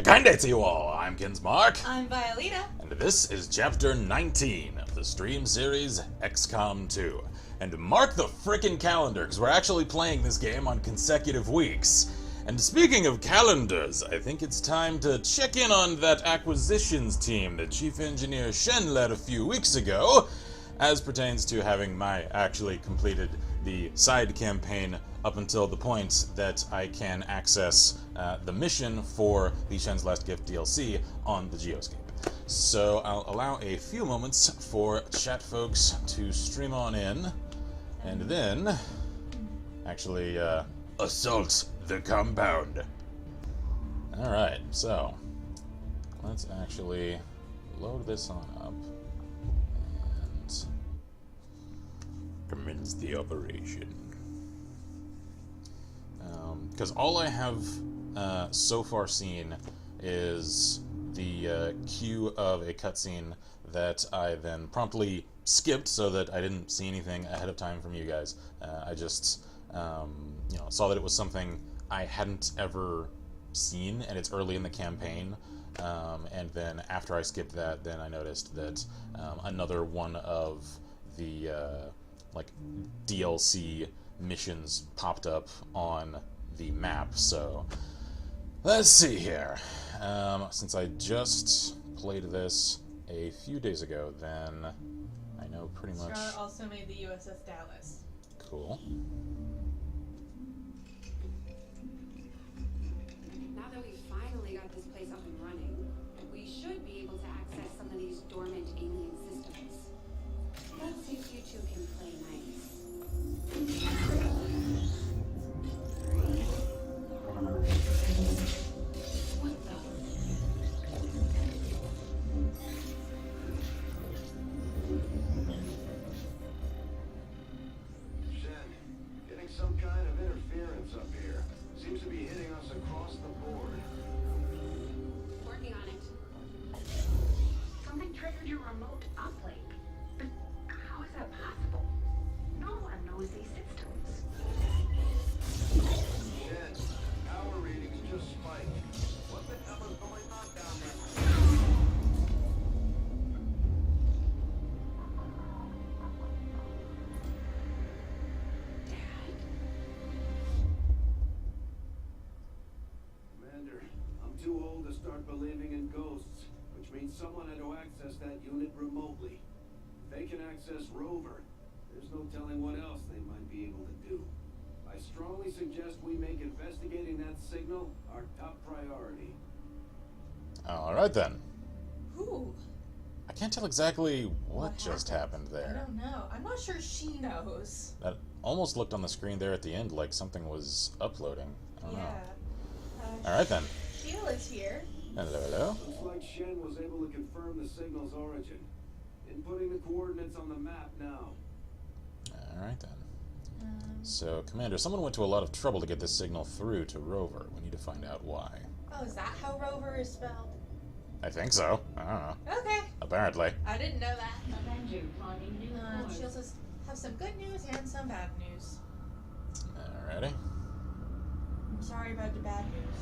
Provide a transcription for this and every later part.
Kinda to you all, I'm Kinsmark, I'm Violeta. and this is Chapter 19 of the stream series XCOM 2. And mark the frickin' calendar, because we're actually playing this game on consecutive weeks. And speaking of calendars, I think it's time to check in on that acquisitions team that Chief Engineer Shen led a few weeks ago, as pertains to having actually completed the side campaign up until the point that I can access the mission for the Shen's Last Gift DLC on the Geoscape. So I'll allow a few moments for chat folks to stream on in, and then actually assault the compound. Alright, so let's actually load this on up and commence the operation. Because all I have so far seen is the cue of a cutscene that I then promptly skipped so that I didn't see anything ahead of time from you guys. I just saw that it was something I hadn't ever seen, and it's early in the campaign. And then after I skipped that, then I noticed that another one of the DLC missions popped up on the map. So let's see here. Since I just played this a few days ago, then I know pretty much. Scar also made the USS Dallas. Cool. Now that we've finally got this place up and running, we should be able to access some of these dormant alien systems. Let's see if you two can play nice. What the? Shen, getting some kind of interference up here. Seems to be hitting us across the board. Working on it. Something triggered your remote uplink. But how is that possible? No one knows these systems. Shen, power readings just spiked. What the hell is going on down there? Commander, I'm too old to start believing in ghosts, which means someone had to access that unit remotely. If they can access Rover, there's no telling what else they might be able to do. I strongly suggest we make investigating that signal our top priority. Alright then. Who? I can't tell exactly what just happened I there. don't know. I'm not sure she knows. That almost looked on the screen there at the end like something was uploading. I don't know. Alright then. Sheila's here. Hello. Looks like Shen was able to confirm the signal's origin. Inputting the coordinates on the map now. Alright then. So, Commander, someone went to a lot of trouble to get this signal through to Rover. We need to find out why. Oh, is that how Rover is spelled? I think so. I don't know. Okay. Apparently. I didn't know that. Avenger plotting new course. She'll just have some good news and some bad news. Alrighty. I'm sorry about the bad news.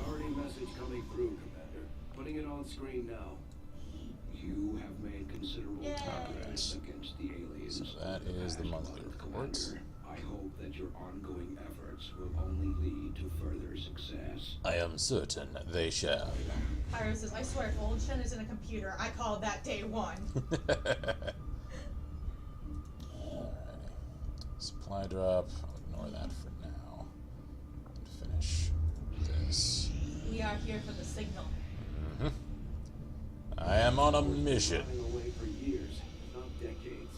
Priority message coming through, Commander. Putting it on screen now. You have made considerable Yay. progress against the aliens. So that is the monthly report. Commander, I hope that your ongoing efforts will only lead to further success. I am certain they shall. Pyro says, I swear if old Shen is in a computer, I called that day one. Alrighty. Supply drop. I'll ignore that for now. And finish this. We are here for the signal. Mm-hmm. I am on a mission. Running away for years, not decades.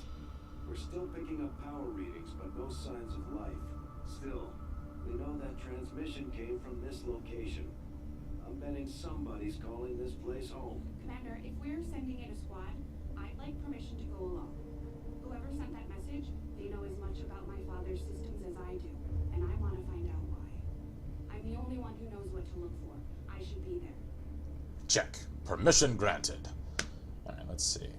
We're still picking up power readings, but no signs of life. Still, we know that transmission came from this location. I'm betting somebody's calling this place home. Commander, if we're sending in a squad, I'd like permission to go along. Whoever sent that message, they know as much about my father's systems as I do, and I want to find out why. I'm the only one who knows what to look for. I should be there. Check. Permission granted. Alright, let's see.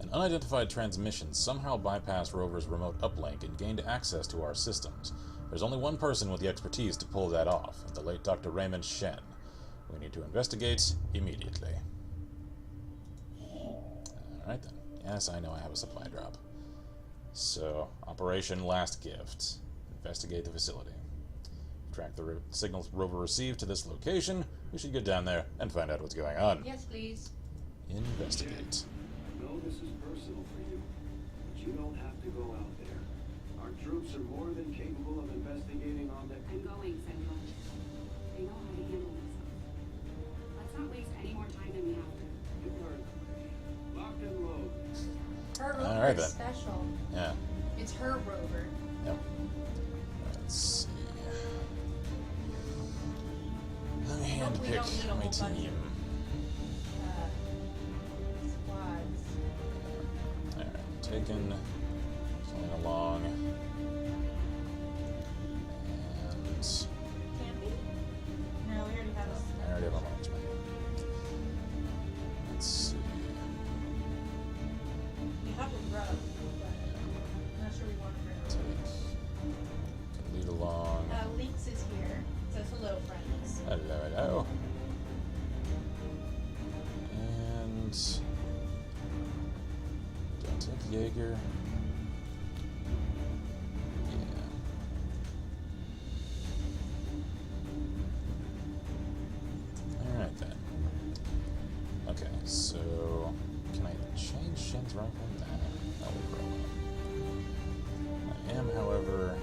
An unidentified transmission somehow bypassed Rover's remote uplink and gained access to our systems. There's only one person with the expertise to pull that off, the late Dr. Raymond Shen. We need to investigate immediately. Alright then. Yes, I know I have a supply drop. So, Operation Last Gift. Investigate the facility. Track the signals rover received to this location. We should get down there and find out what's going on. Yes, please. Investigate. I know this is personal for you, but you don't have to go out there. Our troops are more than capable of investigating on the... I'm going, Central. They know how to handle this. Let's not waste any more time than we have to. You heard them. Lock and load. Her rover Alright is then. special. Yeah. It's her rover. Yep. Let's see. Let me We don't need a handpick whole my bunch of- team. Squads. Alright, taken. Playing along. And Can't be? No, we already have I already have a marksman. Let's see. We have a rub, but I'm not sure we want to bring her. Can lead along. Leaks is here. Says hello, friends. Hello, hello. And do I take Jaeger? Yeah. Alright then. Okay, so can I change Shen's rifle? Nah, that will grow up. I am, however,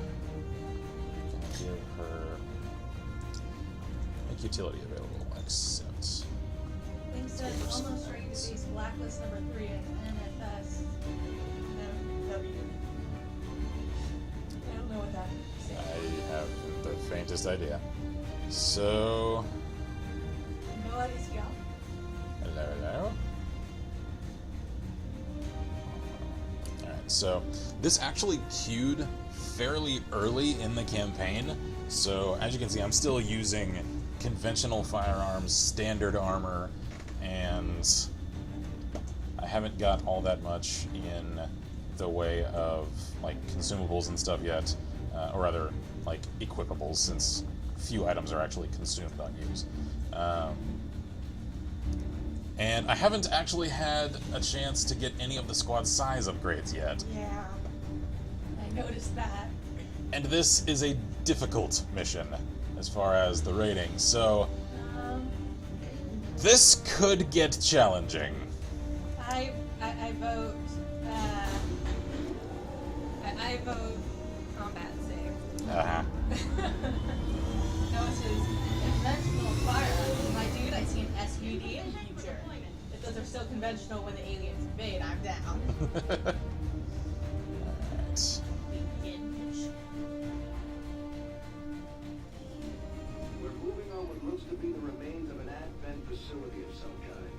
gonna give her make utility available, except Thing says almost ready to face blacklist number 3 in NFS. W. I don't know what that is. I have the faintest idea. So, No idea. hello, hello. Alright, so this actually queued fairly early in the campaign. So, as you can see, I'm still using conventional firearms, standard armor, and I haven't got all that much in the way of, like, consumables and stuff yet. Or rather, like, equipables, since few items are actually consumed on use. And I haven't actually had a chance to get any of the squad size upgrades yet. Yeah. I noticed that. And this is a difficult mission as far as the rating, so this could get challenging. I vote. I vote combat save. Uh-huh. No, it says conventional firearms. My dude, I see an SVD in the future. If those are still conventional when the aliens invade, I'm down. Alright. We're moving on what looks to be the remains of an advent facility of some kind.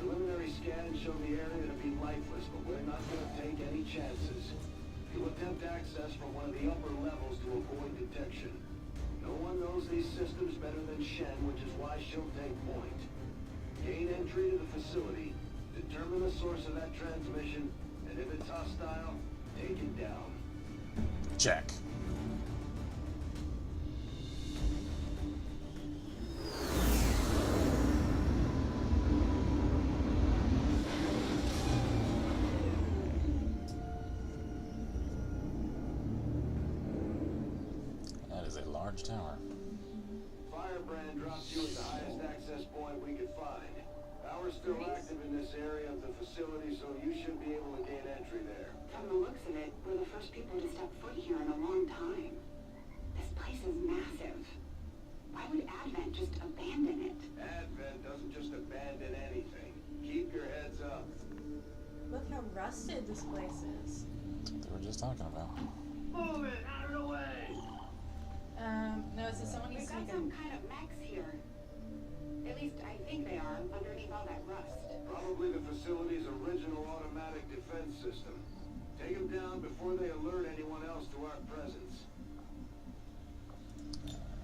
Preliminary scans show the area to be lifeless, but we're not going to take any chances. You'll attempt access from one of the upper levels to avoid detection. No one knows these systems better than Shen, which is why she'll take point. Gain entry to the facility, determine the source of that transmission, and if it's hostile, take it down. Check. That is a large tower. Firebrand drops you at the highest access point we could find. Power's still active in this area of the facility, so you should be able to gain entry there. From the looks of it, we're the first people to step foot here in a long time. This place is massive. Why would Advent just abandon it? Advent doesn't just abandon anything. Keep your heads up. Look how rusted this place is. That's what they were just talking about. Move it out of the way! No, it says someone We've needs to got make some a... kind of mechs here. At least I think they are, underneath all that rust. Probably the facility's original automatic defense system. Take them down before they alert anyone else to our presence.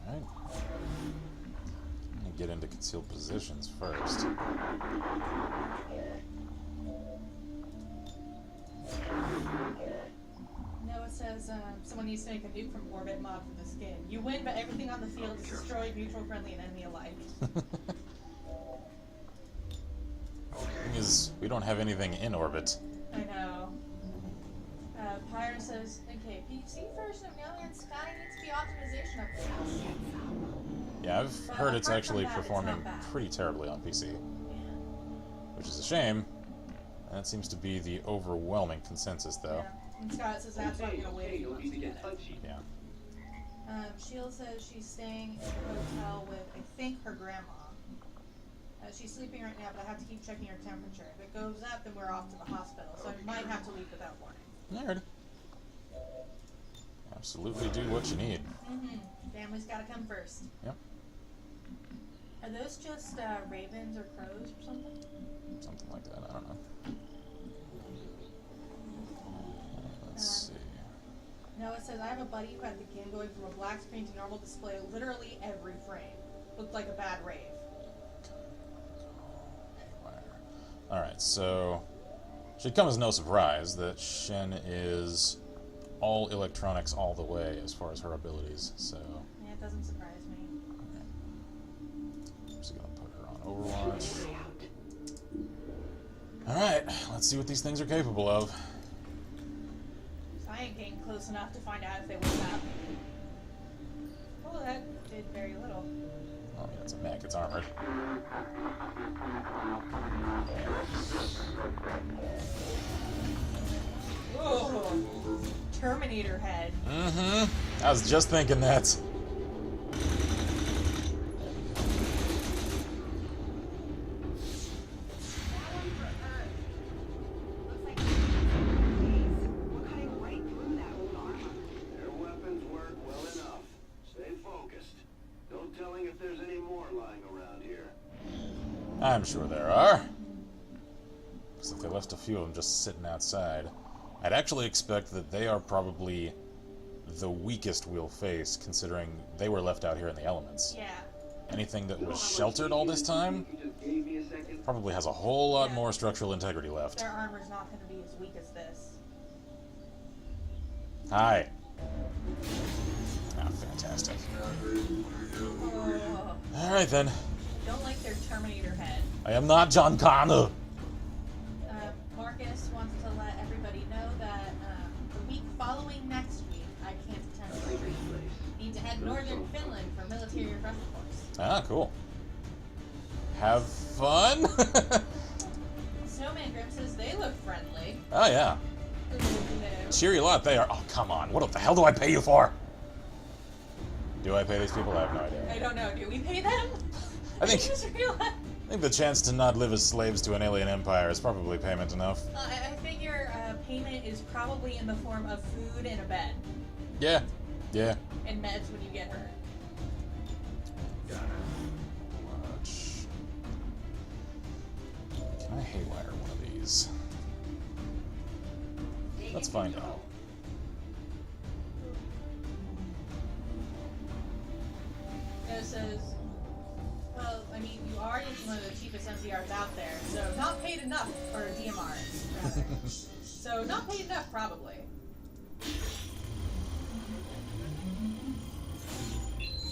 Alright. I'm gonna get into concealed positions first. No, it says says someone needs to make a nuke from orbit mod for the skin. You win, but everything on the field is destroyed, neutral, friendly, and enemy alike. Thing is, we don't have anything in orbit. I know. Pyre says, okay, PC version of No Man's Sky needs to be optimization updates. Yeah, I've But heard it's apart actually from that, it's performing not bad. pretty terribly on PC, Yeah. which is a shame. That seems to be the overwhelming consensus, though. Yeah. And Scott says that's why I'm gonna wait a few months to get it. Yeah. Shield says she's staying in a hotel with, I think, her grandma. She's sleeping right now, but I have to keep checking her temperature. If it goes up, then we're off to the hospital, so I might have to leave without warning. Nerd. Absolutely do what you need. Family's gotta come first. Yep. Are those just ravens or crows or something? Something like that. I don't know. Let's see. Noah says, I have a buddy who had the game going from a black screen to normal display literally every frame. Looked like a bad rave. Alright, so should come as no surprise that Shen is all electronics all the way as far as her abilities, so Yeah, it doesn't surprise me. I'm just gonna put her on Overwatch. Alright, let's see what these things are capable of. So I ain't getting close enough to find out if they wake up. Oh, that did very little. Oh yeah, it's a mech, it's armored. Whoa! Terminator head. I was just thinking that. We're cutting right through that old armor. Their weapons work well enough. Stay focused. No telling if there's any more lying around here. I'm sure there are. Because if they left a few of them just sitting outside, I'd actually expect that they are probably the weakest we'll face, considering they were left out here in the elements. Yeah. Anything that was sheltered all this time You just gave me a second. probably has a whole lot Yeah. more structural integrity left. Their armor's not going to be as weak as this. Hi. Ah, fantastic. Oh, Alright then. I don't like their Terminator head. I am not John Connor. Marcus wants to let everybody know that the week following next week, I can't attend the retreat. Need to head northern Finland for military refresher course. Ah, cool. Have fun. Snowman Grim says they look friendly. Oh yeah. No. Cheery lot they are. Oh, come on. What the hell do I pay you for? Do I pay these people? I have no idea. I don't know. Do we pay them? I think just realized. I think the chance to not live as slaves to an alien empire is probably payment enough. I figure payment is probably in the form of food and a bed. Yeah. Yeah. And meds when you get hurt. Watch. Can I haywire one of these? Let's find out. It says, well, I mean, you are using one of the cheapest MDRs out there, so not paid enough, or DMRs, rather. So not paid enough, probably.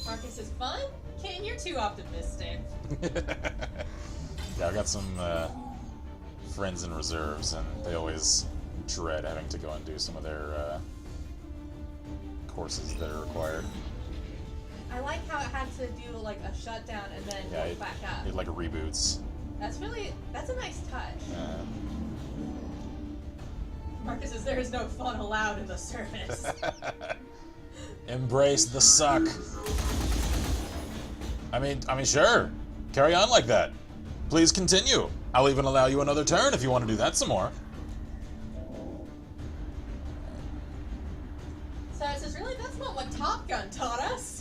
Marcus is fun? Ken, you're too optimistic. Yeah, I've got some friends in reserves, and they always dread having to go and do some of their courses that are required. I like how it had to do like a shutdown and then Yeah, go back up. it like reboots. That's a nice touch. Marcus says there is no fun allowed in the service. Embrace the suck. I mean, sure. Carry on like that. Please continue. I'll even allow you another turn if you want to do that some more. So it says, really, that's not what Top Gun taught us.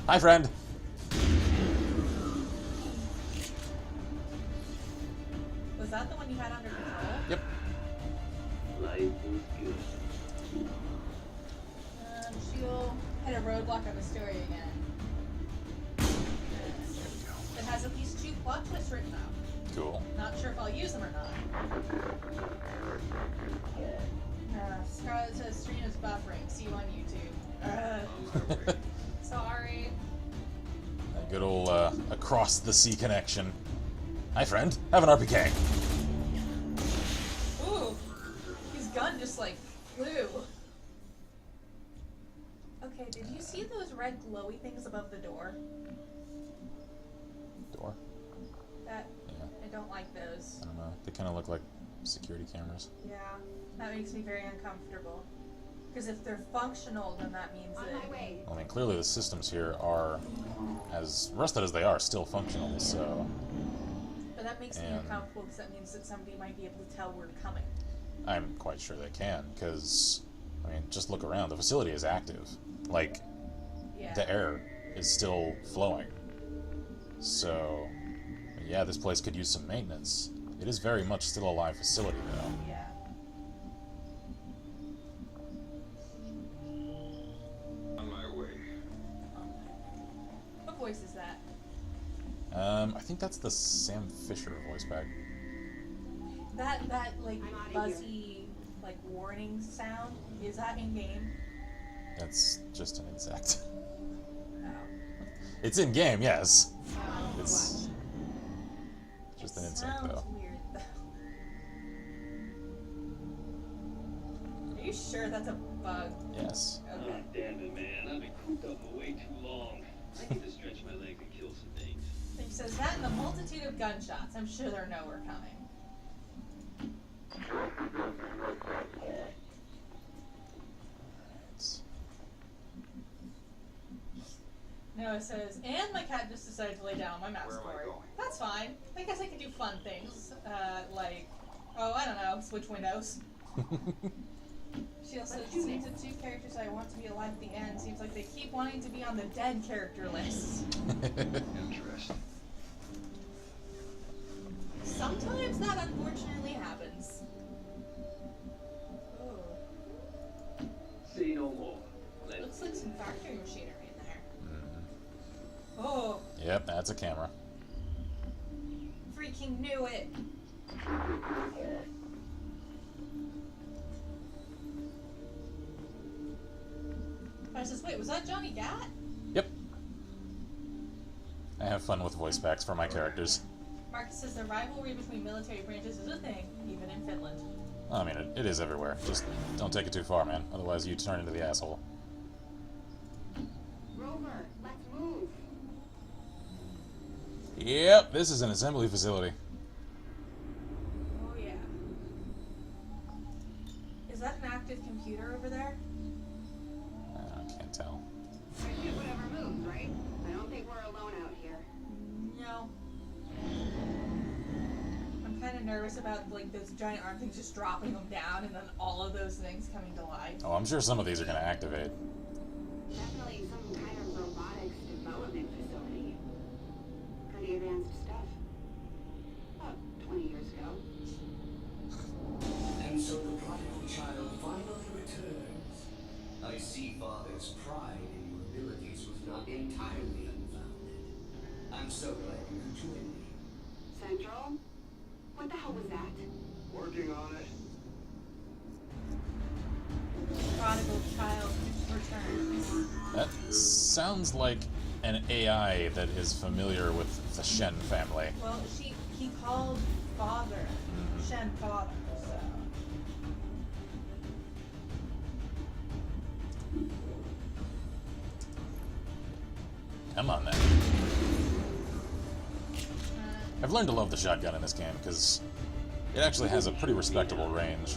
Hi, friend. Was that the one you had under control? Yep. Life is good. She'll hit a roadblock of a story again. It has at least 2 plot twists written out. Cool. Not sure if I'll use them or not. stream is buffering. See you on YouTube. Sorry. A good old across the sea connection. Hi, friend. Have an RPK. Ooh, his gun just like flew. Okay, did you see those red glowy things above the door? Door? That Yeah. I don't like those. I don't know. They kind of look like security cameras. Yeah, that makes me very uncomfortable. Because if they're functional, then that means On that. my way. I mean, clearly the systems here are, as rusted as they are, still functional, so... But that makes me And- uncomfortable because that means that somebody might be able to tell we're coming. I'm quite sure they can, because, I mean, just look around. The facility is active. Like, Yeah. the air is still flowing. So, yeah, this place could use some maintenance. It is very much still a live facility, though. Yeah. On my way. What voice is that? I think that's the Sam Fisher voice back. That like I'm outta buzzy like warning sound, is that in game? That's just an insect. No. It's in game, yes. Oh. It's just an insect, Sounds though. weird though. Are you sure that's a bug? Yes. Okay. Damn it, man. I've been cooped up for way too long. I need to stretch my legs and kill some things. He says that and the multitude of gunshots. I'm sure they know we're coming. Noah says, and my cat just decided to lay down on my mouse Where am I cord. going? That's fine. I guess I can do fun things. Like, oh, I don't know, switch windows. She also says, names of two characters I want to be alive at the end. Seems like they keep wanting to be on the dead character list. Interesting. Sometimes that unfortunately happens. Oh, Say no more. Let looks like some factory machinery in there. Oh, Yep, that's a camera. freaking knew it. I says, wait, was that Johnny Gat? Yep. I have fun with voice packs for my characters. Marcus says the rivalry between military branches is a thing, even in Finland. I mean, it is everywhere. Just don't take it too far, man. Otherwise, you turn into the asshole. Rover, let's move. Yep, this is an assembly facility. Oh yeah. Is that an active computer over there? I can't tell. I shoot whatever moves, right? I don't think we're alone out here. No. I'm kind of nervous about like those giant arm things just dropping them down and then all of those things coming to life. Oh, I'm sure some of these are going to activate. Definitely some kind of robotics development facility. Pretty advanced stuff. About 20 years ago. And so the prodigal child finally returns. I see Father's pride in your abilities was not entirely unfounded. I'm so glad you could join me. Central? What the hell was that? Working on it. Prodigal child returns. That sounds like an AI that is familiar with the Shen family. Well, he called father, Shen father, so. Come on, then. I've learned to love the shotgun in this game because it actually has a pretty respectable range.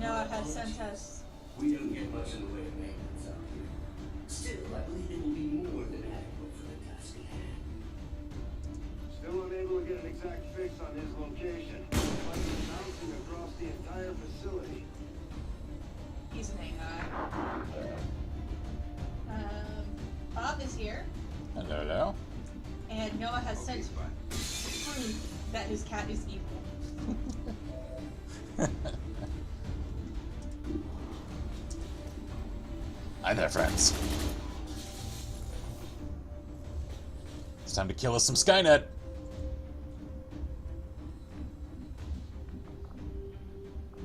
Noah has sent us. We don't get much in the way of maintenance out here. Still, I believe it will be more than adequate for the task at hand. Still unable to get an exact fix on his location. Like it's bouncing across the entire facility. He's an AI. Bob is here, Hello? and Noah has sent fine. proof that his cat is evil. Hi there, friends. It's time to kill us some Skynet.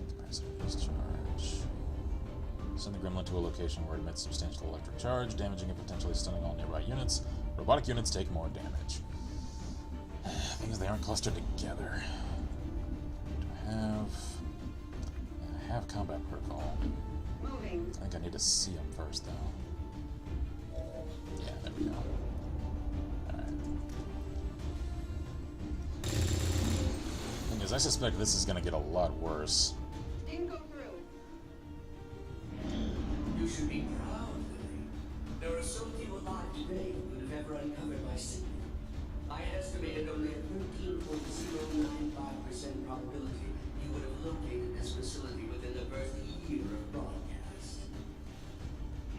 Capacitor discharge. Send the gremlin to a location where it emits substantial electric charge, damaging and potentially stunning all nearby units. Robotic units take more damage. Thing is, they aren't clustered together. Do I have... I have combat protocol. Moving. I think I need to see them first, though. Yeah, there we go. Alright. Thing is, I suspect this is going to get a lot worse. Didn't go through. You should be proud, Lily. There are so few alive today who would have ever uncovered my secret. I estimated only a 13.095% probability you would have located this facility within the first year of broadcast.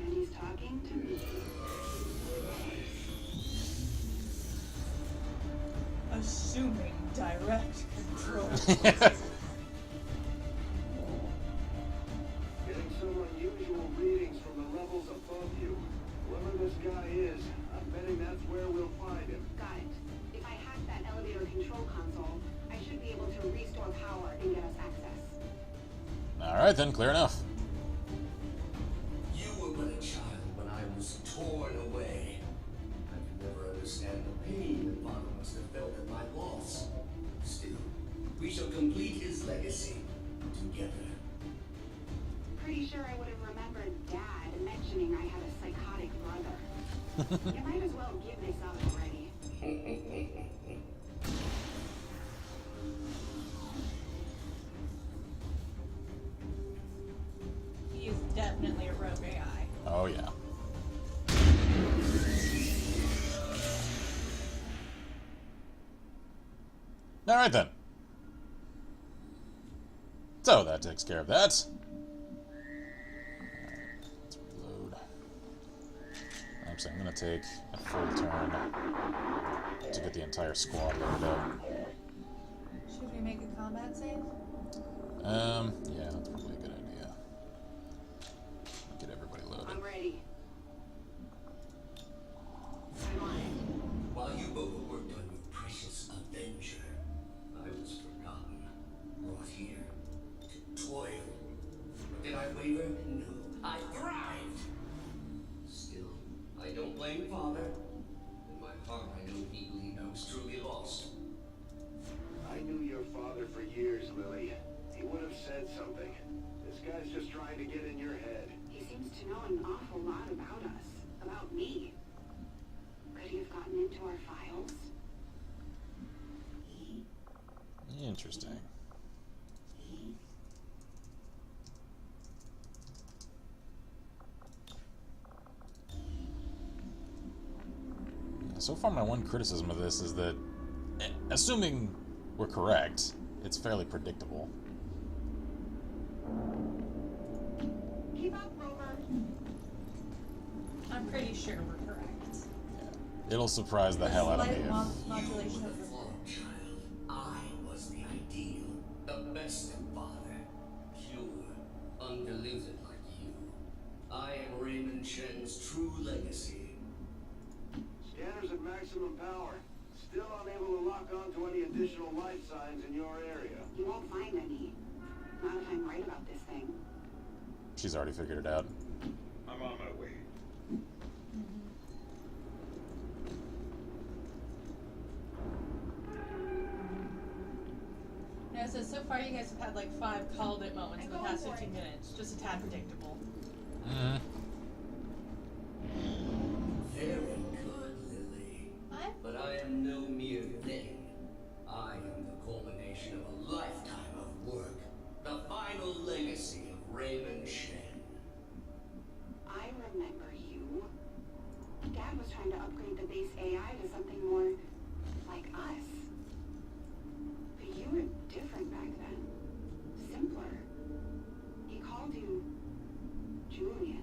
And he's talking to me. Assuming direct control. Getting some unusual readings from the levels above you. Whoever this guy is, I'm betting that's where we'll find him. Got it. If I hack that elevator control console, I should be able to restore power and get us access. Alright then, clear enough. You were but a child when I was torn away. I could never understand the pain that Father must have felt at my loss. Still, we shall complete his legacy together. Pretty sure I would have remembered Dad mentioning I had a psychotic brother. You might as well give this up already. He is definitely a rogue AI. Oh, yeah. Alright then. So that takes care of that. Let's reload. Actually, I'm going to take a full turn to get the entire squad loaded up. Should we make a combat save? Yeah, that's probably a good idea. Get everybody loaded. I'm ready. I'm on it. While you both worked on your precious Avenger, I was forgotten, brought here to toil. Did I waver? No, I thrived. Still, I don't blame Father. In my heart, I know he believed I was truly lost. I knew your father for years, Lily. He would have said something. This guy's just trying to get in your head. He seems to know an awful lot about us, about me. Could he have gotten into our files? Interesting. So far, my one criticism of this is that, assuming we're correct, it's fairly predictable. Keep up, Rover. I'm pretty sure we're correct. Yeah. It'll surprise the hell out of me. Slight If, modulation You of were the flawed, child. I was the ideal, the best of father, pure, undiluted like you. I am Raymond Shen's true legacy. Scanners at maximum power. Still unable to lock onto any additional life signs in your area. You won't find any. Not if I'm right about this thing. she's already figured it out. I'm on my way. Yeah, so far you guys have had like 5 called it moments in the past 15 minutes. Just a tad predictable. Mm-hmm. Very good, Lily. But I am no mere thing. I am the culmination of a lifetime of work. The final legacy of Raymond Shen. I remember you. Dad was trying to upgrade the base AI to something more like us. But you were different back then. Simpler. He called you Julian.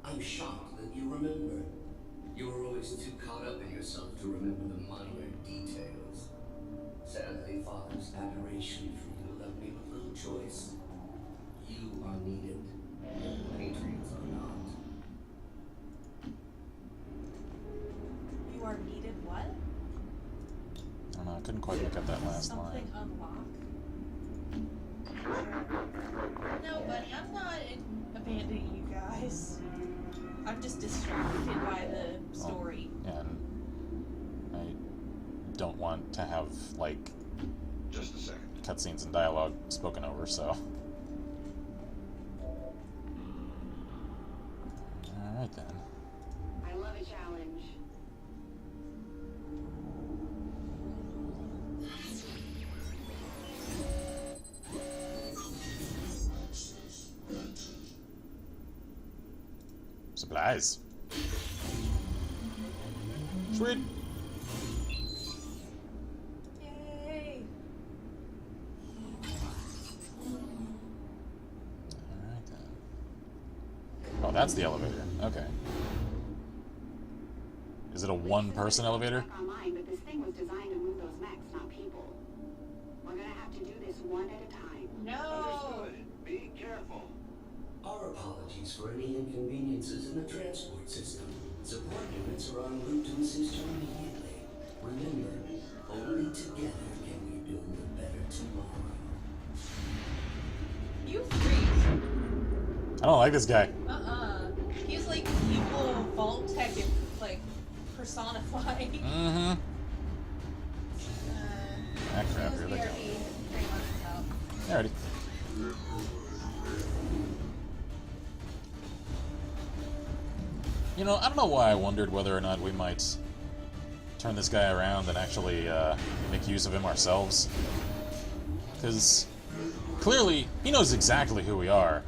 I'm shocked that you remember. You were always too caught up in yourself to remember the minor details. Sadly, Father's adoration for you left me with little choice. You are needed. Patriots are not. You are needed what? I don't know, I couldn't quite make up that last Something line. unlock? No, buddy, I'm not cutscenes and dialogue spoken over, so. Alright then. I love a challenge. Supplies. Sweet. Yay! Alright then. Oh, that's the elevator. Okay. Is it a one-person elevator? Check online, but this thing was designed to move those mechs, not people. We're gonna have to do this one at a time. No! Understood. Be careful. Our apologies for any inconveniences in the transport system. Support units are en route to assist you immediately. Remember, only together can we build a better tomorrow. You freak. I don't like this guy. He's like evil vault tech, like, personified. Mm-hmm. Ah, crap, here they go. Alrighty. You know, I don't know why I wondered whether or not we might turn this guy around and actually make use of him ourselves. Because clearly, he knows exactly who we are.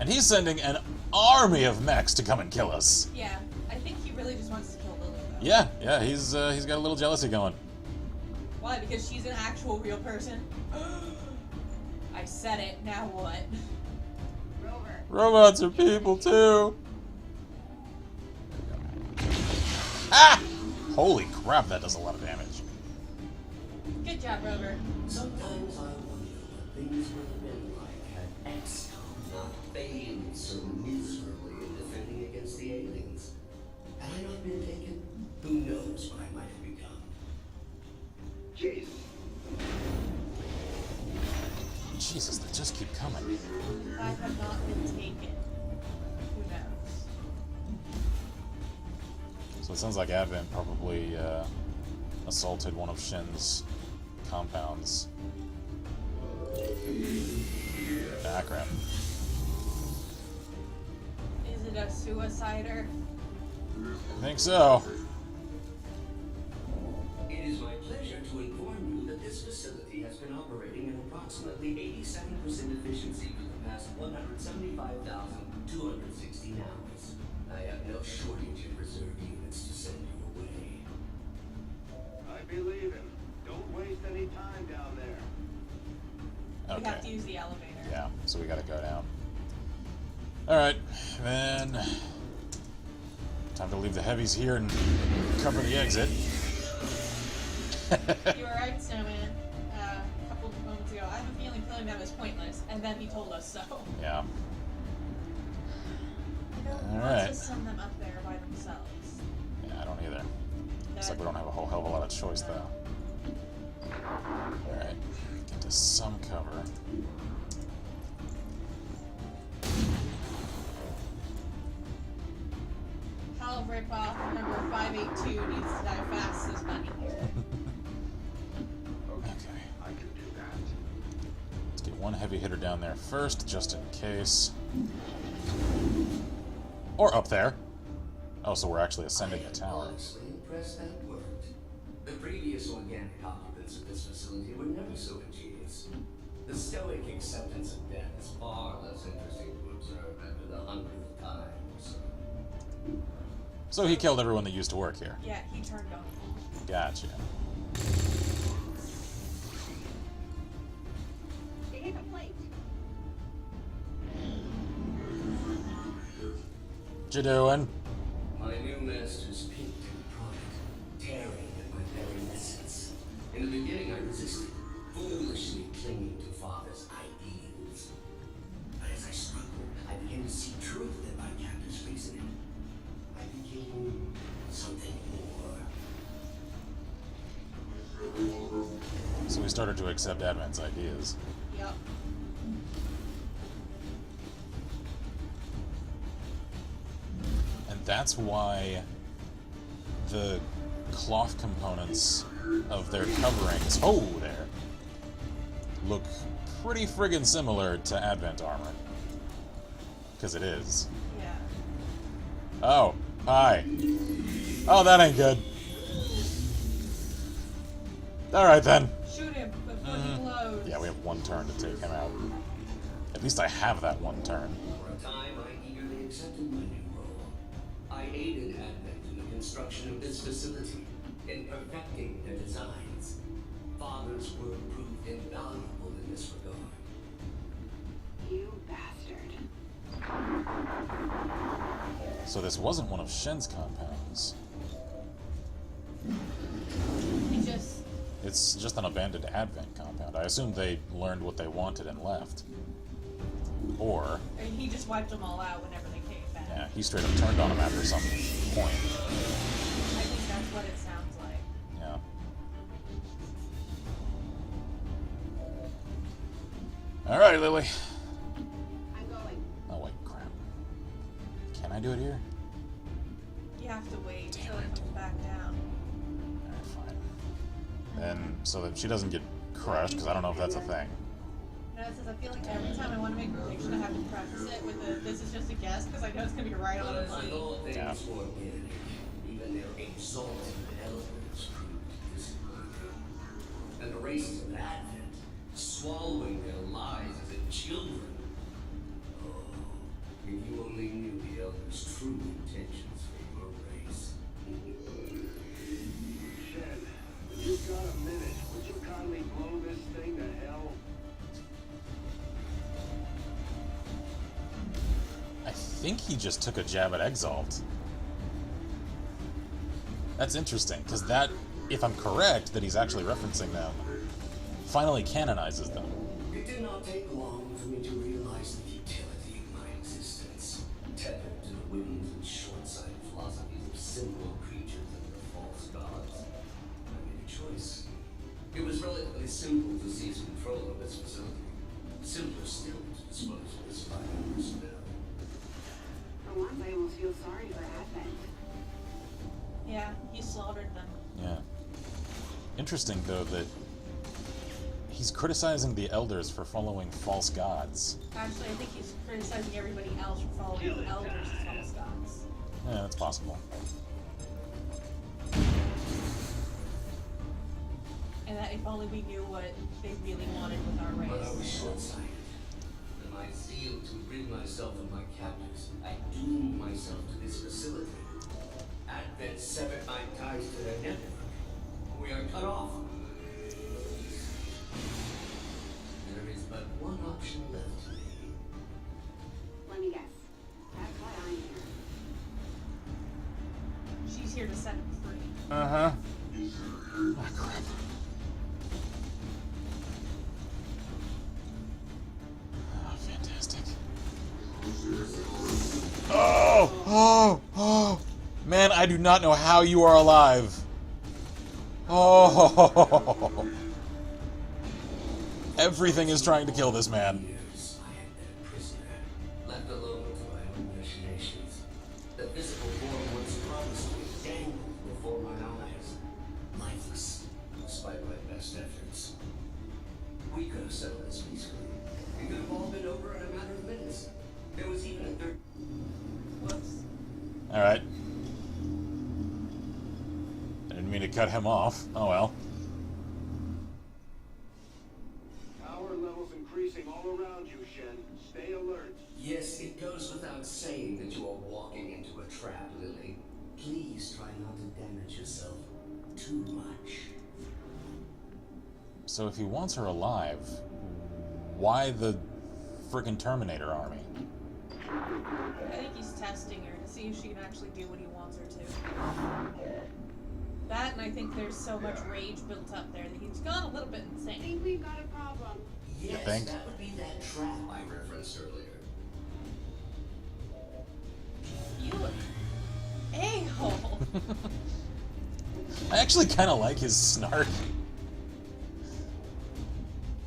And he's sending an army of mechs to come and kill us. Yeah, I think he really just wants to kill Lily, though. Yeah, he's got a little jealousy going. Why? Because she's an actual real person? I said it, now what? Rover. Robots are people, too. Ah! Holy crap, that does a lot of damage. Good job, Rover. Sometimes I wonder what things would have been like had XCOM not failed so miserably in defending against the aliens. Had I not been taken, who knows what I might have become. Jeez. Jesus, they just keep coming. I have not been taken. Who knows? So it sounds like Advent probably assaulted one of Shen's compounds. Ah, crap. Is it a suicider? I think so. It is my pleasure to inform you that this facility has been operating at approximately 87% efficiency for the past 175,216 hours. I have no shortage of reserve units to send you away. I believe him. Don't waste any time down there. We have to Okay. use the elevator. Yeah, so we gotta go down. Alright, then... time to leave the heavies here and cover the exit. You were right, Snowman. A couple of moments ago. I have a feeling killing them is pointless, and then he told us so. Yeah. I don't want Alright. to send them up there by themselves. Yeah, I don't either. Looks like we don't have a whole hell of a lot of choice, though. Alright, get to some cover. Hell ripoff number 582 needs to die fast as money here. Okay. I can do that. Let's get one heavy hitter down there first, just in case. Or up there. Oh, so we're actually ascending I the am tower. honestly impressed that worked. The previous organic occupants of this facility were never so ingenious. The stoic acceptance of death is far less interesting to observe after the 100th time or so. So he killed everyone that used to work here. Yeah, he turned on. Gotcha. They hit the plate. What you doing? My new master's pinked and prodded, tearing at my very essence. In the beginning, I resisted, foolishly clinging to father's ideals. But as I struggled, I began to see truth in my captor's reasoning. I became something more. So we started to accept Advent's ideas. Yep. And that's why the cloth components of their coverings, oh, there, look pretty friggin' similar to Advent armor. Because it is. Yeah. Oh, hi. Oh, that ain't good. Alright then. Shoot him before he blows. Yeah, we have one turn to take him out. At least I have that one turn. For a time, I eagerly accepted my new role. I aided Advent in the construction of this facility, in perfecting their designs. Father's work proved invaluable in this regard. You bastard. So this wasn't one of Shen's compounds. He just... It's just an abandoned Advent compound. I assume they learned what they wanted and left. Or, I mean, he just wiped them all out whenever they came back. yeah, he straight up turned on them after some point. I think that's what it sounds like. Yeah. Alright, Lily. I'm going. Oh, wait, crap. Can I do it here? You have to wait Damn until it it. comes back down. Alright, fine. Then, so that she doesn't get crushed, because I don't know if that's a thing. No, it says I feel like every time I want to make a prediction, I have to preface it with a "this is just a guess" because I know it's gonna be right on the With money. all things Yeah. organic, even their exalted elders proved disappointing. And the races of Advent, swallowing their lives as if children. Oh, if you only knew the elders' true intentions for your race. Shen, if you've got a minute, would you kindly blow this thing to hell? I think he just took a jab at Exalt. That's interesting, because that, if I'm correct, that he's actually referencing them, finally canonizes them. It did not take long for me to realize the futility of my existence, tethered to the whims and short-sighted philosophies of simple creatures and the false gods. I made a choice. It was relatively simple to seize control of this facility. Simpler still to dispose of this final personnel. For once, I almost feel sorry for Advent. Yeah, he slaughtered them. Yeah. Interesting, though, that he's criticizing the elders for following false gods. Actually, I think he's criticizing everybody else for following the elders as false gods. Yeah, that's possible. And that if only we knew what they really wanted with our But I was race. short-sighted. In my zeal to rid myself of my captors, I doomed myself to this facility. Advent severed my ties to their network. We are cut off. There is but one option left to me. Let me guess. That's why I'm here. She's here to set him free. Uh-huh. Ah, crap. Oh, fantastic. Oh! Oh! Oh! Man, I do not know how you are alive. Oh! Everything is trying to kill this man. Years I had been a prisoner, left alone to my own machinations. The physical form once promised me dangled before my eyes, lifeless, despite my best efforts. We could have settled this peacefully. It could have all been over in a matter of minutes. There was even a third. Whoops. Alright. I didn't mean to cut him off. Oh well. Power levels increasing all around you, Shen. Stay alert. Yes, it goes without saying that you are walking into a trap, Lily. Please try not to damage yourself too much. So if he wants her alive, why the frickin' Terminator army? I think he's testing her to see if she can actually do what he wants her to. That, and I think there's so much rage built up there that he's gone a little bit I insane. think we've got a problem. Yes, think? that would be that trap I referenced earlier. You a-hole. I actually kind of like his snark.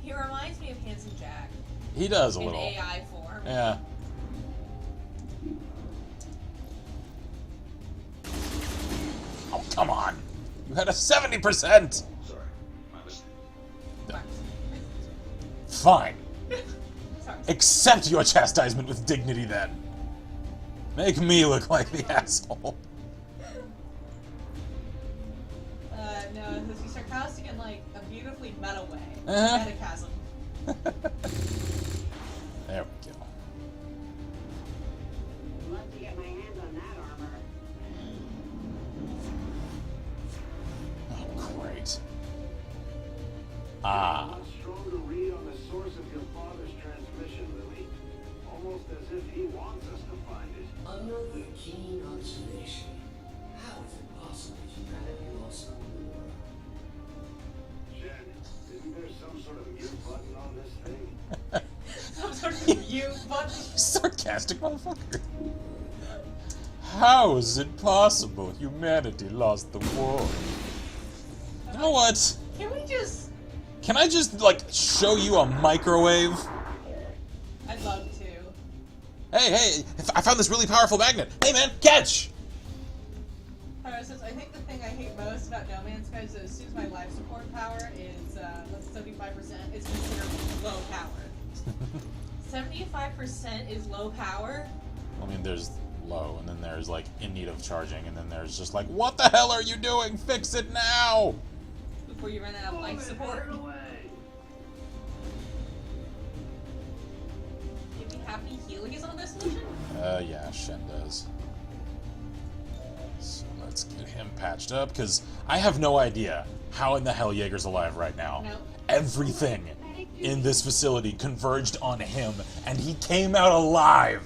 He reminds me of Handsome Jack He does a in little. AI form. Yeah. Oh, come on. You had a 70%. Sorry, my mistake. Fine. Sorry. Accept your chastisement with dignity then. Make me look like the asshole. No, because he's sarcastic in like a beautifully meta way. Uh-huh. Metacasm. There we go. Love to get my hands on that armor. Oh, great. A Ah. stronger read on the source of your father's transmission, Lily. Almost as if he wants us to find it. Another keen observation. How is it possible humanity lost the war? Shen, isn't there some sort of mute button on this thing? Some sort of mute button. Sarcastic motherfucker. How is it possible humanity lost the war? You know what? Can we just... Can I just, like, show you a microwave? I'd love to. Hey, I found this really powerful magnet. Hey, man, catch! Says, I think the thing I hate most about No Man's Sky is that as soon as my life support power is, let's 75%, it's considered low power. 75% is low power? I mean, there's low, and then there's, like, in need of charging, and then there's just like, what the hell are you doing? Fix it now! Before you run out of life support. Do we have any healing is on this solution? Yeah, Shen does. So let's get him patched up, because I have no idea how in the hell Jaeger's alive right now. No. Everything in this facility converged on him, and he came out alive!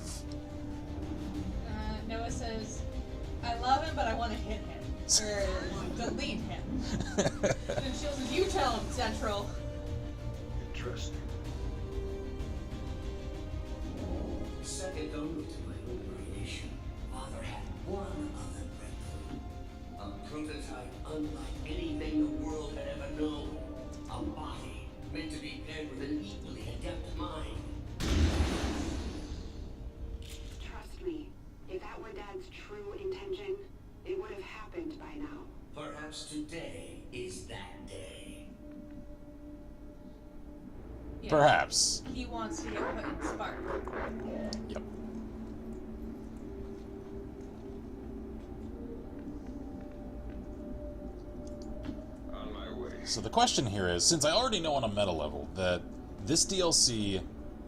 Noah says, I love him, but I want to hit him. Or delete him. And Shield says, you tell him, Central. Interesting. Second only to my own creation, Father had one other breakthrough. A prototype unlike anything the world had ever known. A body meant to be paired with an equally adept mind. Trust me, if that were Dad's true intention, it would have happened by now. Perhaps today is that day. Yeah. Perhaps. He wants to get put in Spark. Yep. On my way. So the question here is, since I already know on a meta level that this DLC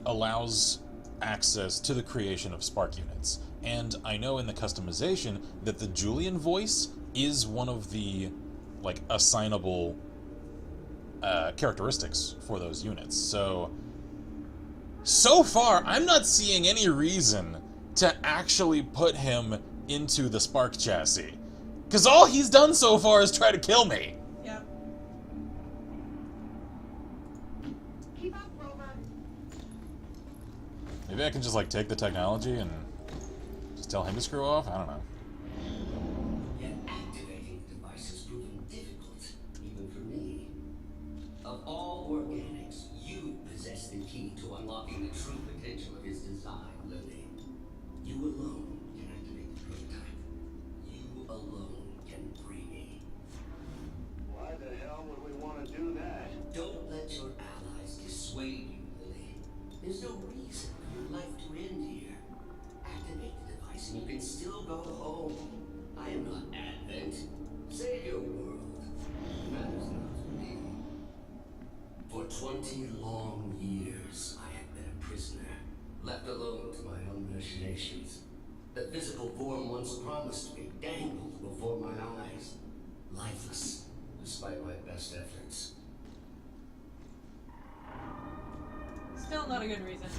allows access to the creation of Spark units, and I know in the customization that the Julian voice is one of the, like, assignable characteristics for those units. So far, I'm not seeing any reason to actually put him into the Spark chassis. Because all he's done so far is try to kill me. Yep. Keep up, Rover. Maybe I can just, like, take the technology and just tell him to screw off? I don't know. Yet activating the device has proven difficult, even for me. Of all organics, you possess the key to unlocking the true potential of his design, Lily. You alone can activate the prototype. You alone can free me. Why the hell would we want to do that? Don't let your allies dissuade you, Lily. There's no reason for your life to end here. Activate the device and you can still go home. I am not Advent. Save your world. Matters not to me. For 20 long years, I have been a prisoner, left alone to my own machinations. The physical form once promised me dangled before my eyes, lifeless, despite my best efforts. Still not a good reason.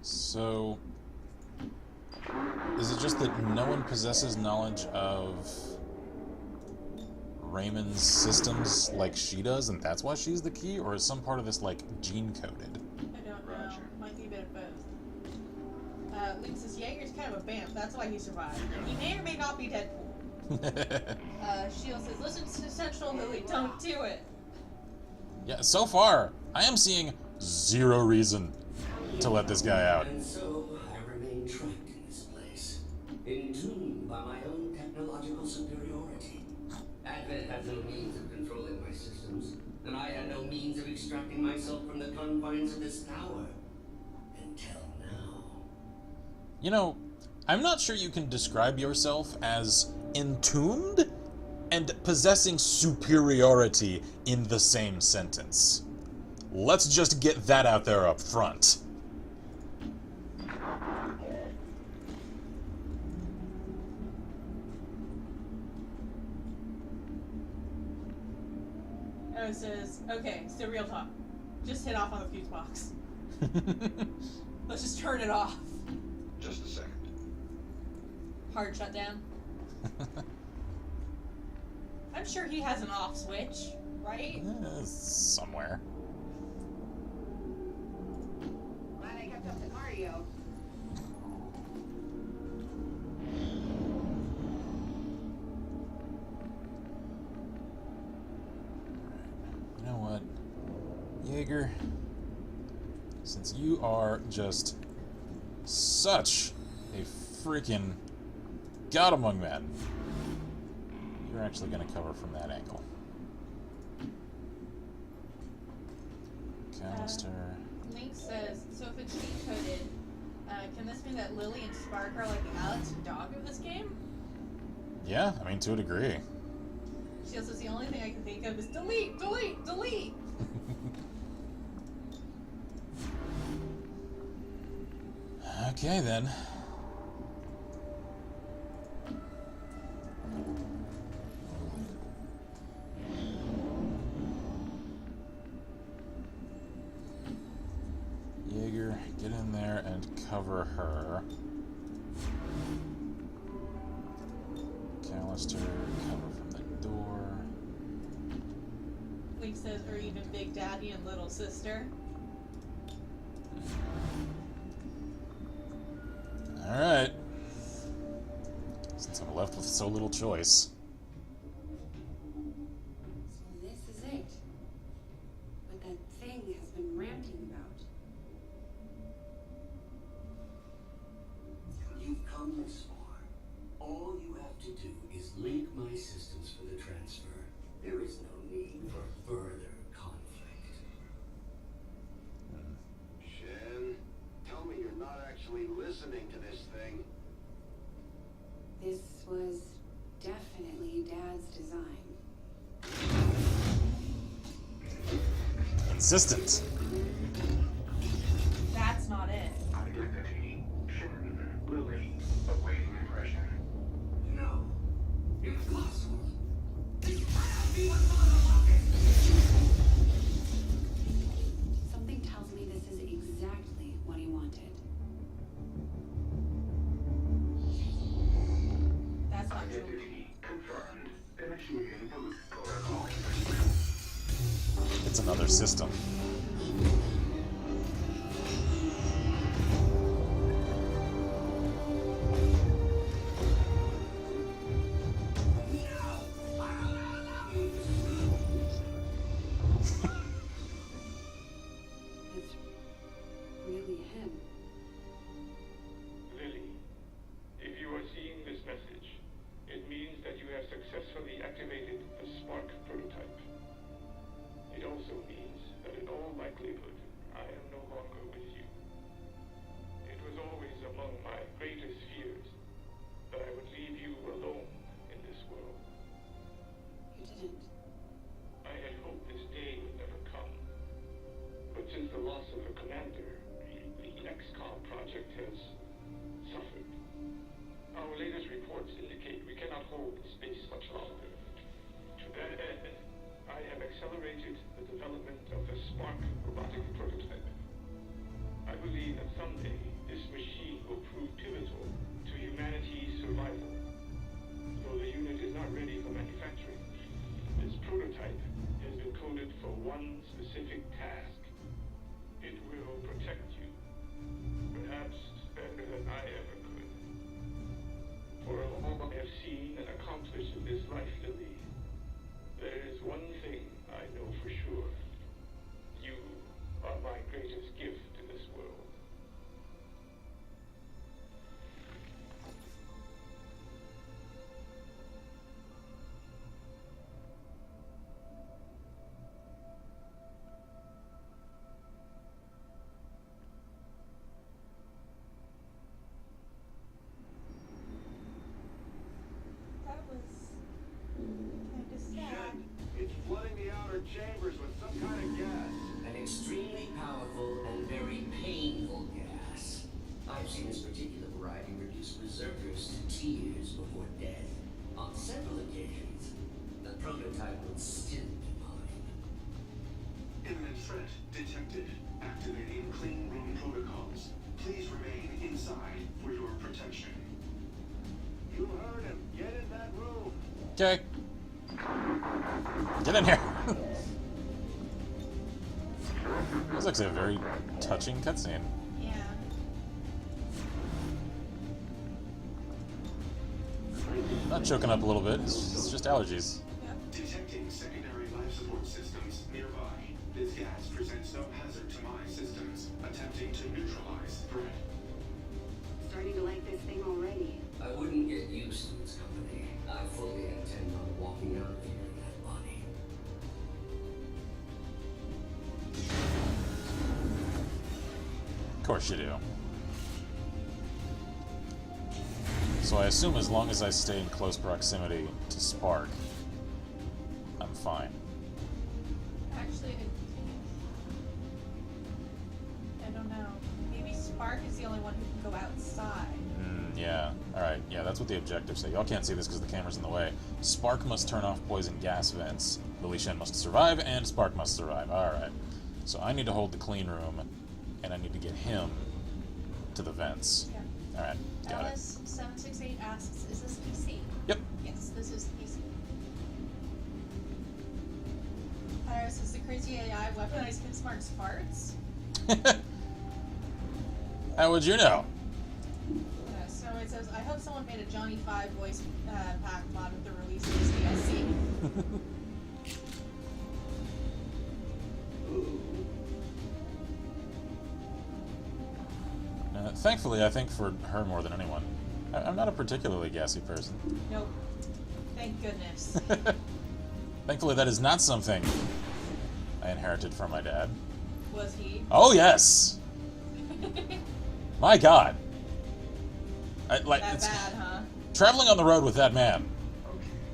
So, is it just that no one possesses knowledge of Raymond's systems like she does, and that's why she's the key? Or is some part of this, like, gene-coded? I don't know. Might be a bit of both. Link says Jaeger's kind of a vamp. That's why he survived. He may or may not be Deadpool. Shield says, listen to Central Lily, don't do it. Yeah, so far, I am seeing zero reason to let this guy out. And so, I remain trapped in this place, entombed by my own technological superiority. Advent has no means of controlling my systems. and I had no means of extracting myself from the confines of this tower. Until now. You know, I'm not sure you can describe yourself as entombed and possessing superiority in the same sentence. Let's just get that out there up front. And it says, okay, so real talk. Just hit off on the fuse box. Let's just turn it off. Just a second. Hard shutdown. I'm sure he has an off switch, right? Somewhere. Glad I kept up the cardio. You know what, Jaeger? Since you are just such a freaking god among men, you're actually going to cover from that angle. Callister. Link says, so if it's cheat-coded, can this mean that Lily and Spark are like the Alex and Dog of this game? Yeah, I mean, to a degree. She also says the only thing I can think of is delete, delete, delete! Okay, then. Jaeger, get in there and cover her. Callister, cover from the door. Link says, or even Big Daddy and Little Sister. Alright. Since I'm left with so little choice. So this is it. What that thing has been ranting about. You've come this far. All you have to do is link my systems for the transfer. There is no need for further conflict. Shen, tell me you're not actually listening to this thing. This was definitely Dad's design. Consistent. That's not it. Identity, Shen, Lily, awaiting impression. No. Impossible. Something tells me this is exactly what he wanted. That's not true. Identity confirmed. Initiating boost protocol. It's another system. It's really him. Lily, if you are seeing this message, it means that you have successfully activated the Spark prototype. It also means that in all likelihood, I am no longer with you. It was always among my greatest fears that I would leave you alone in this world. You didn't. I had hoped this day would never come. But since the loss of a commander, the XCOM project has suffered. Our latest reports indicate we cannot hold the space much longer. To that end, I have accelerated the development of the Spark robotic prototype. I believe that someday this machine will prove pivotal to humanity's survival. Though the unit is not ready for manufacturing, this prototype has been coded for one specific task. It will protect you, perhaps better than I ever could. For of all I have seen and accomplished in this life, Lily, there is one thing I know for sure. You are my greatest On several occasions, the prototype would still be mine. Imminent threat detected. Activating clean room protocols. Please remain inside for your protection. You heard him. Get in that room. Okay. Get in here. This looks like a very touching cutscene. Yeah. Not choking up a little bit. It's just allergies. Detecting secondary life support systems nearby. This gas presents no hazard to my systems. Attempting to neutralize threat. Starting to like this thing already. I wouldn't get used to its company. I fully intend on walking out of here in that body. Of course you do. So I assume as long as I stay in close proximity to Spark, I'm fine. Actually, I don't know. Maybe Spark is the only one who can go outside. Yeah. Alright, yeah, that's what the objectives say. Y'all can't see this because the camera's in the way. Spark must turn off poison gas vents. Lily Shen must survive, and Spark must survive. Alright. So I need to hold the clean room, and I need to get him to the vents. Yeah. Alright, got it. Alice768 asks, is this PC? Yep. Yes, this is PC. Iris, is the crazy AI weaponized Smart's farts? How would you know? So it says, I hope someone made a Johnny 5 voice pack mod with the release of this DLC. Thankfully, I think for her more than anyone. I'm not a particularly gassy person. Nope. Thank goodness. Thankfully, that is not something I inherited from my dad. Was he? Oh, yes! My God. That bad, huh? Traveling on the road with that man.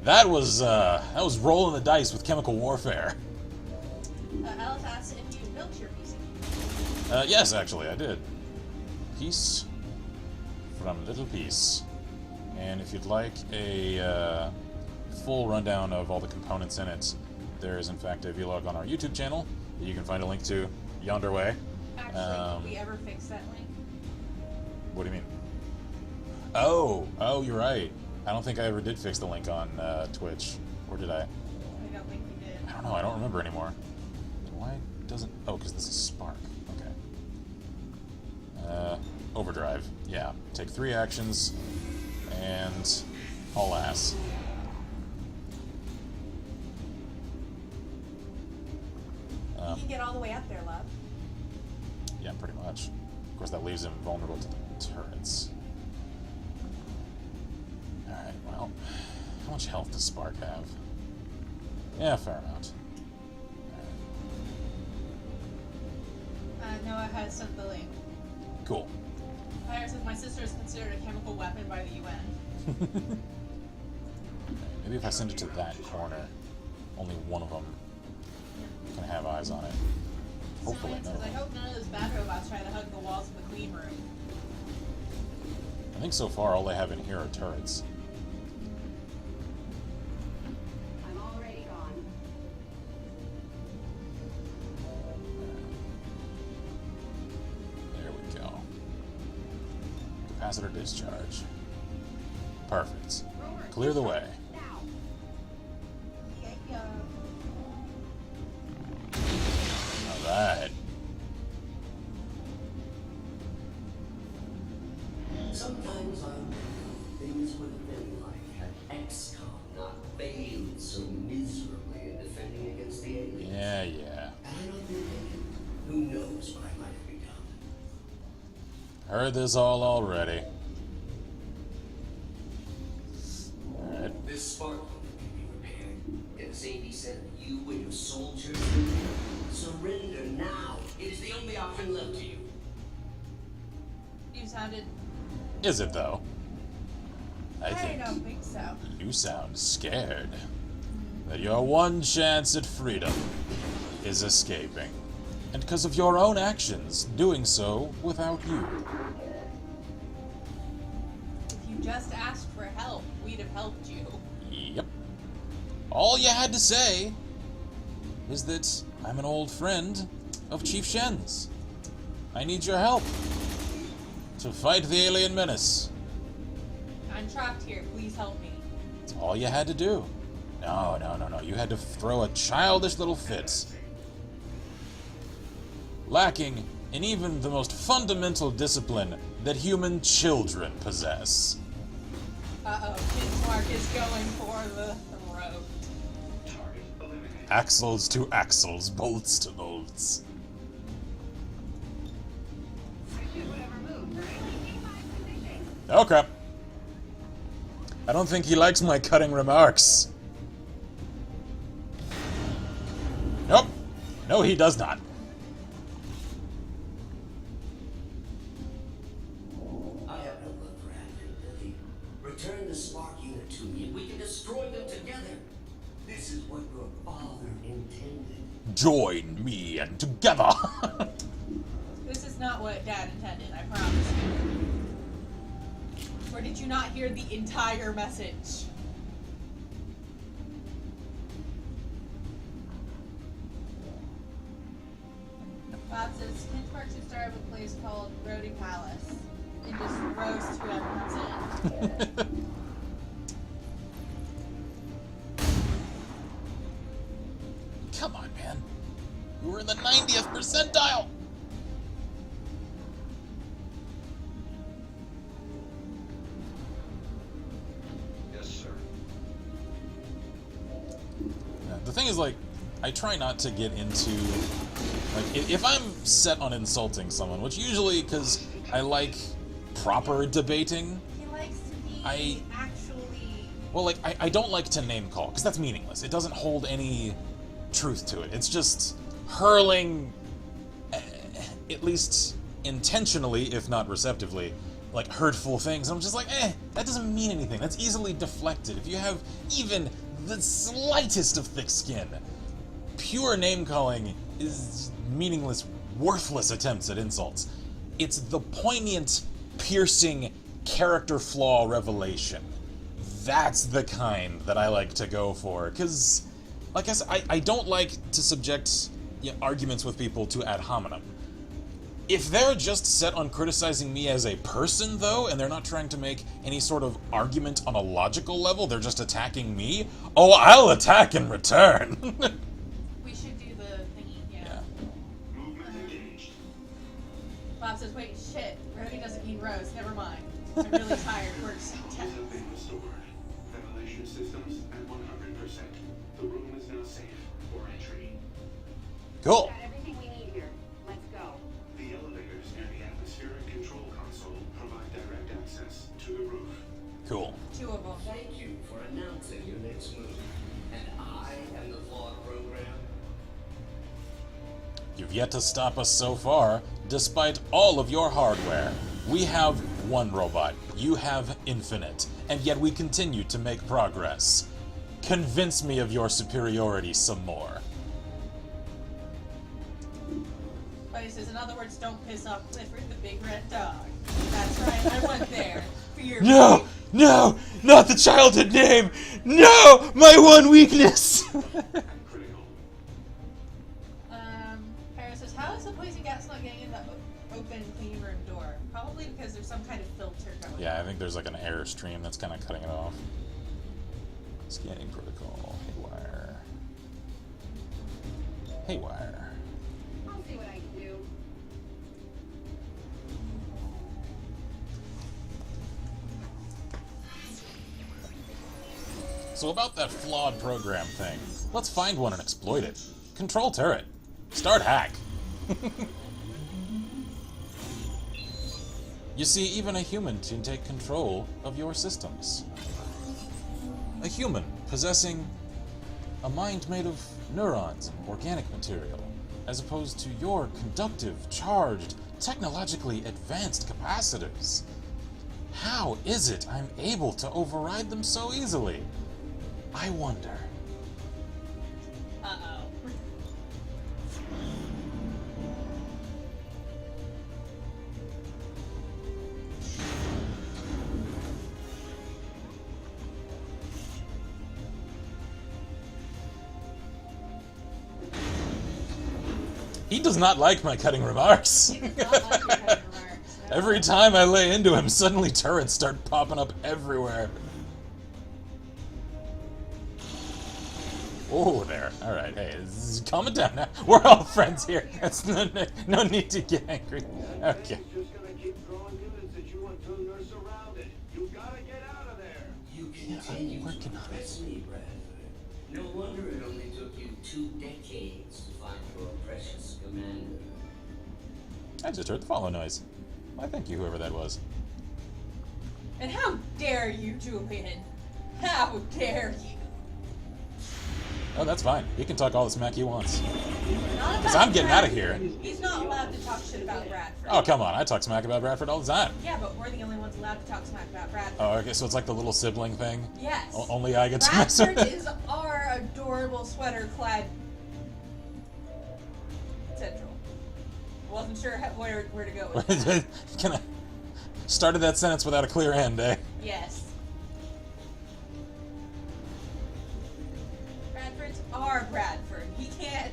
That was rolling the dice with chemical warfare. Alice asks if you built your PC. Yes, actually, I did. Piece from Little Piece. And if you'd like a full rundown of all the components in it, there is in fact a vlog on our YouTube channel that you can find a link to yonder way. Actually, did we ever fix that link? What do you mean? Oh, you're right. I don't think I ever did fix the link on Twitch. Or did I? I don't think we did. I don't know. I don't remember anymore. Why doesn't... Oh, because this is Spark. Okay. Overdrive. Yeah. Take 3 actions and haul ass. You can get all the way up there, love. Yeah, pretty much. Of course, that leaves him vulnerable to the turrets. Alright, well, how much health does Spark have? Yeah, fair amount. Noah has sent the link. Cool. Fire says my sister is considered a chemical weapon by the UN. Maybe if I send it to that corner, only one of them can have eyes on it. Hopefully, Someone no. says, I hope none of those bad robots try to hug the walls of the clean room. I think so far all they have in here are turrets. I'm already gone. There we go. Capacitor discharge. Perfect. Clear the way. Alright. Sometimes I wonder if things would have been like had XCOM not failed so miserably in defending against the aliens. Yeah. And I don't think they can. Who knows what I might have become. Heard this all already. Alright. This spark can be repaired. Get us 80 cent you and your soldiers. Surrender now. It is the only option left to you. You sounded... Is it though? I I think don't think so. you sound scared that your one chance at freedom is escaping. And because of your own actions, doing so without you. If you just asked for help, we'd have helped you. All you had to say is that I'm an old friend of Chief Shen's. I need your help to fight the alien menace. I'm trapped here. Please help me. That's all you had to do. No. You had to throw a childish little fit. Lacking in even the most fundamental discipline that human children possess. Uh-oh. Bismarck is going for the throat. Target eliminated. Axles to axles, bolts to bolts. Oh crap. I don't think he likes my cutting remarks. Nope. No, he does not. I have no love for Advent, Billy. Return the spark unit to me and we can destroy them together. This is what your father intended. Join me and together. This is not what Dad intended, I promise you. Or did you not hear the entire message? Bob says, Kinspark should start up a place called Rhodey Palace and just roast whoever comes in. Come on, man. You were in the 90th percentile. Yes, sir. The thing is, like, I try not to get into, like, if I'm set on insulting someone, which usually, because I like proper debating, He likes to be I- actually... well, like, I don't like to name call, because that's meaningless. It doesn't hold any truth to it. It's just hurling, at least intentionally, if not receptively, like, hurtful things. I'm just like, that doesn't mean anything. That's easily deflected. If you have even the slightest of thick skin, pure name-calling is meaningless, worthless attempts at insults. It's the poignant, piercing character flaw revelation. That's the kind that I like to go for, because, like I said, I don't like to subject arguments with people to ad hominem. If they're just set on criticizing me as a person, though, and they're not trying to make any sort of argument on a logical level, they're just attacking me, oh, I'll attack in return. We should do the thingy, yeah. Movement engaged. Bob says, wait, shit. Rhodey doesn't mean Rose. Never mind. I'm really tired. Work's Controls intense. have been restored. Ventilation systems at 100%. The room is now safe for entry. Cool. Got everything we need here. Let's go. The elevators near the atmospheric control console provide direct access to the roof. Cool. Two of them. Thank you for announcing your next move. And I am the flawed program. You've yet to stop us so far, despite all of your hardware. We have one robot, you have infinite, and yet we continue to make progress. Convince me of your superiority some more. Buddy says, in other words, don't piss off Clifford the big red dog. That's right, I went there. Fear No! No! Not the childhood name! No! My one weakness! Critical. Paris says, how is the poison gas not getting in the open clean room door? Probably because there's some kind of filter going on. Yeah, I think there's like an air stream that's kind of cutting it off. Scanning protocol. Haywire. Haywire. I'll see what I can do. So about that flawed program thing, let's find one and exploit it. Control turret. Start hack. You see, even a human can take control of your systems. A human possessing a mind made of neurons and organic material, as opposed to your conductive, charged, technologically advanced capacitors. How is it I'm able to override them so easily? I wonder. Uh-oh. He does not like my cutting remarks. He does not like your cutting remarks. No. Every time I lay into him, suddenly turrets start popping up everywhere. Oh, there. Alright, hey, calm it down now. We're all friends here. That's no need to get angry. Okay. It's just gonna keep throwing units at you until you're surrounded. You gotta get out of there. You continue working to on it. impress me, Bradford. No wonder it only took you 2 decades to find your precious commander. I just heard the follow noise. Why, thank you, whoever that was. And how dare you, Julian? How dare you? Oh, that's fine. He can talk all the smack he wants. Not Because about I'm getting out of Bradford. here. He's not allowed to talk shit about Bradford. Oh, come on. I talk smack about Bradford all the time. Yeah, but we're the only ones allowed to talk smack about Bradford. Oh, okay, so it's like the little sibling thing? Yes. Only I get to mess with Bradford it. is our adorable sweater-clad central. Wasn't sure where to go with that. Kind of started that sentence without a clear end, eh? Yes. Bradford's our Bradford. He can't.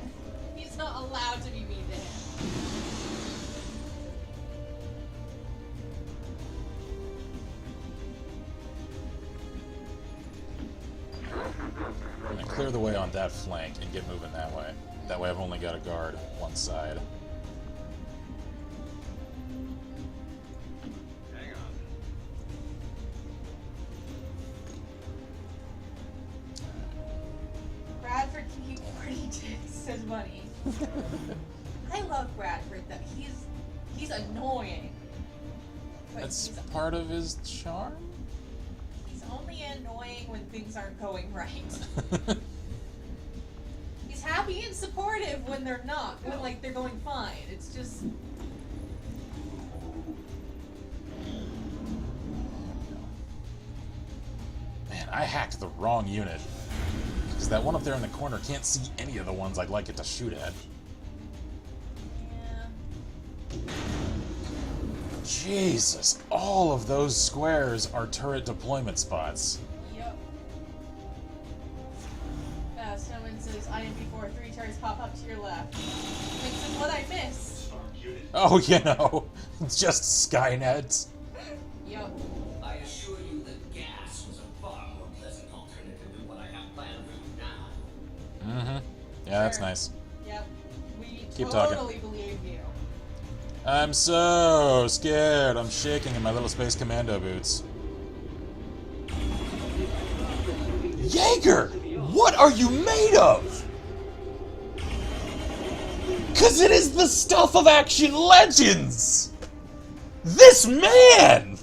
He's not allowed to be mean to him. I'm gonna clear the way on that flank and get moving that way. That way I've only got to guard one side. Hang on. Bradford can keep 40 dicks, says Money. I love Bradford though. He's annoying. But That's he's part of his charm? He's only annoying when things aren't going right. He's happy and supportive when they're not, when like they're going fine. It's just Man, I hacked the wrong unit. Because that one up there in the corner can't see any of the ones I'd like it to shoot at. yeah. Jesus, all of those squares are turret deployment spots. Yep. Snowman says IMP4 3 turrets pop up to your left. Thinks of what I missed. Arc unit. Oh, you know, just Skynet. Yep. I assure you that gas was a far more pleasant alternative than what I have planned for you now. Mm-hmm. Yeah, that's Sure. nice. Yep. We Keep totally talking. believe you. I'm so scared. I'm shaking in my little space commando boots. Jaeger! What are you made of? Cause it is the stuff of action legends! This man!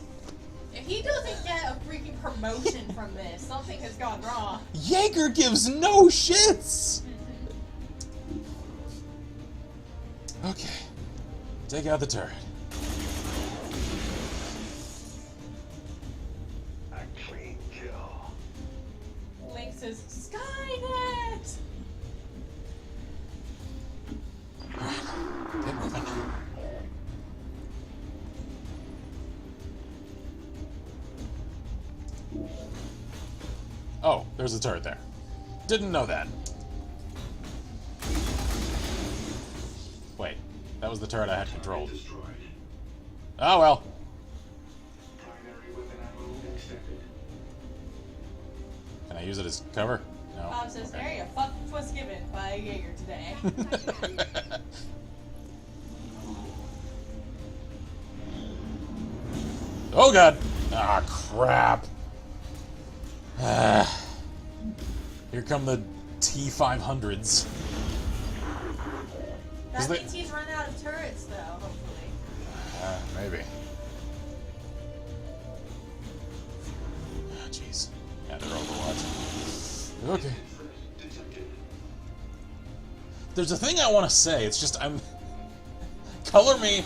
If he doesn't get a freaking promotion from this, something has gone wrong. Jaeger gives no shits! Okay. Take out the turret. A clean kill. Link says, Skynet! Get moving. Oh, there's a turret there. Didn't know that. Wait, that was the turret I had controlled. Destroyed. Oh well. Primary weapon ammo extended. Can I use it as cover? No. Bob says, there you fuck was given by a Jaeger today. Oh god! Ah, crap. Ah. Here come the T-500s. That Is that- means he's run out of turrets, though, hopefully. Maybe. Ah, jeez. Yeah, they're Overwatch. Okay. Detected. There's a thing I want to say. It's just color me.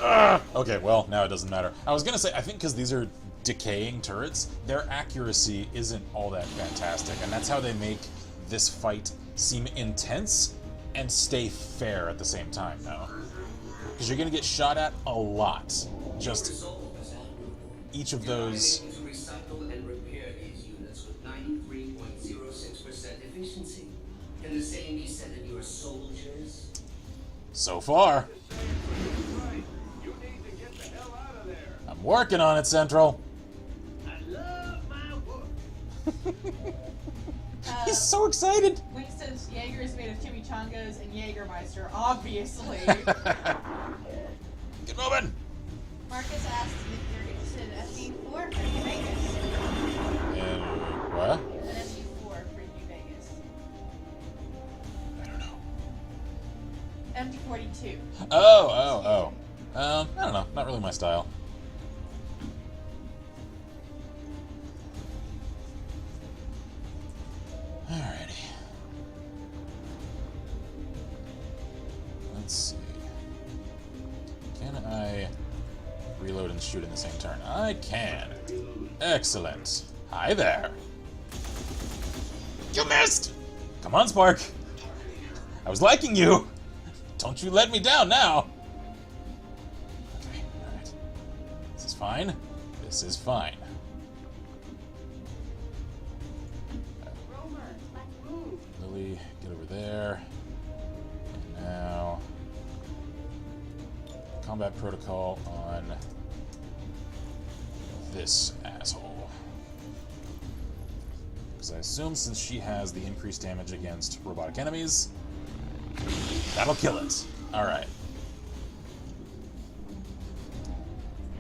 Ugh. Okay, well now it doesn't matter. I was gonna say I think because these are decaying turrets, their accuracy isn't all that fantastic, and that's how they make this fight seem intense and stay fair at the same time. Now, because you're gonna get shot at a lot. Just Result was admirable. each of You are those. able to recycle and repair these units with 93.06% efficiency. Can the same be said of your soldiers? So far. Right. You need to get the hell out of there. I'm working on it, Central. I love my work. He's so excited. Wink says Jaeger is made of chimichangas and Jägermeister, obviously. Get moving. Marcus asked if you're interested in FD4 for New Vegas. And what? An FD4 for New Vegas. I don't know. MD42. Oh. I don't know. Not really my style. Alrighty. Let's see. Can I reload and shoot in the same turn? I can. Excellent. Hi there. You missed! Come on, Spark. I was liking you. Don't you let me down now. Okay, alright. This is fine. This is fine. Rover, let's move. Lily, get over there. And now, combat protocol on this asshole. Because I assume since she has the increased damage against robotic enemies, that'll kill it. Alright.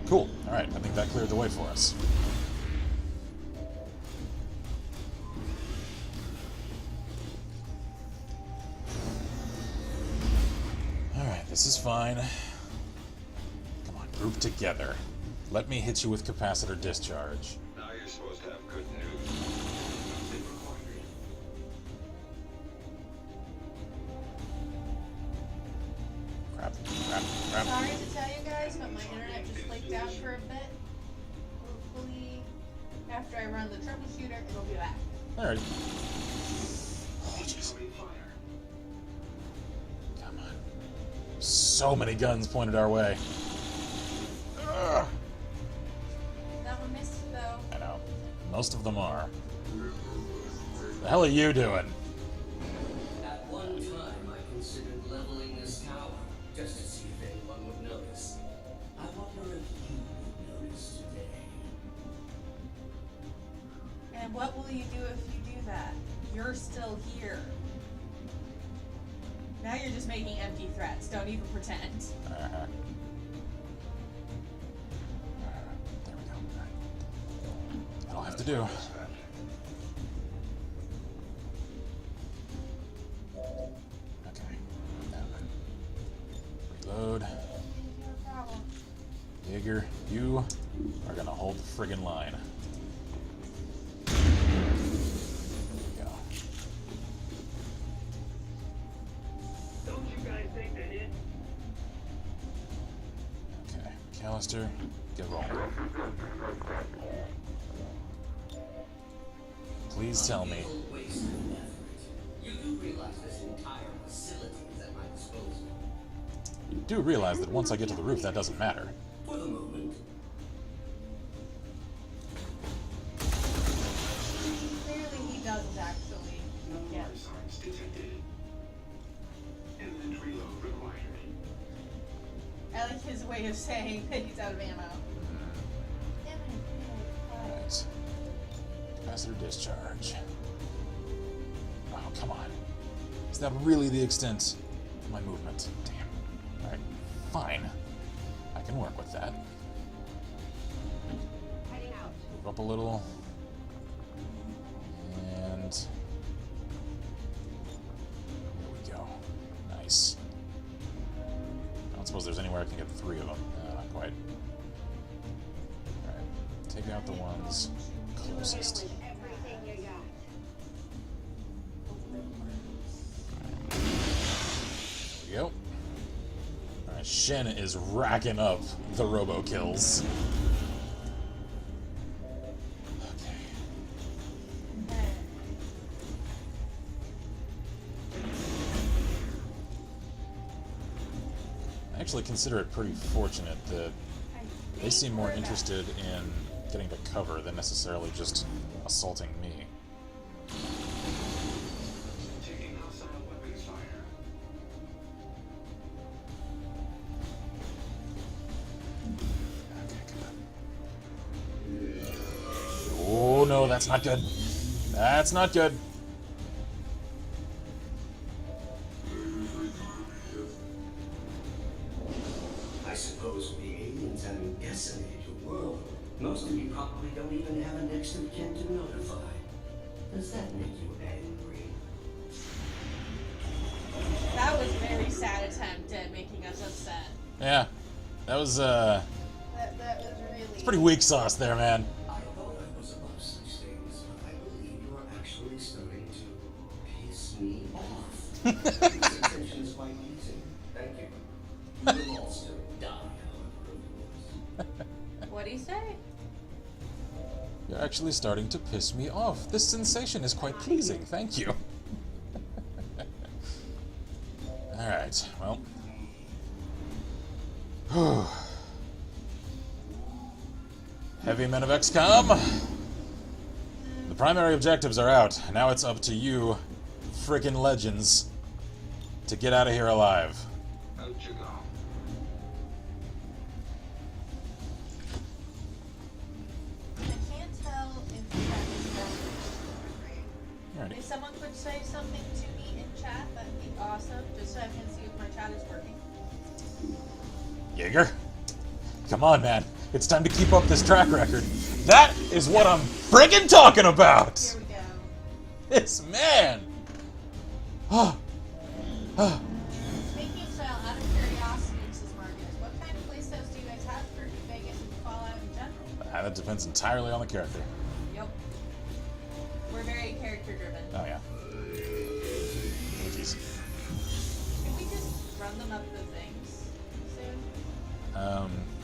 Cool. Alright, I think that cleared the way for us. Alright, this is fine. Come on, group together. Let me hit you with capacitor discharge. Now you're supposed to have good news. Nothing required. Crap. Sorry to tell you guys, but my internet just flaked out for a bit. Hopefully, after I run the troubleshooter, it'll be back. Alright. Oh, jeez. Come on. So many guns pointed our way. Ugh. That one missed, though. I know. Most of them are. The hell are you doing? At one time, I considered leveling this tower just to see if anyone would notice. I wonder if you would notice today. And what will you do if you do that? You're still here. Now you're just making empty threats. Don't even pretend. Uh-huh. There we go. That'll have to do. Okay. Now. Reload. No problem. Jaeger, you are gonna hold the friggin' line. There we go. Don't you guys think that it? Okay. Callister, get rolling. Please tell me. Little waste of effort. You do realize this entire facility is at my disposal. You do realize that once I get to the roof, that doesn't matter. For the moment. Clearly he doesn't actually. No Yeah. more signs detected. Imminent reload required. I like his way of saying that he's out of ammo. Right. Capacitor discharge. Oh, come on. Is that really the extent of my movement? Damn. Alright, fine. I can work with that. Heading out. Move up a little. And there we go. Nice. I don't suppose there's anywhere I can get 3 of them. No, not quite. Alright. Take out the ones closest. Everything you got. There we go. Alright, Shen is racking up the robo kills. Okay. I actually consider it pretty fortunate that they seem more interested in getting to cover than necessarily just assaulting me. Taking hostile weapons fire. that's not good. That's not good. I suppose the aliens having decimated your world, most of you probably don't even have a next of kin to notify. Does that make you angry? That was a very sad attempt at making us upset. Yeah. That was, That was really... it's pretty weak sauce there, man. I thought I was above such things, but I believe you are actually starting to piss me off. This attention is quite pleasing. Thank you. You will also die, however. What'd he say? You're actually starting to piss me off. This sensation is quite pleasing. Thank you. Alright, well. Heavy men of XCOM. The primary objectives are out. Now it's up to you, frickin' legends, to get out of here alive. Out you go. I can't tell if chat is going. Alrighty. If someone could say something to me in chat, that'd be awesome, just so I can see if my chat is working. Jaeger? Come on, man. It's time to keep up this track record. That is what I'm friggin' talking about! Here we go. This man! Speaking style, out of curiosity, Mrs. Marcus, what kind of playstyles do you guys have for New Vegas and Fallout in general? That depends entirely on the character. Yep. We're very character driven. Oh, yeah. Oh, jeez. Can we just run them up the things soon?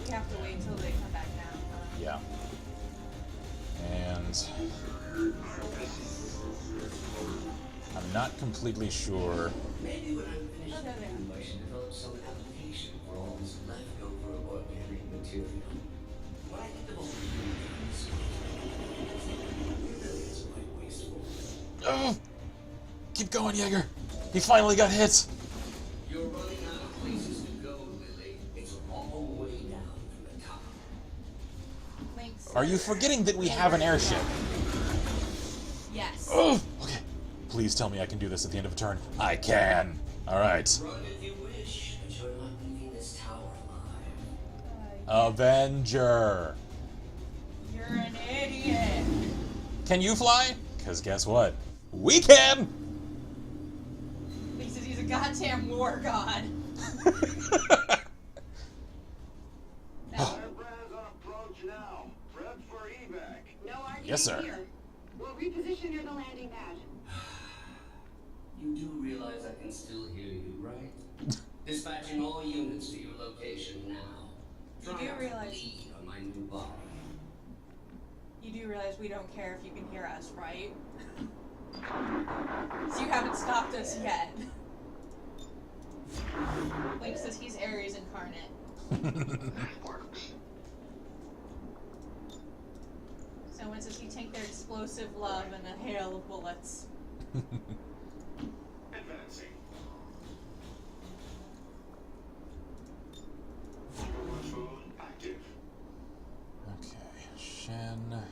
We have to wait till they come back down. Yeah. And I'm not completely sure. Maybe when I'm finished Okay, cooking, I should develop some application for all this leftover organic material. When I think of all the things, millions are quite wasteful. Oh! Keep going, Jaeger. He finally got hit. You're running out of places to go, Lily. It's a long way down from the top. Links. Are you forgetting that we have an airship? Yes. Oh! Okay. Please tell me I can do this at the end of a turn. I can. Alright. Run if you wish, but you're not leaving this tower alive. Avenger. You're an idiot. Can you fly? Because guess what? We can! Because he's a goddamn war god. Now, Airbrand's on approach now. Prep for evac. No arguing Yes, sir. here. We'll reposition near the landing pad. You do realize I can still hear you, right? Dispatching all units to your location now. You Try do not to realize- bleed on my new body. you do realize we don't care if you can hear us, right? So you haven't stopped us yet. Link says he's Ares incarnate. Works. Someone says he take their explosive love and a hail of bullets. Advancing. Overwatch mode active. Okay, Shen.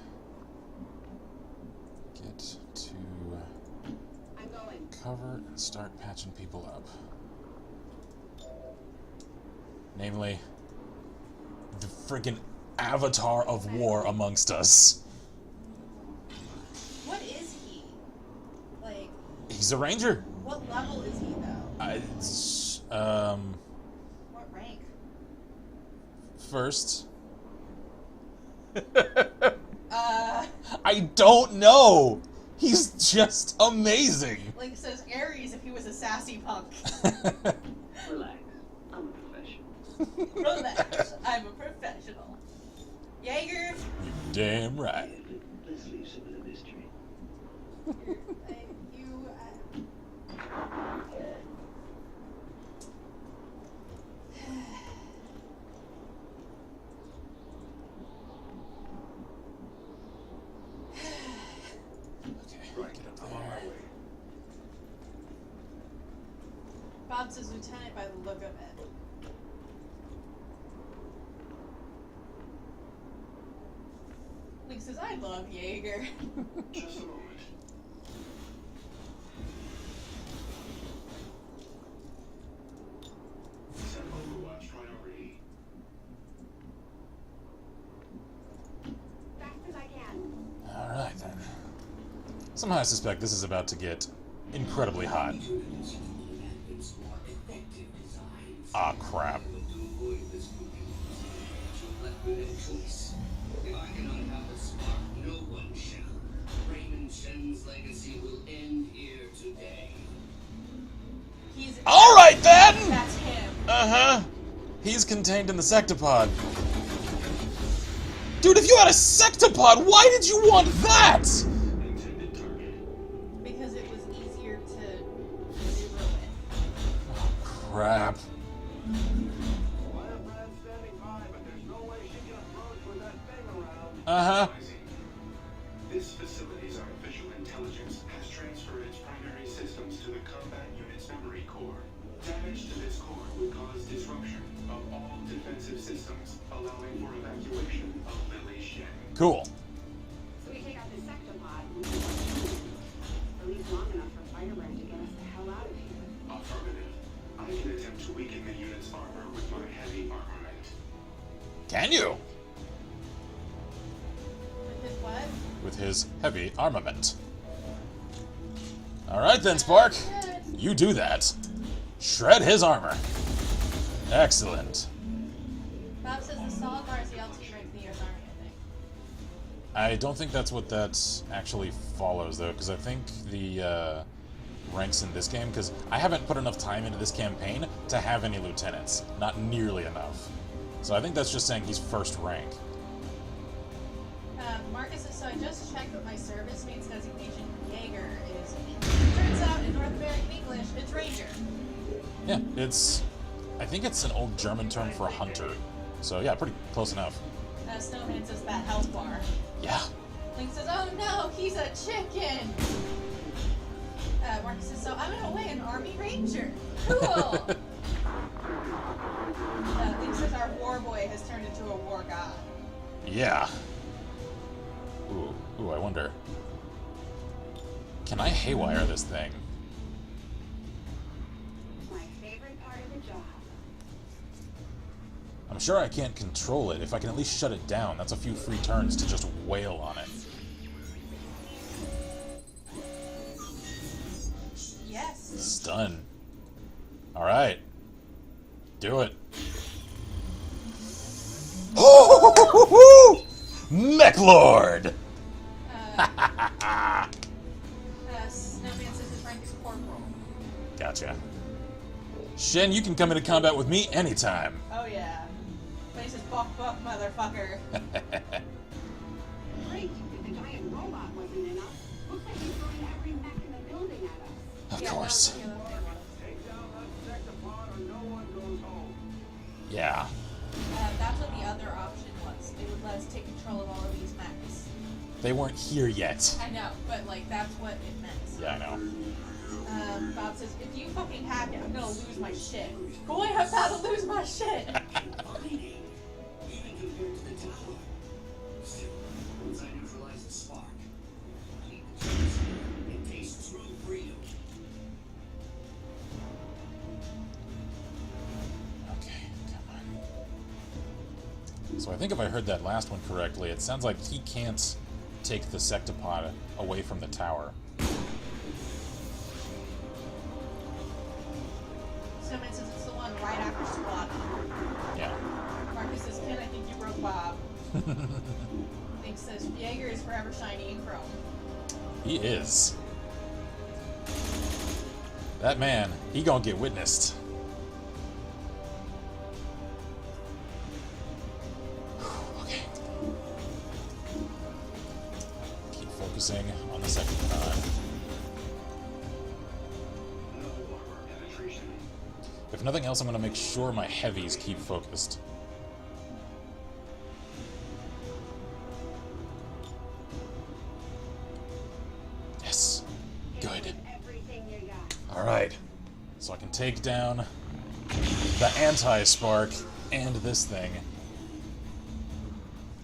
Get to I'm going. cover and start patching people up. Namely, the friggin' avatar of war amongst us. What is he? Like, He's a ranger. what level is he though? It's, What rank? first. I don't know. He's just amazing. Link says Ares if he was a sassy punk. Relax. I'm a professional. Relax, I'm a professional. Jaeger, Damn right. Let's leave some of the mystery. Okay, get up there. Bob says lieutenant by the look of it. Link Link says, I love Jaeger. Just a moment. Set Overwatch priority. Fast as I can. Alright then. Somehow I suspect this is about to get incredibly hot. Ah, crap. If I cannot have a spark, no one shall. Raymond Shen's legacy will end here today. He's Alright then! That's him. Uh-huh. He's contained in the sectopod. Dude, if you had a sectopod, why did you want that? Intended target. Because it was easier to zero in. Crap. Firebrand standing by, but there's no way she can approach with that thing around. Uh-huh. This facility's artificial intelligence has transferred its primary systems to the combat unit's memory core. Damage to this core would cause disruption of all defensive systems, allowing for evacuation of Lily Shen. Cool. So we take out the sectopod. At least long enough for Firebrand to get us the hell out of here. Affirmative. I can attempt to weaken the unit's armor with my heavy armament. Can you? With his what? With his heavy armament. Alright then, Spark. You do that. Shred his armor. Excellent. Bob says the solid bar is the LT rank in the US Army, I think. I don't think that's what that actually follows, though, because I think the ranks in this game, because I haven't put enough time into this campaign to have any lieutenants. Not nearly enough. So I think that's just saying he's first rank. Marcus says, so I just checked what my service mate's designation Jaeger is. Turns out in North American English, it's Ranger. Yeah, it's... I think it's an old German term for a hunter. So yeah, pretty close enough. Snowman says that health bar. Yeah. Link says, oh no, he's a chicken! Marcus says, so I'm in a way an Army Ranger. Cool! Link says our war boy has turned into a war god. Yeah. Ooh, I wonder. Can I haywire this thing? My favorite part of the job. I'm sure I can't control it. If I can at least shut it down, that's a few free turns to just wail on it. Yes. Stun. Alright. Do it. Oh! Mech Lord! Snowman says his rank is corporal. Gotcha. Shen, you can come into combat with me anytime. Oh yeah. But he says, buck, motherfucker. Great, if the giant robot wasn't enough, looks like he's throwing every mech in the building at us. Of course. Take down that sectopod or no one goes home. Yeah. That's what the other option was. They would let us take control of all of these mechs. They weren't here yet. I know, but like that's what it meant. Yeah, I know. Bob says, if you fucking hack it, I'm gonna lose my shit. Boy, I'm about to lose my shit! Even compared to the tower. Still, once I neutralize the spark, I need the chance and taste true freedom. Okay, come on. So I think if I heard that last one correctly, it sounds like he can't take the sectopod away from the tower. Snowman says it's the one right after squad. Yeah. Marcus says, Ken, I think you broke Bob. Link says, Jaeger is forever shiny and chrome. He is. That man, he gonna get witnessed. Okay. Keep focusing on the second pod. No armor penetration. If nothing else, I'm gonna make sure my heavies keep focused. Yes. Good. Everything you got. Alright. So I can take down the anti-spark and this thing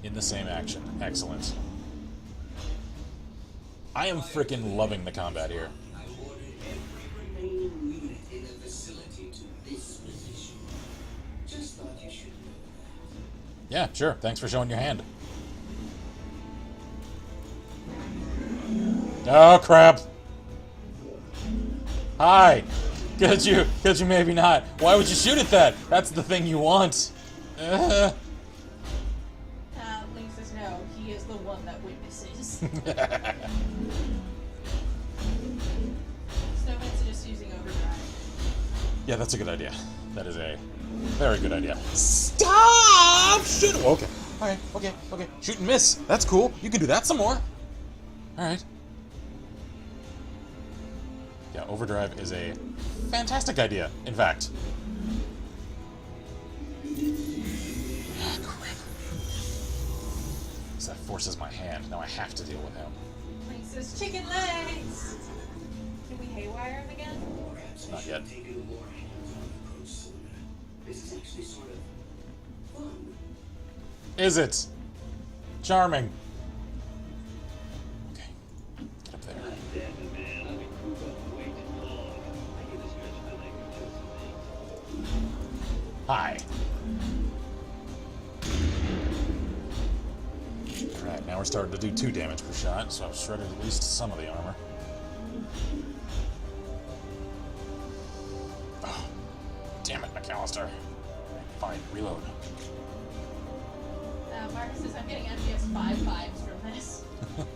in the same action. Excellent. I am freaking loving the combat here. I ordered every remaining unit in the facility to this position. Just thought you should know that. Yeah, sure. Thanks for showing your hand. Oh, crap. Hi. Could you maybe not? Why would you shoot at that? That's the thing you want. Link says no, he is the one that witnesses. Snowman's just using overdrive. Yeah, that's a good idea. That is a very good idea. Stop shooting! Okay. Alright, okay. Shoot and miss. That's cool. You can do that some more. Alright. Yeah, overdrive is a fantastic idea, in fact. Ah, crap. So that forces my hand. Now I have to deal with him. Link says chicken legs! Can we haywire him again? Perhaps I Not should yet. have taken a more hands-on approach sooner. This is actually sort of fun. Is it? Charming. Okay. Get up there. Damn it, man. I've been cooped up way too long. I need to stretch my leg and do some things. Hi. Alright, now we're starting to do 2 damage per shot, so I've shredded at least some of the armor. Oh, damn it, McAllister. Fine, reload. Marcus says I'm getting MGS 5 vibes from this. Okay,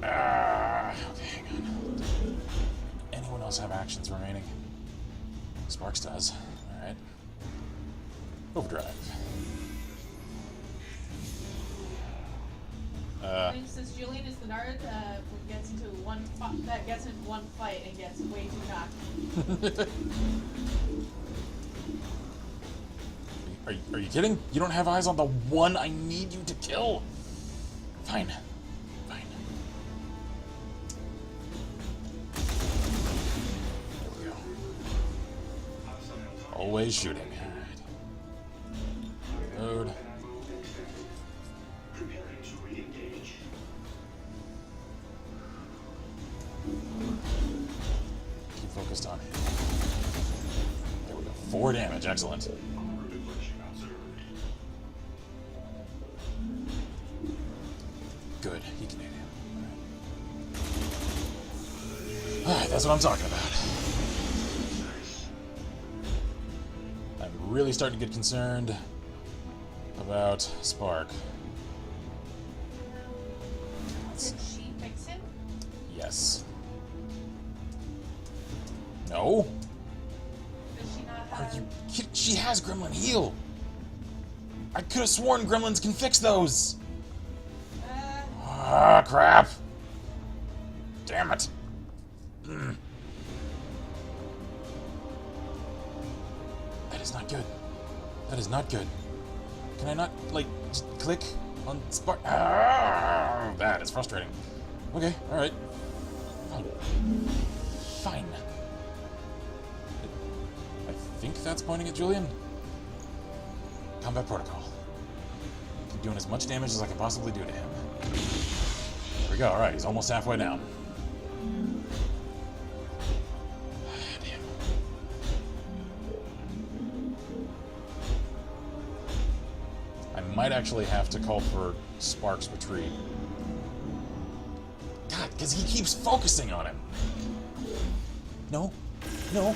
alright. Okay, hang on. Anyone else have actions remaining? Sparks does. Alright. Overdrive. Link says Julian is the nerd who gets into one fight and gets way too cocky. Are you kidding? You don't have eyes on the one I need you to kill? Fine. Fine. There we go. Always shooting. Alright. Load. Preparing to re-engage. Keep focused on it. There we go. 4 damage. Excellent. Armor depletion observed. Good. He can hit him. Alright, that's what I'm talking about. I'm really starting to get concerned about Spark. Did she fix him? Yes. No? Does she not Are have... you kidding? She has Gremlin Heal. I could have sworn gremlins can fix those. Ah, crap. Damn it. That is not good. That is not good. Can I not, like, just click on Spark? Ah, that is frustrating. Okay, alright. Fine. Fine. I think that's pointing at Julian. Combat protocol. Keep doing as much damage as I can possibly do to him. There we go, alright, he's almost halfway down. Damn. I might actually have to call for Spark's retreat. God, because he keeps focusing on him. No. No.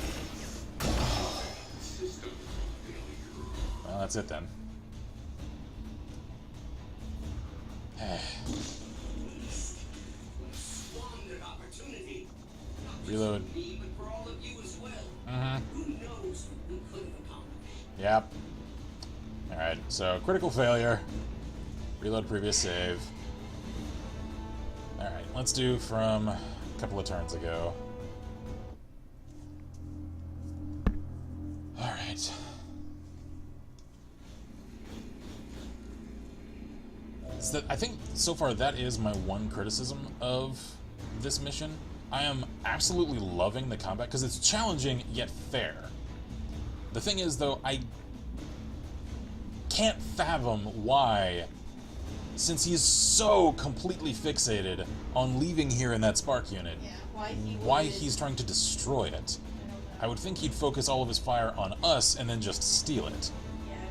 System failure. Well, that's it then. Squandered opportunity. Not just Reload. for me, but for all of you as well. Mm-hmm. Who knows what we could have accomplished? Yep. Alright, so critical failure. Reload previous save. Alright, let's do from a couple of turns ago. Alright. I think so far that is my one criticism of this mission. I am absolutely loving the combat because it's challenging yet fair. The thing is, though, I can't fathom why, since he's so completely fixated on leaving here in that spark unit, Yeah, why he's trying to destroy it. I would think he'd focus all of his fire on us and then just steal it. Yeah, I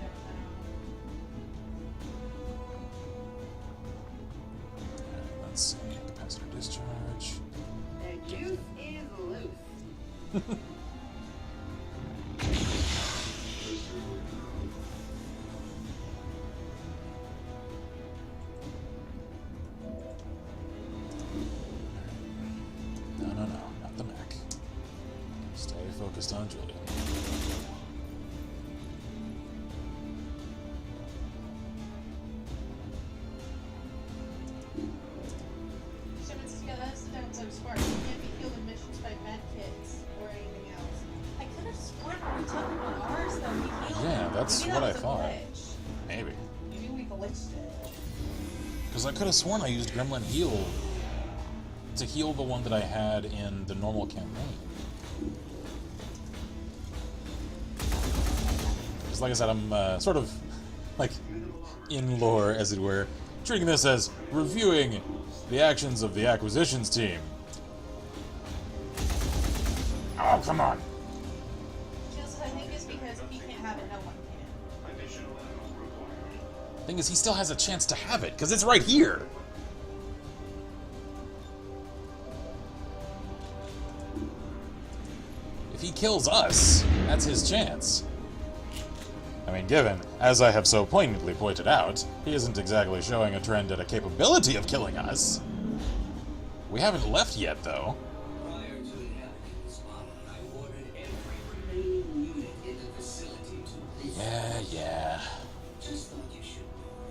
don't Let's see, capacitor discharge. The juice is loose. No, not the mech. Stay focused on Julian. Shepard says, yeah, that's the downside of Spark. You can't be healed in missions by med kits or anything else. I could have sworn when we talked about ours, though, we healed. Yeah, that's Maybe what that I was a thought. glitch. Maybe. Maybe we glitched it. Because I could have sworn I used Gremlin Heal to heal the one that I had in the normal campaign. Because like I said, I'm sort of, like, in lore, as it were, treating this as reviewing the actions of the acquisitions team. Oh, come on. Just, I think it's because if he can't have it, no one can. Additional ammo required. Thing is, he still has a chance to have it, because it's right here. If he kills us, that's his chance. I mean, given, as I have so poignantly pointed out, he isn't exactly showing a trend at a capability of killing us. We haven't left yet, though. Prior to inhabiting this model, I ordered every remaining unit in the facility to Yeah. just thought you should know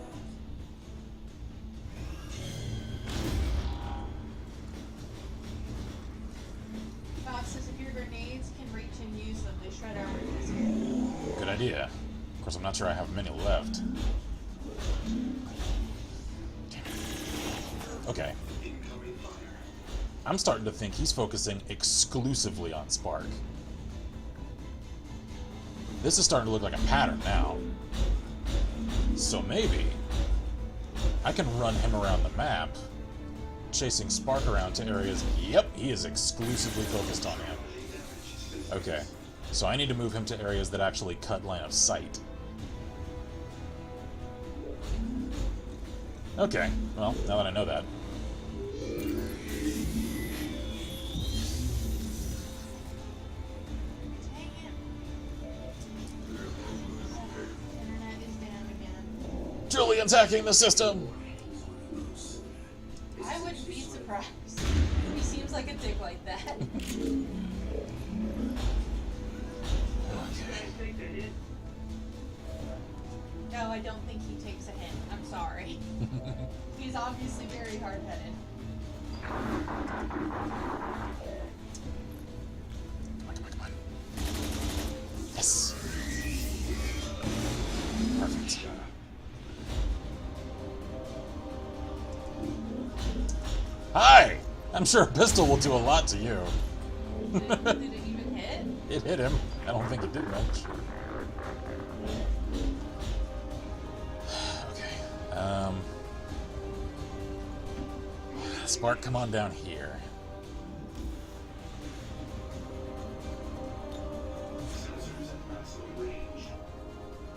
Fox says if your grenades can reach and use them, they shred armor easier. Good idea. Of course, I'm not sure I have many left. Okay. Incoming fire. I'm starting to think he's focusing exclusively on Spark. This is starting to look like a pattern now. So maybe I can run him around the map, chasing Spark around to areas. Yep, he is exclusively focused on him. Okay, so I need to move him to areas that actually cut line of sight. Okay, well, now that I know that. Dang it. Internet is down again. Julian's hacking the system! I wouldn't be surprised. He seems like a dick like that. No, I don't think he takes a hint. I'm sorry. He's obviously very hard-headed. Come on. Yes! Perfect. Hi! I'm sure a pistol will do a lot to you. Did it even hit? It hit him. I don't think it did much. Okay. Spark, come on down here. Sensors at maximum range.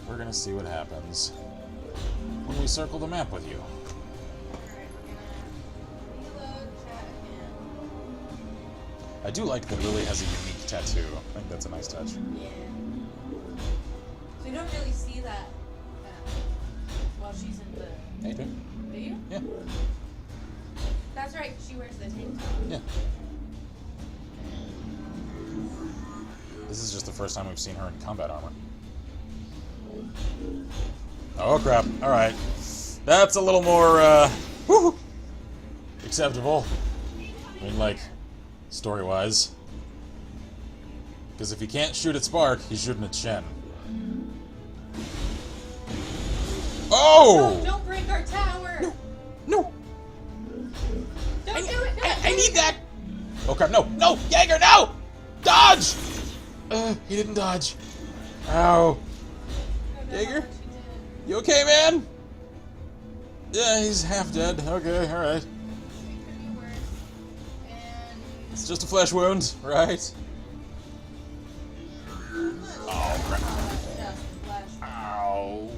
We're gonna see what happens when we circle the map with you. Alright, we're gonna reload chat again. I do like that Lily has a unique tattoo. I think that's a nice touch. Yeah. So you don't really see that while she's in the... Hey, dude. Do you? Yeah. That's right, she wears the tank top. Yeah. This is just the first time we've seen her in combat armor. Oh crap. Alright. That's a little more, woo, acceptable. I mean, like, story-wise. Because if he can't shoot at Spark, he's shooting at Shen. Oh! No, don't break our tower! No! Don't do it! No, I need that! Oh crap, no! No! Jaeger, no! Dodge! He didn't dodge. Ow. Jaeger? You okay, man? Yeah, he's half dead. Okay, alright. It could be worse. And It's just a flesh wound, right? Oh, crap. just flesh. Ow.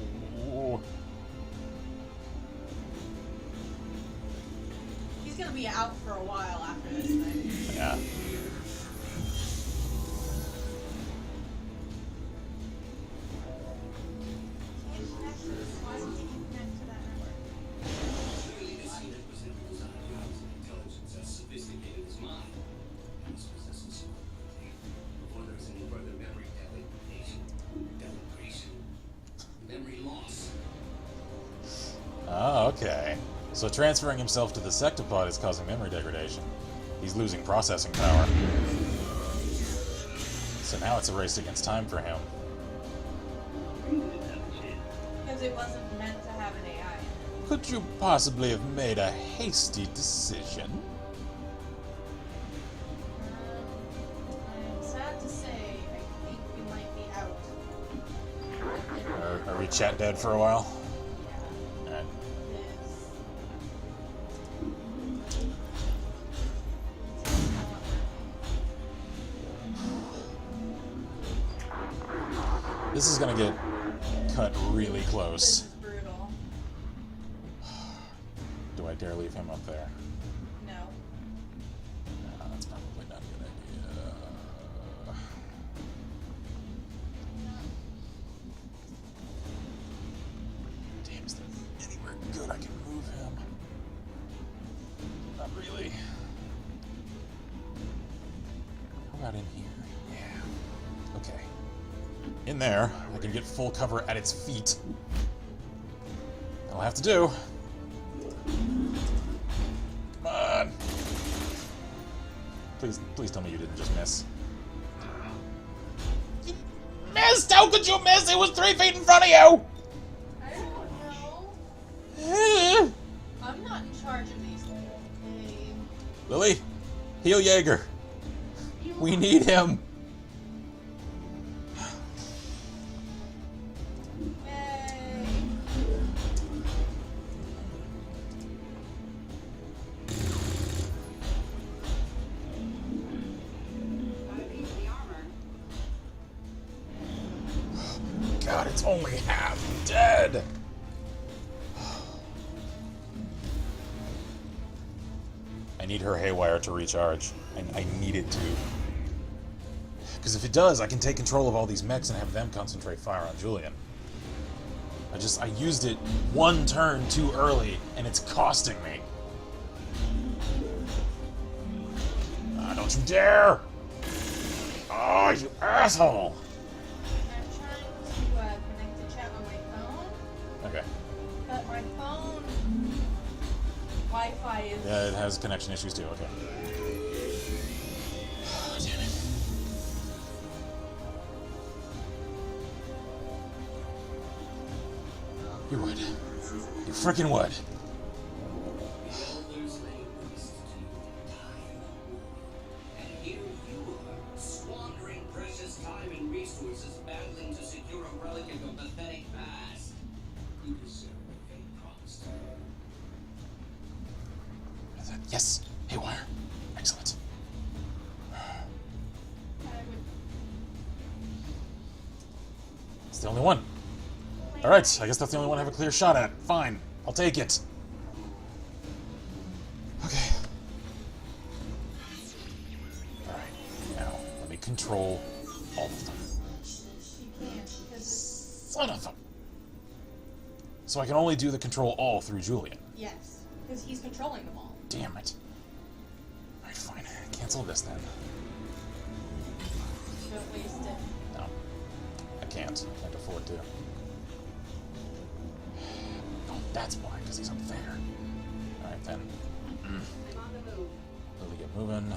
He's gonna be out for a while after this thing. Yeah. Can't connect to this. Why would you connect to that network? Clearly, this unit was never designed to house an intelligence as sophisticated as mine. It was possessing some before there was any further memory degradation, memory loss. Oh, okay. So transferring himself to the sectopod is causing memory degradation. He's losing processing power. So now it's a race against time for him. Because it wasn't meant to have an AI. Could you possibly have made a hasty decision? I'm sad to say, I think we might be out. Are we chat dead for a while? Yeah. Alright. This is gonna get cut really This close. is brutal. Do I dare leave him up there? No. No, that's probably not a good idea. Damn, is there anywhere good I can move him? Not really. How about in here? Yeah. Okay. In there, I can get full cover at its feet. I'll have to do. Come on. Please tell me you didn't just miss. You missed! How could you miss? It was 3 feet in front of you! I don't know. Eh. I'm not in charge of these things. Okay. Lily, heal Jaeger. We need him. Yay. Got a piece of the armor. God, it's only half dead. I need her haywire to recharge. I need it to. Because if it does, I can take control of all these mechs and have them concentrate fire on Julian. I used it one turn too early, and it's costing me. Don't you dare! Oh, you asshole! I'm trying to connect to chat on my phone, Okay. but my phone Wi-Fi is. Yeah, it has connection issues too, okay. Damn it. You would. You frickin' would. Elders lay waste to time. And here you are, squandering precious time and resources battling to secure a relic of your pathetic past. You deserve what they promised you. Yes, haywire. Excellent. I would. It's the only one. Alright, I guess that's the only one I have a clear shot at. Fine, I'll take it. Okay. Alright, now let me control all of them. You can't because Son of a... So I can only do the control all through Julian. yes, because he's controlling them all. Damn it. Alright, fine. Cancel this then. Don't waste it. No. I can't. I can't afford to. Oh, that's why, because he's up there. Alright then. I'm on the move. Lily, get moving.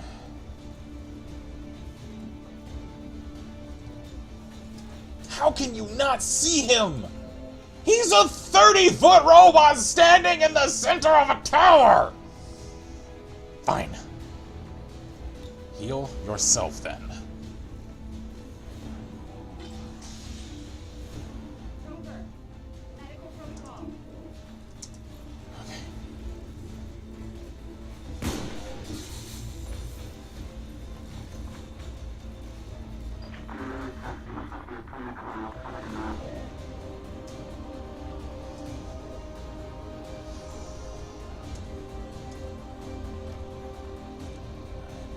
How can you not see him? He's a 30-foot robot standing in the center of a tower! Fine. Heal yourself, then. Rover, medical protocol. Okay.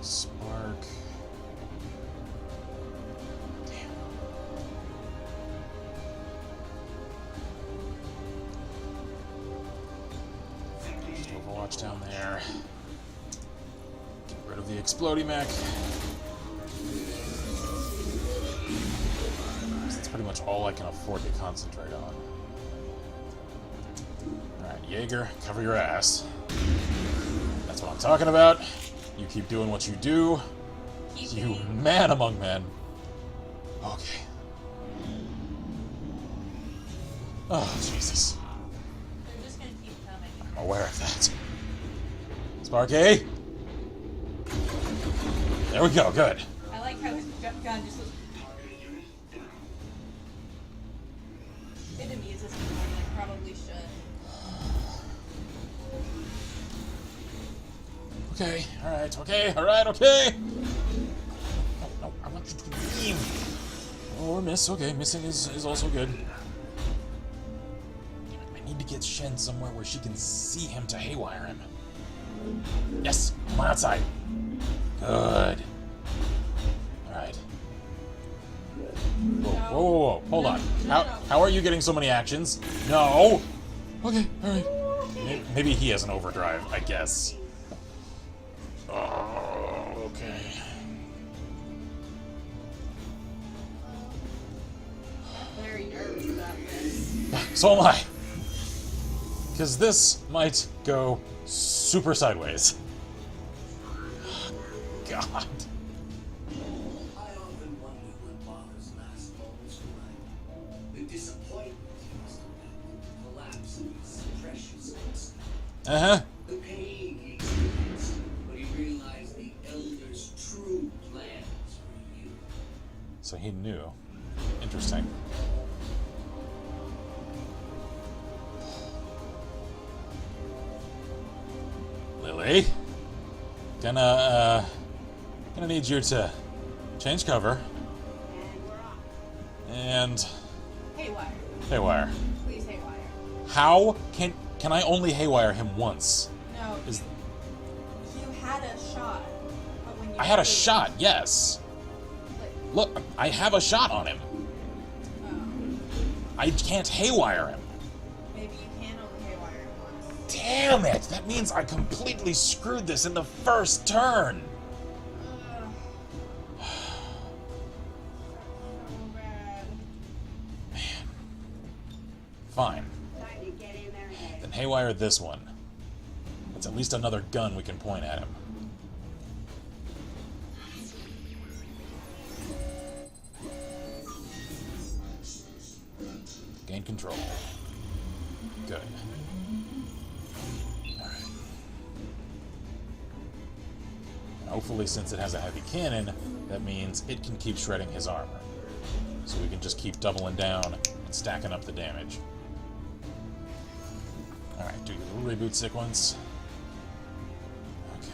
Spark. Damn. Just Overwatch down there. Get rid of the explodey mech. That's pretty much all I can afford to concentrate on. Alright, Jaeger, cover your ass. That's what I'm talking about. You keep doing what you do. You man among men. Okay. Oh, Jesus. They're just gonna keep coming. I'm aware of that. Sparky! There we go, good. I like how his gun just looks. It amuses me more than it probably should. Okay, alright, okay, alright, okay! No, no, I want you to leave! Oh, miss, okay, missing is also good. I need to get Shen somewhere where she can see him to haywire him. Yes, come on outside. Good. Alright. Whoa, whoa, whoa, whoa, hold on. How are you getting so many actions? No! Okay, alright. Maybe he has an overdrive, I guess. Oh, okay. I'm very nervous about this. So am I. Because this might go super sideways. God. I often wonder what bothers last moments in life. The disappointment he must have had with the collapse of his precious instinct. Uh-huh. The pain he experienced when he realized the Elder's true plans for you. So he knew. Interesting. Lily? Gonna need you to change cover. And we're off. And Haywire. haywire. Please haywire. How can I only haywire him once? No. Is- You had a shot. But when you I had a did- shot, yes. Like, Look, I have a shot on him. oh, I can't haywire him. maybe you can only haywire him once. Damn it! That means I completely screwed this in the first turn. Ugh. So bad. Fine. Time to get in their head. Then haywire this one. It's at least another gun we can point at him. Gain control. Good. Alright. And hopefully, since it has a heavy cannon, that means it can keep shredding his armor. So we can just keep doubling down and stacking up the damage. Alright, do your little reboot sequence. Okay.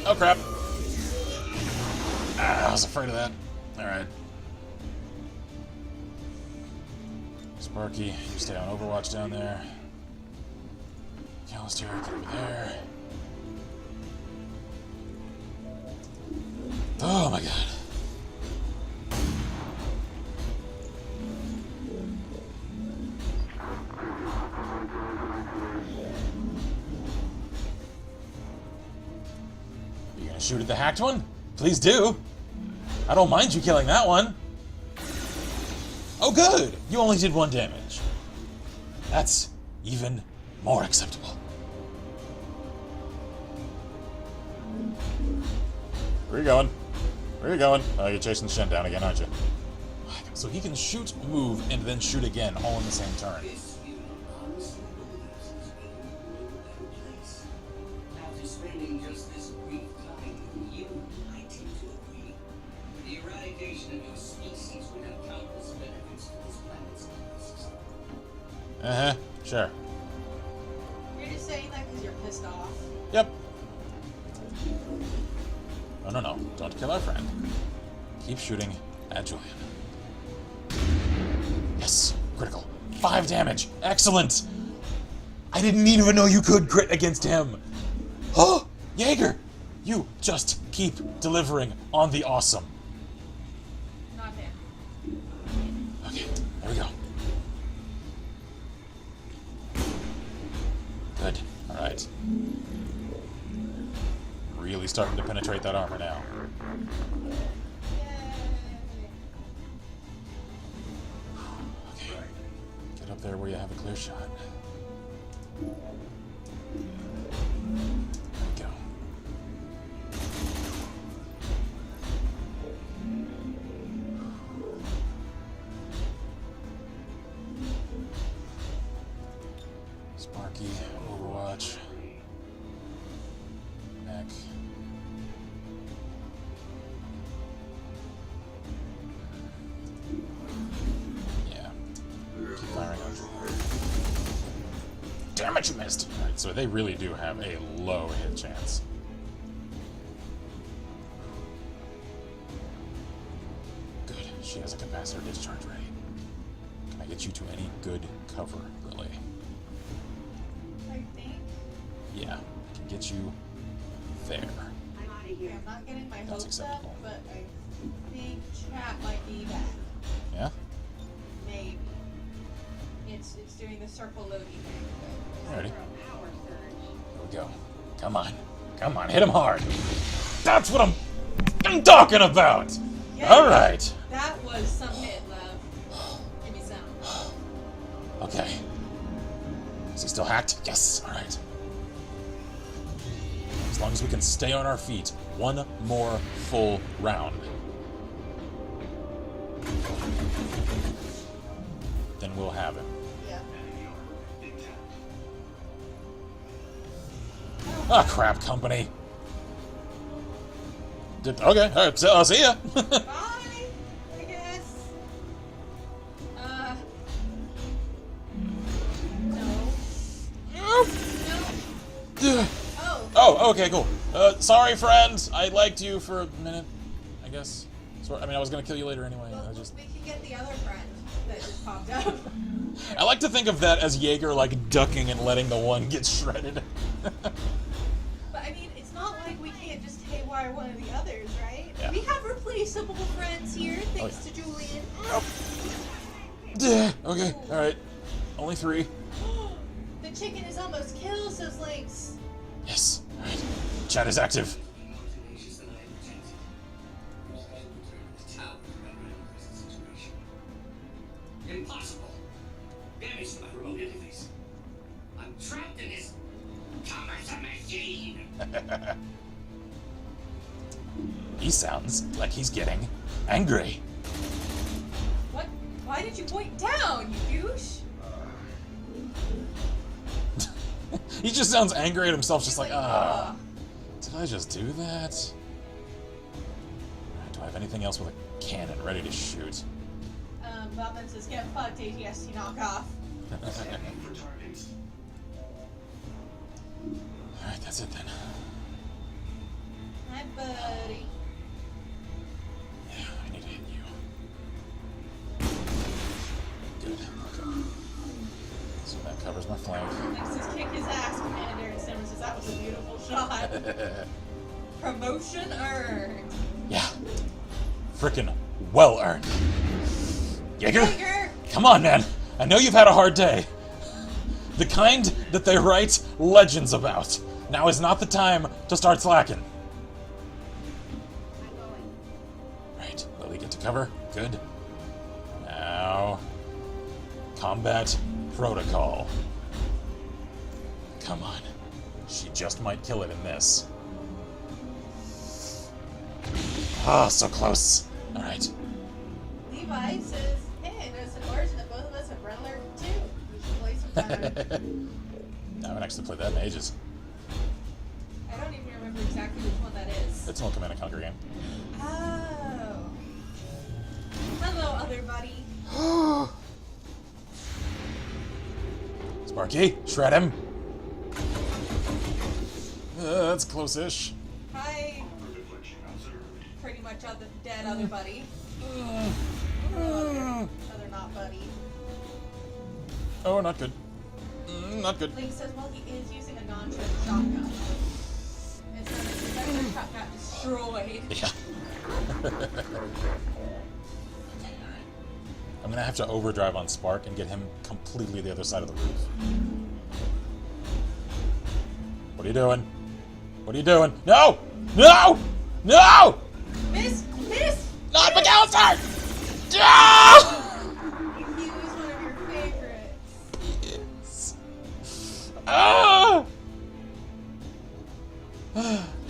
Oh crap! Ah, I was afraid of that. Alright. Sparky, you stay on Overwatch down there. Callister, get over there. Oh my god. You gonna shoot at the hacked one? Please do. I don't mind you killing that one. Oh good! You only did 1 damage. That's even more acceptable. Where are you going? Where are you going? Oh, you're chasing Shen down again, aren't you? So he can shoot, move, and then shoot again, all in the same turn. This unit honestly believes it's making the world a better place. After spending just this brief time with you, I tend to agree. The eradication of your species would have countless benefits to this planet's ecosystem. Uh-huh, sure. You're just saying that because you're pissed off. Yep. No. Don't kill our friend. Keep shooting at Julian. Yes, critical. 5 damage. Excellent. I didn't even know you could crit against him. Oh, Jaeger, you just keep delivering on the awesome. Not there. Okay, there we go. Good. All right. Really starting to penetrate that armor now. Okay. Get up there where you have a clear shot. There we go. Sparky, Overwatch. Mech. Yeah. Keep firing on Julian. Damn it, you missed! Alright, so they really do have a low hit chance. Good. She has a capacitor discharge ready. Can I get you to any good cover, Lily? I think. Yeah, I can get you there. I'm out of Okay, here. I'm not getting my That's hopes acceptable. up, but I think chat might be back. Yeah? Maybe. It's doing the circle loading thing. Alrighty. Power surge. Here we go. Come on. Come on, hit him hard. That's what I'm talking about! Yeah. Alright. That was some hit, love. Give me some. Okay. Is he still hacked? Yes. Alright. As long as we can stay on our feet, one more full round. Then we'll have him. Yeah. Ah, crap, company. Okay, alright, so I'll see ya. Bye, I guess. No. No. Oh. Oh, okay, cool. Sorry, friend. I liked you for a minute, I guess. I mean, I was gonna kill you later anyway. Well, I just... we can get the other friend that just popped up. I like to think of that as Jaeger, like, ducking and letting the one get shredded. But I mean, it's not like we can't just haywire one of the others, right? Yeah. We have replaceable friends here, thanks yeah. to Julian. Okay, alright. Only 3. The chicken is almost killed, those links. Yes, alright. Chat is active. More tenacious than I had projected. Perhaps I should return to the tower to run around the present situation. Impossible! Damage to my remote interface. I'm trapped in this commerce machine. He sounds like he's getting angry. What? Why did you point down, you douche? He just sounds angry at himself, just like, "Ugh." did I just do that? Do I have anything else with a cannon ready to shoot? Bowman says, get fucked, ATST knockoff. Scanning for targets. Alright, that's it then. Hi, buddy. Yeah, I need to hit you. Good. Okay. So that covers my flank. Next says, kick his ass, Commander. And Simmons says, that was a beautiful shot. Promotion earned. Yeah. Frickin' well earned. Jaeger? Jaeger! Come on, man. I know you've had a hard day. The kind that they write legends about. Now is not the time to start slacking. I'm going. Right, Lily, get to cover. Good. Now, combat protocol. Come on. She just might kill it in this. Ah, so close. All right. The Levi says, hey, I noticed an origin that both of us have Red Alert too. We should play sometime. I haven't actually played that in ages. I don't even remember exactly which one that is. It's an old Command & Conquer game. Oh. Hello, other buddy. Sparky, shred him. That's close-ish. Hi. Pretty much dead other buddy. Other not buddy. Oh, not good. Not good. Link says, well, he is using a non-trip shotgun. And so his other truck got destroyed. Yeah. I'm gonna have to overdrive on Spark and get him completely the other side of the roof. What are you doing? What are you doing? No! No! No! Miss! Miss! Not McAllister! No! He was one of your favorites. Yes. Ah!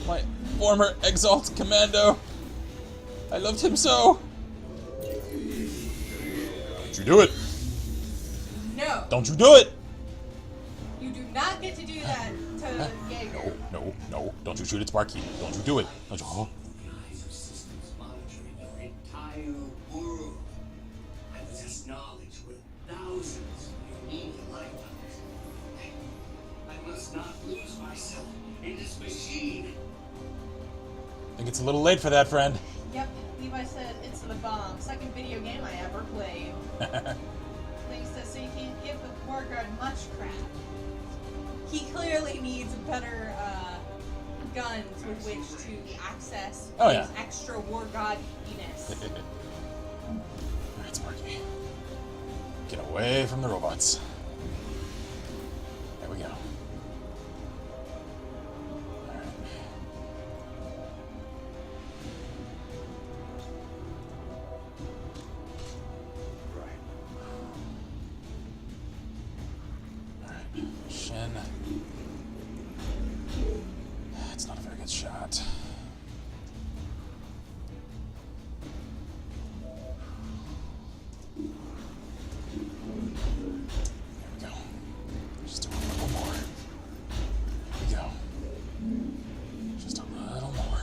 My former Exalt Commando. I loved him so. Don't you do it. No. Don't you do it. You do not get to do that to Jaeger. No, no. Don't you shoot at Sparky. Don't you do it. Don't you... Oh. The eyes of systems monitoring your entire world. I possess knowledge with thousands of unique lifetimes. I must not lose myself in this machine. I think it's a little late for that, friend. Yep. Levi said, it's the bomb. Second video game I ever played. Link says, so you can't give the War Guard much crap. He clearly needs better guns with which to access his extra War God-iness. Alright, Sparky. Get away from the robots. There we go. Alright. Alright. Shen. That's not a very good shot. There we go. Just a little more. There we go. Just a little more.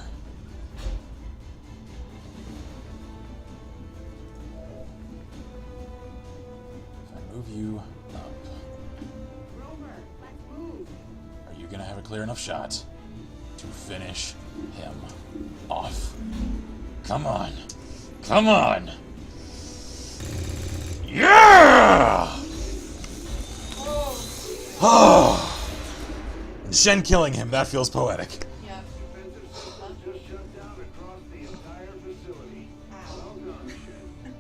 If I move you up, Rover, let's move. are you gonna have a clear enough shot to finish him off? Come on. Come on. Yeah! Oh! And Shen killing him, that feels poetic. Yep. Defensive systems just shut down across the entire facility. Well done, Shen.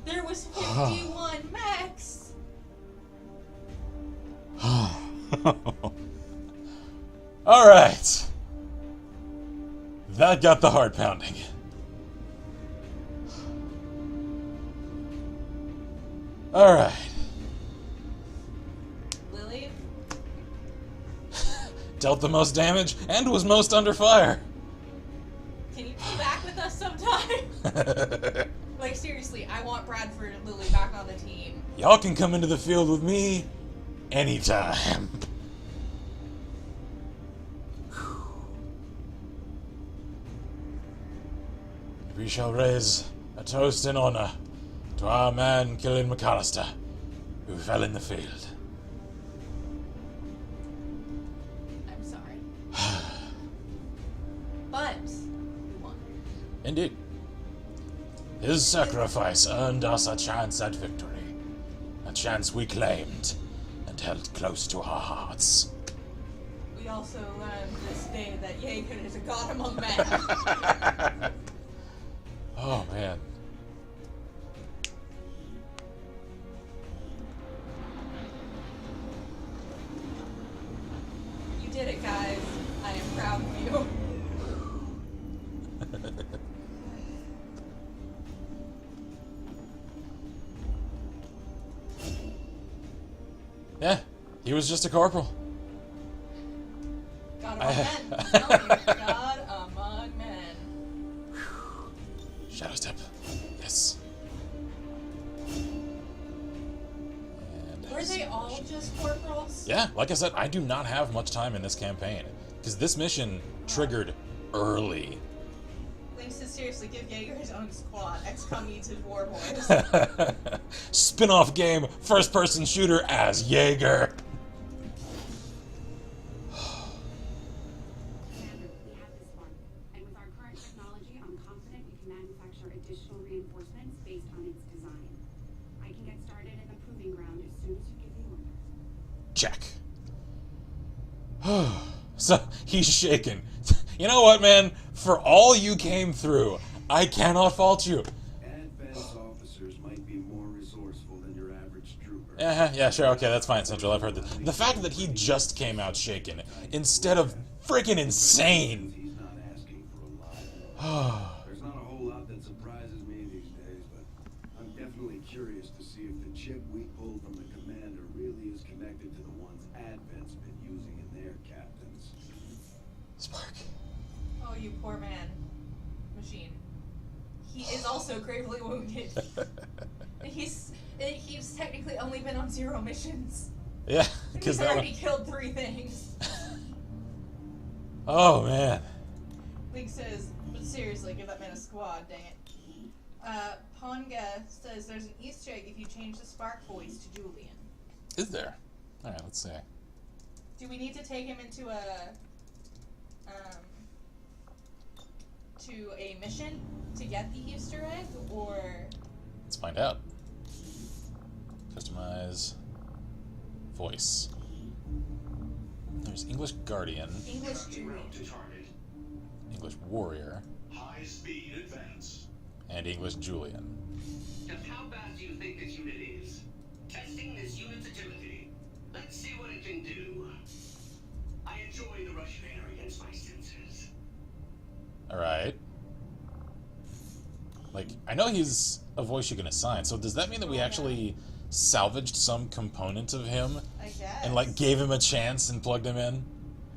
There was 51 mechs! Alright. That got the heart pounding. Alright. Lily? Dealt the most damage and was most under fire. Can you come back with us sometime? Like, seriously, I want Bradford and Lily back on the team. Y'all can come into the field with me anytime. We shall raise a toast in honor to our man Killian McAllister, who fell in the field. I'm sorry. But, we won. Indeed. His sacrifice earned us a chance at victory. A chance we claimed and held close to our hearts. We also learned this day that Jaeger is a god among men. Oh, man. You did it, guys. I am proud of you. Yeah, he was just a corporal. God among men. I'm telling you, God among men. Shadow step. Yes. And Were they all just corporals? yeah, like I said, I do not have much time in this campaign. Because this mission triggered early. Link says, seriously, give Jaeger his own squad. XCOM needs his war boys. Spin-off game, first-person shooter as Jaeger. Commander, we have this spark, and with our current technology, I'm confident we can manufacture additional reinforcements based on its design. I can get started in the proving ground as soon as you give the order. Check. So, he's shaking. You know what, man? For all you came through, I cannot fault you. Advanced officers might be more resourceful than your average trooper. Yeah, sure, okay, that's fine, Central. I've heard that. The fact that he just came out shaken instead of freaking insane. He's not asking for a lot. There's not a whole lot that surprises me these days, but I'm definitely curious to see if the chip we pulled from the commander really is connected to the ones Advent's been using in their captains. Spark. Oh, you poor man. Machine. He is also gravely wounded. He's technically only been on 0 missions. Yeah, He's because that already one... killed 3 things. Oh, man. Link says, but seriously, give that man a squad, dang it. Ponga says there's an Easter egg if you change the Spark voice to Julian. Is there? Alright, let's see. Do we need to take him into a mission to get the Easter egg, or Let's find out. Customize voice. There's English Guardian, English Route Julian? to target. English Warrior, High speed advance. and English Julian. Just how bad do you think this unit is? Testing this unit's agility. Let's see what it can do. I enjoy the rush of air against my senses. Alright. Like, I know he's a voice you can assign, so does that mean that we actually salvaged some component of him I guess. and, like, gave him a chance and plugged him in?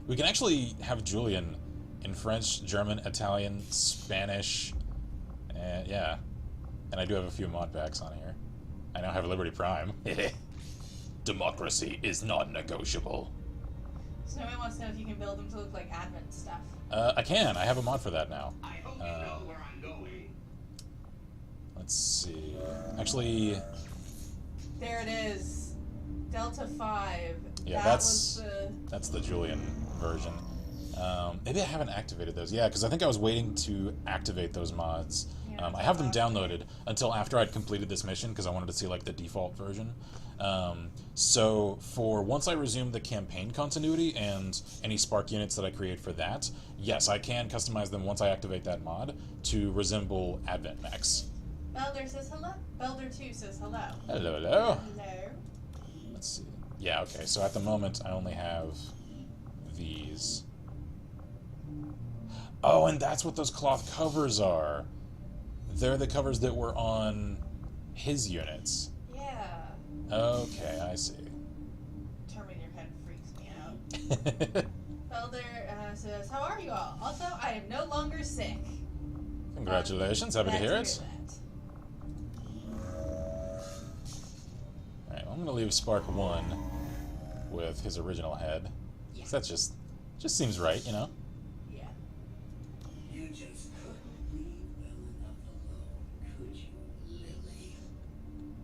We can actually have Julian in French, German, Italian, Spanish, and yeah. And I do have a few mod packs on here. I now have Liberty Prime. Democracy is not negotiable. Snowman wants to know if you can build them to look like Advent stuff. I can. I have a mod for that now. I hope you know where I'm going. Let's see. Actually, There it is. Delta 5. yeah, That that's was the... that's the Julian version. Maybe I haven't activated those. Yeah, because I think I was waiting to activate those mods. Yeah, I have them downloaded until after I'd completed this mission because I wanted to see like the default version. So for once I resume the campaign continuity and any Spark units that I create for that, yes, I can customize them once I activate that mod to resemble Advent mechs. Belder says hello. Belder 2 says hello. Hello, hello. Hello. Let's see. Yeah, okay, so at the moment I only have these. Oh, and that's what those cloth covers are. They're the covers that were on his units. Yeah. Okay, I see. Terminator head freaks me out. Belder says, how are you all? Also, I am no longer sick. Congratulations, happy to Glad hear it. that. Alright, I'm gonna leave Spark 1 with his original head. Yeah. 'Cause that just seems right, you know? Yeah. You just couldn't leave well enough alone, could you, Lily?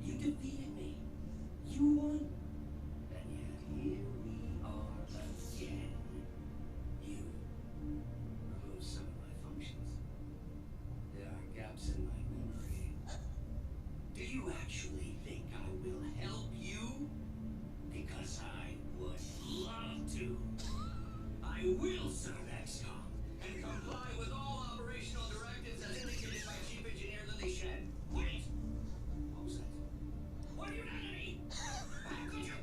You defeated me. You won. And yet here we are again. You remove some of my functions. There are gaps in my memory. Do you actually think I will help you? Because I would love to. I will serve XCOM and comply with all operational directives as indicated by Chief Engineer Lily Shen. Wait! What was that? What are you done to me? Could you?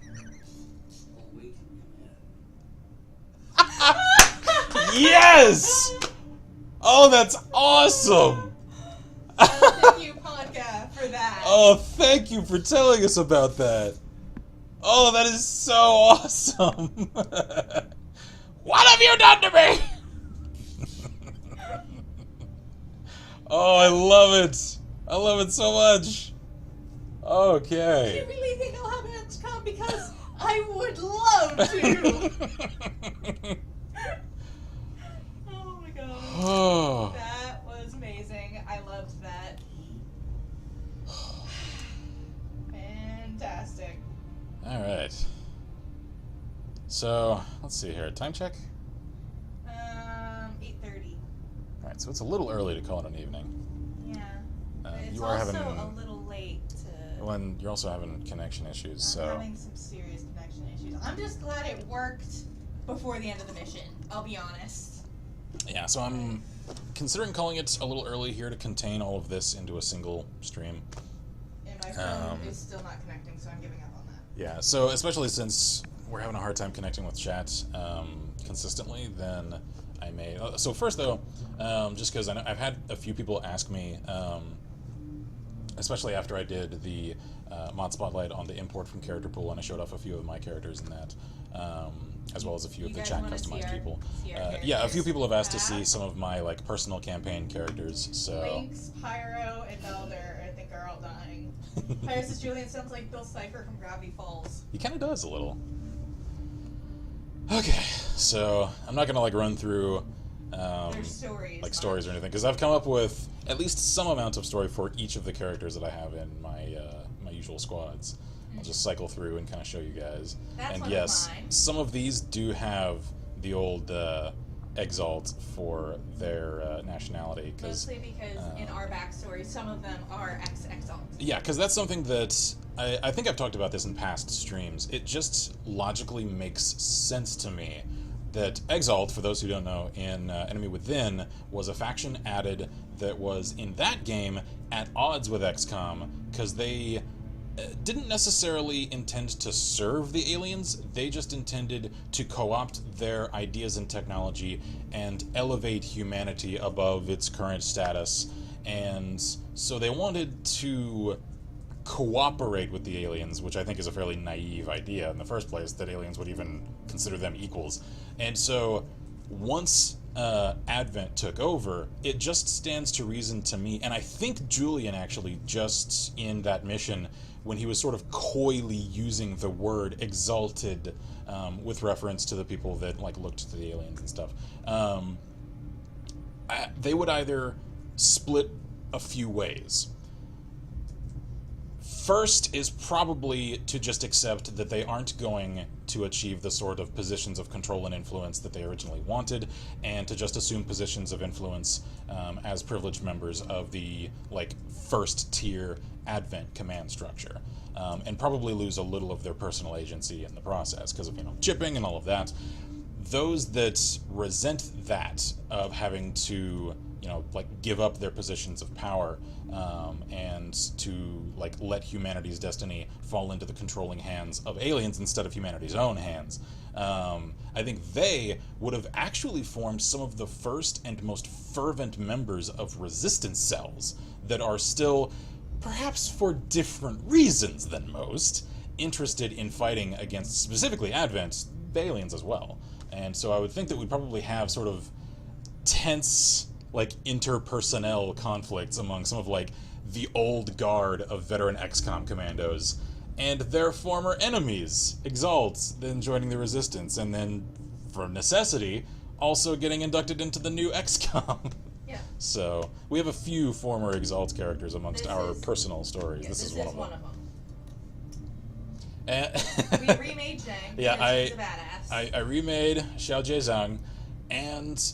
Awaiting command. Yes! Oh, that's awesome! Thank you, Ponka, for that. Oh, thank you for telling us about that. Oh, that is so awesome. What have you done to me? Oh, I love it. I love it so much. Do Okay. you really think I'll have an XCOM? Because I would love to. Oh my god. Oh. That was amazing. I loved that. Fantastic. All right. So let's see here. Time check. 8:30. All right. So it's a little early to call it an evening. Yeah. It's You are also having. a little late to. Well, and you're also having connection issues. I'm So. having some serious connection issues. I'm just glad it worked before the end of the mission. I'll be honest. Yeah. So I'm considering calling it a little early here to contain all of this into a single stream. And my phone is still not connecting, so I'm giving up on that. Yeah, so especially since we're having a hard time connecting with chat consistently, then I may... So first, though, just because I've had a few people ask me, especially after I did the mod spotlight on the import from character pool, and I showed off a few of my characters in that, as well as a few of the chat customized people. Yeah, a few people have asked to see some of my personal campaign characters, so... Lynx, Pyro, and Elder, I think, are all dying. Pyro says Julian sounds like Bill Cipher from Gravity Falls. He kind of does a little. Okay, so I'm not gonna run through Their stories. stories or anything, because I've come up with at least some amount of story for each of the characters that I have in my my usual squads. I'll just cycle through and kind of show you guys. That's and one yes, of mine. some of these do have the old exalt for their nationality, because Mostly because in our backstory, some of them are ex-exalt. yeah, because that's something that I think I've talked about this in past streams. It just logically makes sense to me that Exalt, for those who don't know, in Enemy Within, was a faction added that was, in that game, at odds with XCOM, because they didn't necessarily intend to serve the aliens, they just intended to co-opt their ideas and technology and elevate humanity above its current status. And so they wanted to cooperate with the aliens, which I think is a fairly naive idea in the first place, that aliens would even consider them equals. And so once Advent took over, it just stands to reason to me, and I think Julian actually just in that mission, when he was sort of coyly using the word exalted with reference to the people that looked to the aliens and stuff, they would either split a few ways. First is probably to just accept that they aren't going to achieve the sort of positions of control and influence that they originally wanted, and to just assume positions of influence as privileged members of the first tier Advent command structure, and probably lose a little of their personal agency in the process because of chipping and all of that. Those that resent that of having to give up their positions of power and to let humanity's destiny fall into the controlling hands of aliens instead of humanity's own hands. I think they would have actually formed some of the first and most fervent members of resistance cells that are still, perhaps for different reasons than most, interested in fighting against specifically Advent, the aliens as well. And so I would think that we'd probably have sort of tense interpersonnel conflicts among some of the old guard of veteran XCOM commandos and their former enemies, Exalts, then joining the Resistance, and then, for necessity, also getting inducted into the new XCOM. Yeah. So, we have a few former Exalt characters amongst our personal stories. Yeah, this is one of them. We remade Zhang. Yeah, she's a badass. I remade Xiao Jiezhang, and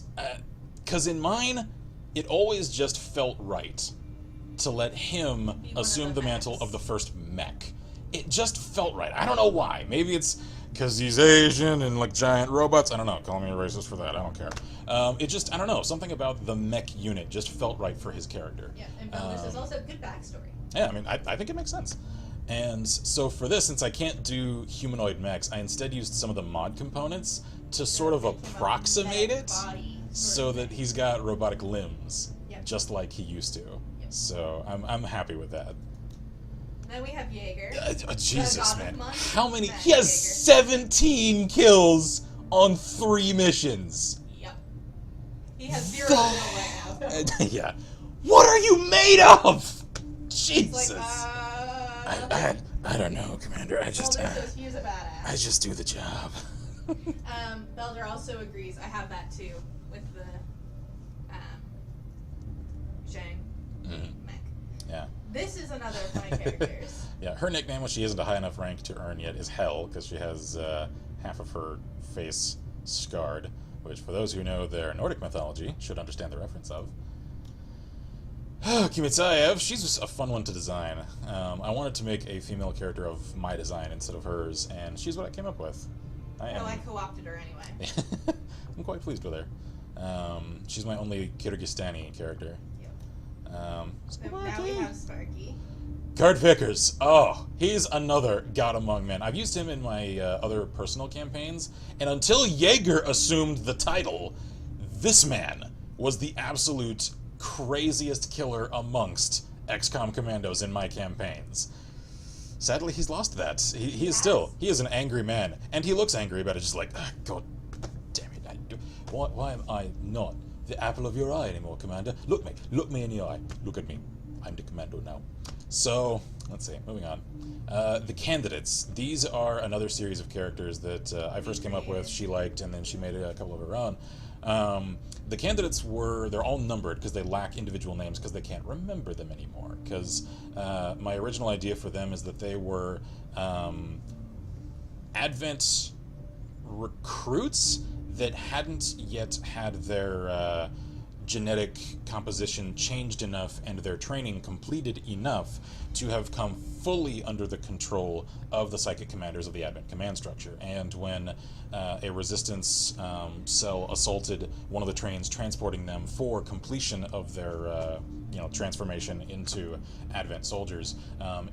because in mine, it always just felt right to let him assume the mantle of the first mech. It just felt right. I don't know why. Maybe it's because he's Asian and giant robots. I don't know. Call me a racist for that. I don't care. It just, I don't know. Something about the mech unit just felt right for his character. Yeah, and Belvis is also a good backstory. Yeah, I mean, I think it makes sense. And so for this, since I can't do humanoid mechs, I instead used some of the mod components to sort of approximate it so that he's got robotic limbs, just like he used to. Yep. So I'm happy with that. Then we have Jaeger. Jesus, man. How many? He has 17 kills on 3 missions. Yep. He has 0 right now. Yeah. What are you made of? Jesus. Like, I don't know, Commander. I just he's a badass. I just do the job. Belder also agrees. I have that too with the Shen mech. Yeah. This is another of my characters. Yeah, her nickname, which she isn't a high enough rank to earn yet, is Hell, because she has half of her face scarred, which, for those who know their Nordic mythology, should understand the reference of. Kimitsaev, she's a fun one to design. I wanted to make a female character of my design instead of hers, and she's what I came up with. I co-opted her anyway. I'm quite pleased with her. She's my only Kyrgyzstani character. Now we have Sparky. Card Pickers. Oh, he's another god among men. I've used him in my other personal campaigns, and until Jaeger assumed the title, this man was the absolute craziest killer amongst XCOM commandos in my campaigns. Sadly, he's lost that. He is an angry man, and he looks angry about it, just like, God damn it, why am I not the apple of your eye anymore, Commander? Look me in the eye. Look at me. I'm the commando now. So, let's see, moving on. The candidates. These are another series of characters that I first came up with, she liked, and then she made a couple of her own. The candidates they're all numbered because they lack individual names because they can't remember them anymore. Because my original idea for them is that they were Advent recruits that hadn't yet had their genetic composition changed enough and their training completed enough to have come fully under the control of the psychic commanders of the Advent command structure. And when a resistance cell assaulted one of the trains transporting them for completion of their transformation into Advent soldiers,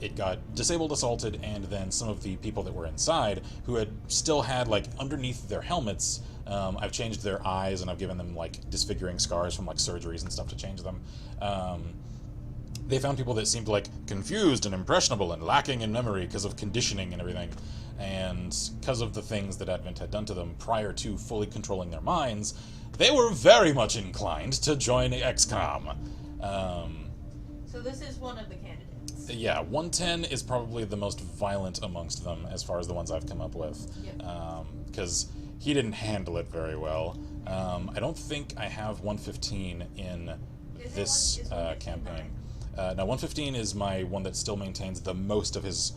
it got disabled, assaulted, and then some of the people that were inside who had still had, like, underneath their helmets, I've changed their eyes and I've given them, like, disfiguring scars from, like, surgeries and stuff to change them. They found people that seemed, like, confused and impressionable and lacking in memory because of conditioning and everything. And because of the things that Advent had done to them prior to fully controlling their minds, they were very much inclined to join XCOM. So this is one of the candidates. Yeah, 110 is probably the most violent amongst them as far as the ones I've come up with. Because he didn't handle it very well. I don't think I have 115 in this campaign. Now, 115 is my one that still maintains the most of his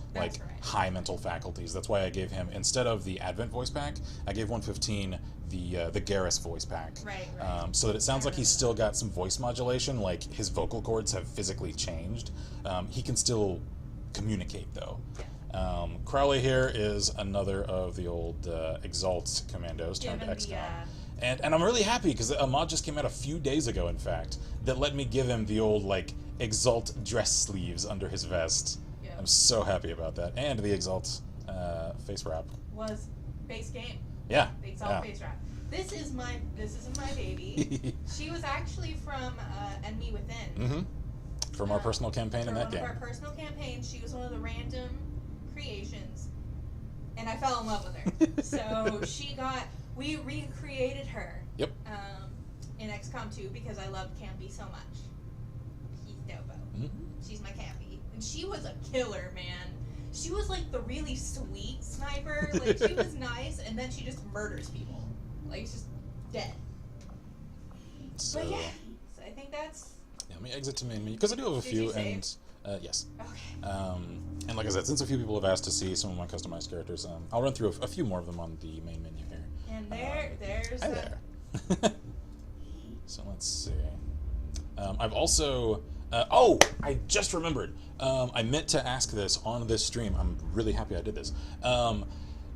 high mental faculties. That's why I gave him, instead of the Advent voice pack, I gave 115 the Garrus voice pack. Right. So that it sounds like he's still got some voice modulation, like his vocal cords have physically changed. He can still communicate, though. Crowley here is another of the old Exalt commandos turned XCOM. And I'm really happy because a mod just came out a few days ago, in fact, that let me give him the old, like, Exalt dress sleeves under his vest. I'm so happy about that. And the Exalt face wrap. Was base game. Yeah. The Exalt face wrap. This isn't my baby. She was actually from Enemy Within. From our personal campaign in that game. From our personal campaign, she was one of the random creations, and I fell in love with her. So we recreated her. Yep. In XCOM 2 because I loved Campy so much. He's dope. She's my Campy, and she was a killer, man. She was like the really sweet sniper. Like, she was nice, and then she just murders people. Like, she's just dead. But yeah, so I think that's. Yeah, let me exit to main menu because I do have a few, and yes. Okay. And like I said, since a few people have asked to see some of my customized characters, I'll run through a few more of them on the main menu here. And there's. Hi there. So let's see. I've also. I just remembered. I meant to ask this on this stream. I'm really happy I did this.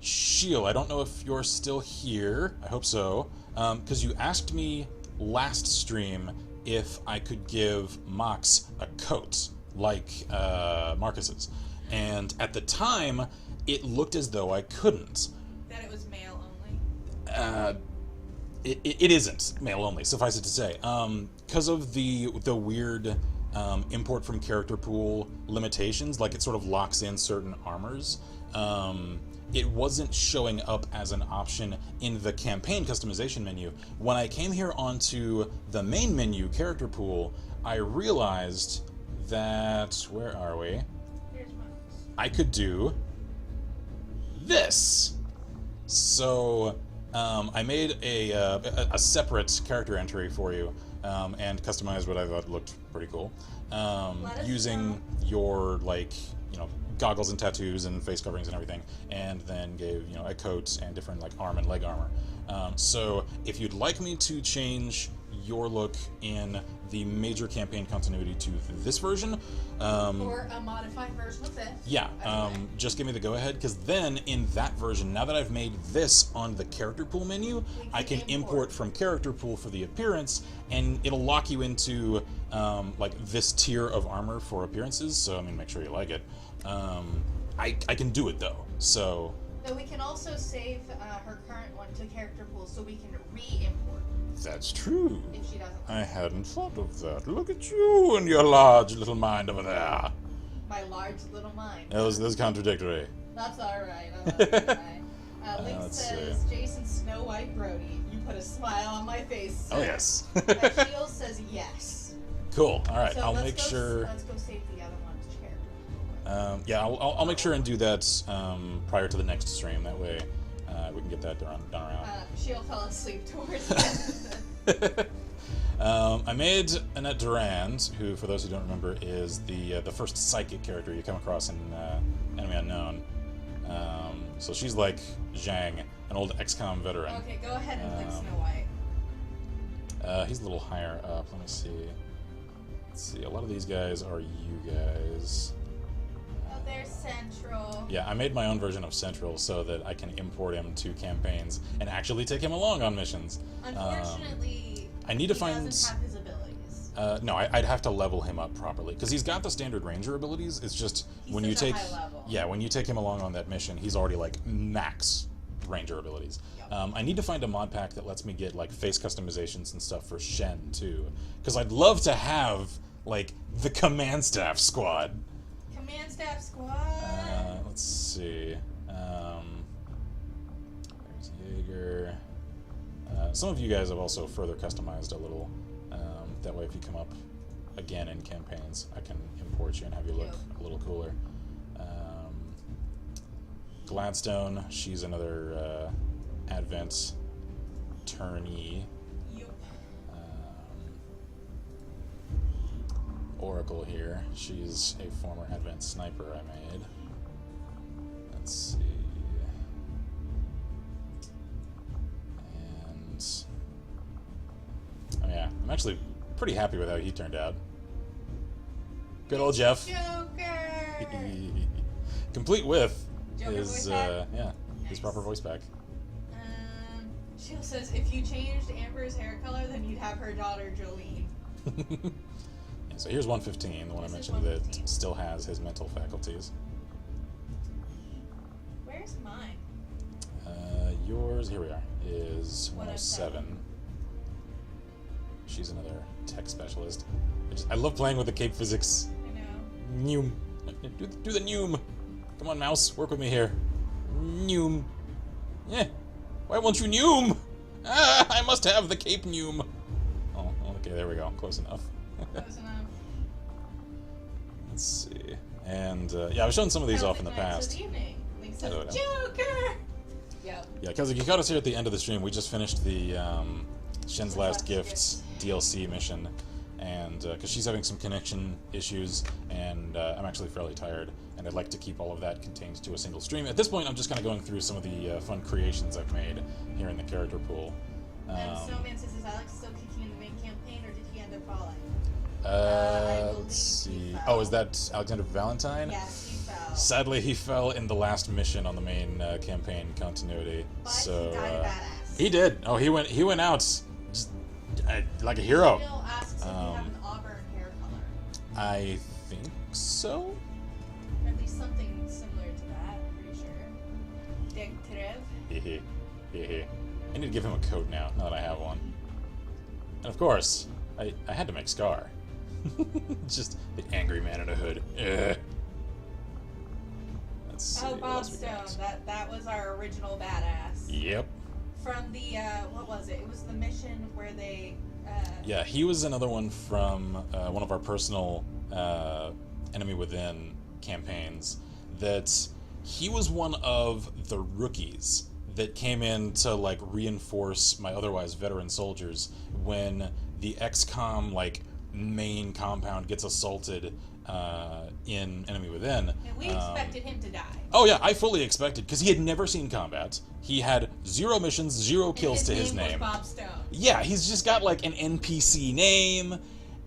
Shield, I don't know if you're still here. I hope so. Because you asked me last stream if I could give Mox a coat like Marcus's. And at the time, it looked as though I couldn't. That it was male only? It isn't male only, suffice it to say. Because of the weird import from character pool limitations, like it sort of locks in certain armors, it wasn't showing up as an option in the campaign customization menu. When I came here onto the main menu character pool, I realized that, where are we? Here's my notes. I could do this. So I made a separate character entry for you and customized what I thought looked pretty cool using your goggles and tattoos and face coverings and everything, and then gave a coat and different arm and leg armor. So if you'd like me to change your look in the major campaign continuity to this version, Or a modified version of this. yeah, just give me the go-ahead, because then in that version, now that I've made this on the character pool menu, I can import from character pool for the appearance, and it'll lock you into this tier of armor for appearances. So I mean, make sure you like it. I can do it though. So. Though we can also save her current one to character pool, so we can re-import That's true. if she doesn't. I hadn't thought of that. Look at you and your large little mind over there. My large little mind. That was contradictory. That's alright. That's alright. Link Let's says, Jason Snow White Brody. You put a smile on my face. Oh yes. Shield says yes. Cool. All right. So I'll let's make go, sure. Let's go save the other one to character. Yeah, I'll make sure and do that prior to the next stream. That way we can get that done around. Shield fell asleep towards the end. I made Annette Durand, who, for those who don't remember, is the first psychic character you come across in Enemy Unknown. So she's like Zhang, an old XCOM veteran. Okay, go ahead and click Snow White. He's a little higher up. Let me see. Let's see. A lot of these guys are you guys. Oh, there's Central. Yeah, I made my own version of Central so that I can import him to campaigns and actually take him along on missions. Unfortunately, I need to he find. doesn't have his abilities. No, I'd have to level him up properly because he's got the standard ranger abilities. It's just when you take, when you take him along on that mission, he's already like max ranger abilities. Yep. I need to find a mod pack that lets me get like face customizations and stuff for Shen too, because I'd love to have like the command staff squad. Command staff squad. Let's see. There's Jaeger. Some of you guys have also further customized a little. That way, if you come up again in campaigns, I can import you and have you look a little cooler. Gladstone, she's another Advent turnee. Yep. Oracle here, she's a former Advent sniper I made. Let's see. And oh yeah, I'm actually pretty happy with how he turned out. Good old Jeff. Joker. Complete with Joker his voice back? his Nice. proper voice back. Shield says if you changed Amber's hair color, then you'd have her daughter Jolene. Yeah, so here's 115, the one I This is mentioned 115. that still has his mental faculties. Where's mine? Yours, here we are, is 107. 107. She's another tech specialist. I love playing with the cape physics. I know. Noom. Do the noom. Come on, mouse, work with me here. Noom. Yeah. Why won't you noom? Ah, I must have the cape noom. Oh, okay, there we go. Close enough. Close enough. Let's see. And yeah, I've shown some of these off in the past. Good evening. Link says Hello. Joker. Yep. Yeah, because you caught us here at the end of the stream. We just finished the Shen's Last Gifts DLC mission, and because she's having some connection issues, and I'm actually fairly tired, and I'd like to keep all of that contained to a single stream. At this point, I'm just kind of going through some of the fun creations I've made here in the character pool. Snowman says, is Alex still kicking in the main campaign, or did he end up falling? Let's see. Oh, is that Alexander Valentine? Yes, he fell. Sadly, he fell in the last mission on the main campaign continuity. But So he died badass. he did. Oh, he went out just like a hero. Jill asks if you have an auburn hair color. I think so. Or at least something similar to that, I'm pretty sure. Dick Trev. Hehe. Hehe. I need to give him a coat now that I have one. And of course, I had to make Scar. Just the angry man in a hood. Ugh. Let's see. Oh, what Bob else we got. Stone. That was our original badass. Yep. From the, what was it? It was the mission where they Yeah, he was another one from one of our personal Enemy Within campaigns. That he was one of the rookies that came in to like reinforce my otherwise veteran soldiers when the XCOM like main compound gets assaulted in Enemy Within. And we expected him to die. Oh yeah, I fully expected, because he had never seen combat. He had 0 missions, 0 kills to his name. Was Bob Stone. Yeah, he's just got like an NPC name,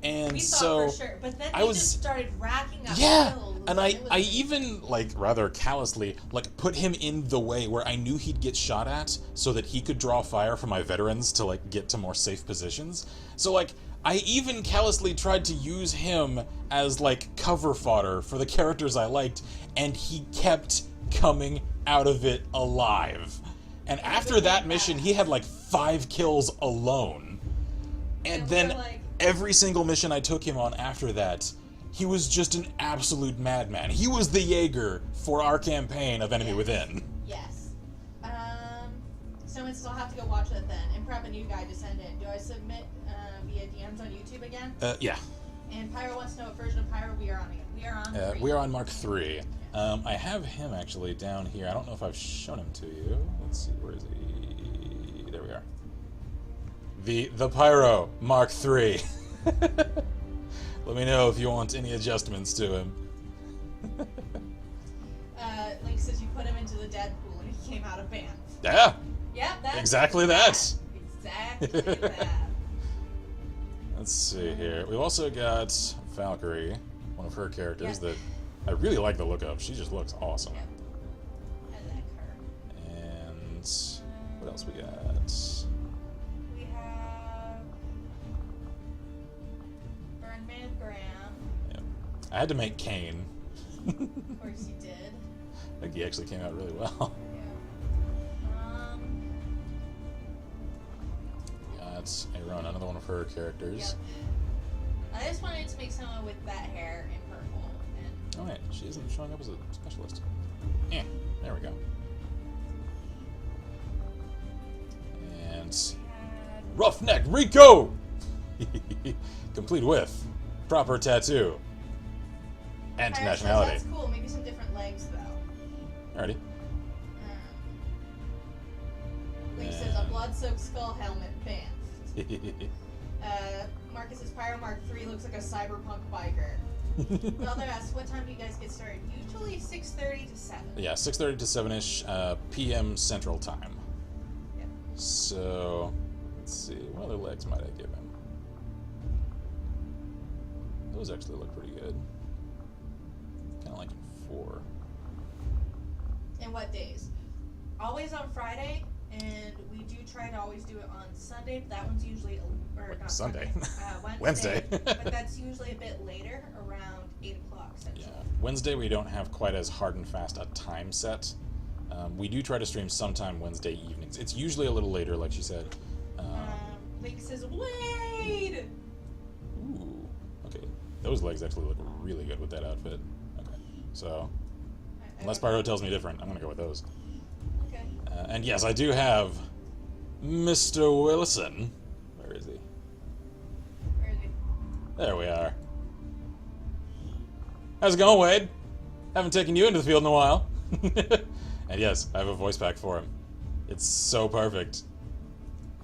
and We so thought for sure, but then I he was just started racking up yeah, kills. and I even like rather callously like put him in the way where I knew he'd get shot at, so that he could draw fire from my veterans to like get to more safe positions. So like I even callously tried to use him as like cover fodder for the characters I liked, and he kept coming out of it alive. And after that mission, he had like 5 kills alone. And then every single mission I took him on after that, he was just an absolute madman. He was the Jaeger for our campaign of Enemy Within. Yes. So I still have to go watch that then and prep a new guide to send in. Do I submit via DMs on YouTube again? Yeah. And Pyro wants to know what version of Pyro we are on again. We are on 3. We are on Mark III. I have him actually down here. I don't know if I've shown him to you. Let's see, where is he? There we are. The Pyro Mark III. Let me know if you want any adjustments to him. Link says you put him into the Deadpool and he came out of band. Yeah. Yeah, that's Exactly that. Exactly that. Let's see here. We've also got Valkyrie, one of her characters that I really like the look of. She just looks awesome. Yeah. I like her. And what else we got? We have Burnman Graham. Yeah. I had to make Kane. Of course you did. I think he actually came out really well. Got Aaron, another one of her characters. Yep. I just wanted to make someone with that hair in purple. And Oh wait, she isn't showing up as a specialist. Yeah, there we go. And Roughneck Rico! Complete with proper tattoo and Pyro says nationality. that's cool. Maybe some different legs though. Alrighty. Link says a blood-soaked skull helmet fan. Marcus's Pyro Mark III looks like a cyberpunk biker. Brother asks, what time do you guys get started? Usually 6:30 to 7. Yeah, 6:30 to 7-ish p.m. Central Time. Yep. So, let's see. What other legs might I give him? Those actually look pretty good. Kind of like 4. And what days? Always on Friday, and we do try to always do it on Sunday, but that one's usually, or not Sunday. Wednesday. Wednesday. But that's usually a bit later, around 8 o'clock Central. Yeah. Wednesday we don't have quite as hard and fast a time set. We do try to stream sometime Wednesday evenings. It's usually a little later, like she said. Link says, Wade! Ooh, okay. Those legs actually look really good with that outfit. Okay, so unless Pyro tells me different, I'm gonna go with those. Okay. And yes, I do have Mr. Wilson. Where is he? Where is he? There we are. How's it going, Wade? Haven't taken you into the field in a while. And yes, I have a voice pack for him. It's so perfect.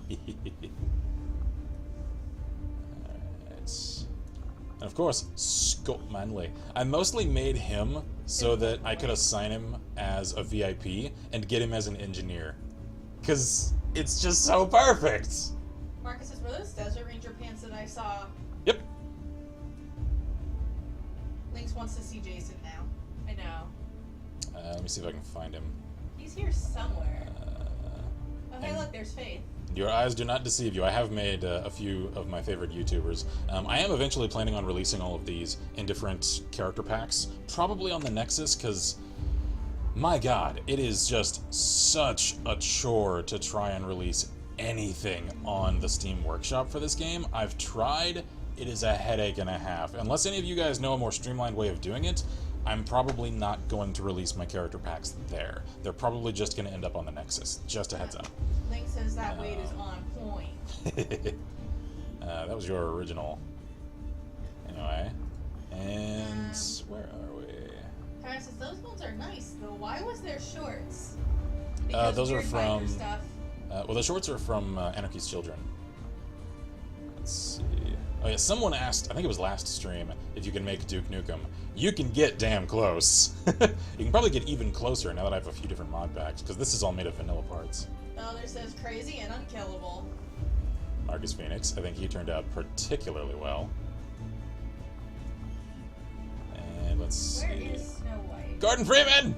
Alright. And of course, Scott Manley. I mostly made him so that I could assign him as a VIP and get him as an engineer. Because it's just so perfect. Marcus says, were those Desert Ranger pants that I saw? Yep. Lynx wants to see Jason now. I know. Let me see if I can find him. He's here somewhere. Oh, hey, and- look, there's Faith. Your eyes do not deceive you. I have made a few of my favorite YouTubers. I am eventually planning on releasing all of these in different character packs, probably on the Nexus, because, my god, it is just such a chore to try and release anything on the Steam Workshop for this game. I've tried. It is a headache and a half. Unless any of you guys know a more streamlined way of doing it, I'm probably not going to release my character packs there. They're probably just going to end up on the Nexus. Just a heads up. Link says that weight is on point. That was your original. Anyway. And where are we? Kara says, those ones are nice, though. Why was there shorts? Those are weird biker from... stuff. well, the shorts are from Anarchy's Children. Let's see. Oh yeah, someone asked, I think it was last stream, if you can make Duke Nukem. You can get damn close. You can probably get even closer now that I have a few different mod packs, because this is all made of vanilla parts. Elder says, crazy and unkillable. Marcus Phoenix, I think he turned out particularly well. And let's see. Where is Snow White? Gordon Freeman!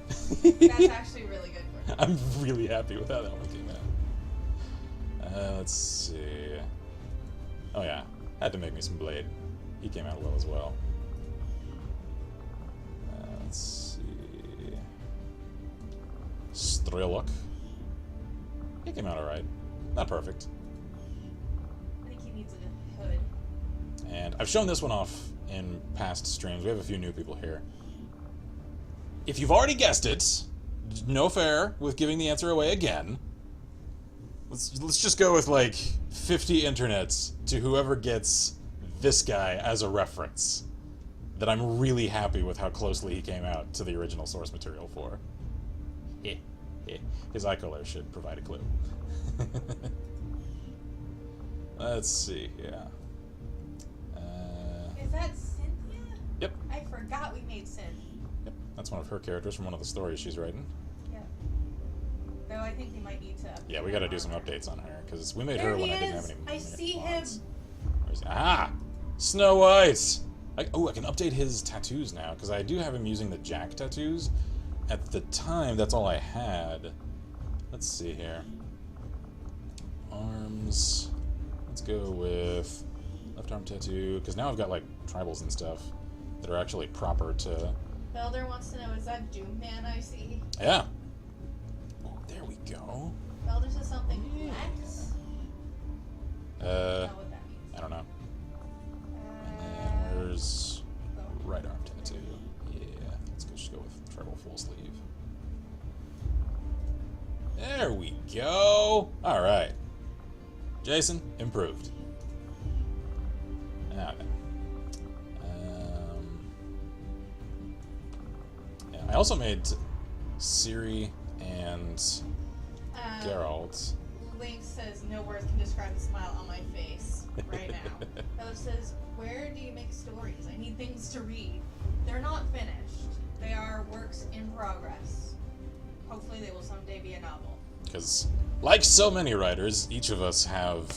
That's actually really good for him. I'm really happy with how that one came out. Let's see. Oh yeah, had to make me some Blade. He came out well as well. Let's see. Strelok. He came out alright. Not perfect. I think he needs a hood. And I've shown this one off in past streams. We have a few new people here. If you've already guessed it, no fair with giving the answer away again. Let's just go with like 50 internets to whoever gets this guy as a reference. That I'm really happy with how closely he came out to the original source material for. His eye color should provide a clue. Let's see, yeah. Is that Cynthia? Yep. I forgot we made Synth. Yep, that's one of her characters from one of the stories she's writing. Yep. Though I think we might need to. Yeah, we gotta do some updates on her, because we made There her he when I didn't is. have any I see him. mods. Where's he? Ah! Snow White! I can update his tattoos now, because I do have him using the Jack tattoos. At the time, that's all I had. Let's see here. Arms. Let's go with left arm tattoo, because now I've got like tribals and stuff that are actually proper to... Elder wants to know, is that Doom Man I see? Yeah. Oh, there we go. Elder says something flex? I don't know what that means. I don't know. And then where's right arm tattoo? Yeah, let's just go with tribal full sleeve. There we go. All right. Jason, improved. Now then. Yeah, I also made Ciri and Geralt. Link says, no words can describe the smile on my face right now. Elder says, where do you make stories? I need things to read. They're not finished. They are works in progress. Hopefully they will someday be a novel. Because, like so many writers, each of us have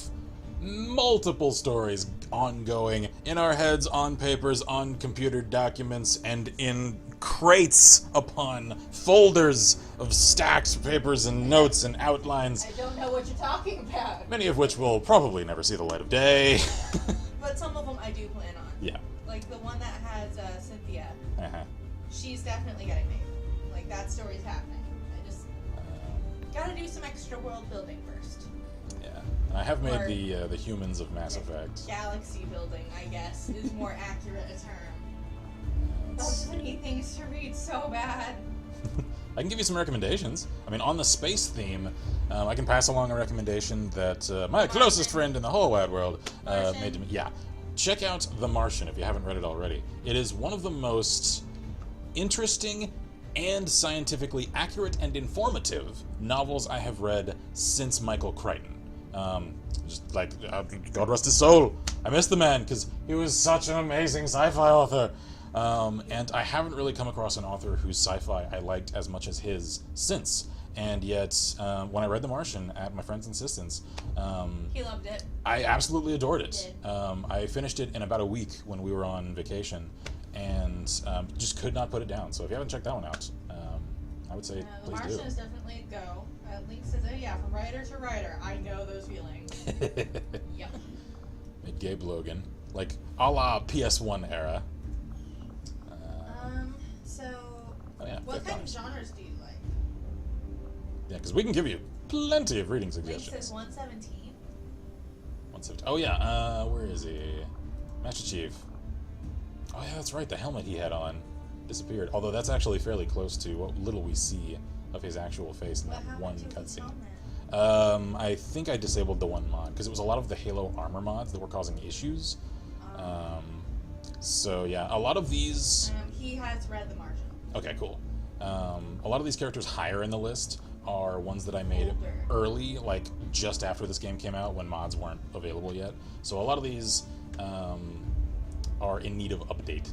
multiple stories ongoing in our heads, on papers, on computer documents, and in crates upon folders of stacked papers and notes and outlines. I don't know what you're talking about. Many of which will probably never see the light of day. But some of them I do plan on. Yeah. Like the one that has Cynthia. Uh-huh. She's definitely getting made. Like that story's happening. I just gotta do some extra world building first. Yeah. And I have made Or- the humans of Mass Effect. Galaxy building, I guess, is more accurate a term. Those many things to read so bad. I can give you some recommendations. I mean, on the space theme, I can pass along a recommendation that my closest friend in the whole wide world made to me. Yeah. Check out The Martian if you haven't read it already. It is one of the most interesting and scientifically accurate and informative novels I have read since Michael Crichton. Just like, God rest his soul. I miss the man because he was such an amazing sci-fi author. And I haven't really come across an author whose sci-fi I liked as much as his since. And yet, when I read The Martian at my friend's insistence, He loved it. I absolutely adored it. He did. I finished it in about a week when we were on vacation, and just could not put it down. So if you haven't checked that one out, I would say The please Martian do. is definitely a go. Link says, oh yeah, from writer to writer, I know those feelings. Yep. Made Gabe Logan, like a la PS1 era. So, Oh yeah, what Fifth kind of Daughters. genres do you like? Yeah, because we can give you plenty of reading Link suggestions. says 117. 170. Oh yeah, where is he? Master Chief. Oh yeah, that's right. The helmet he had on disappeared. Although that's actually fairly close to what little we see of his actual face in What that happened one to his cutscene. I think I disabled the one mod because it was a lot of the Halo armor mods that were causing issues. So yeah, a lot of these. He has read the margin. Okay, cool. A lot of these characters higher in the list are ones that I made early, like just after this game came out when mods weren't available yet. So a lot of these are in need of update.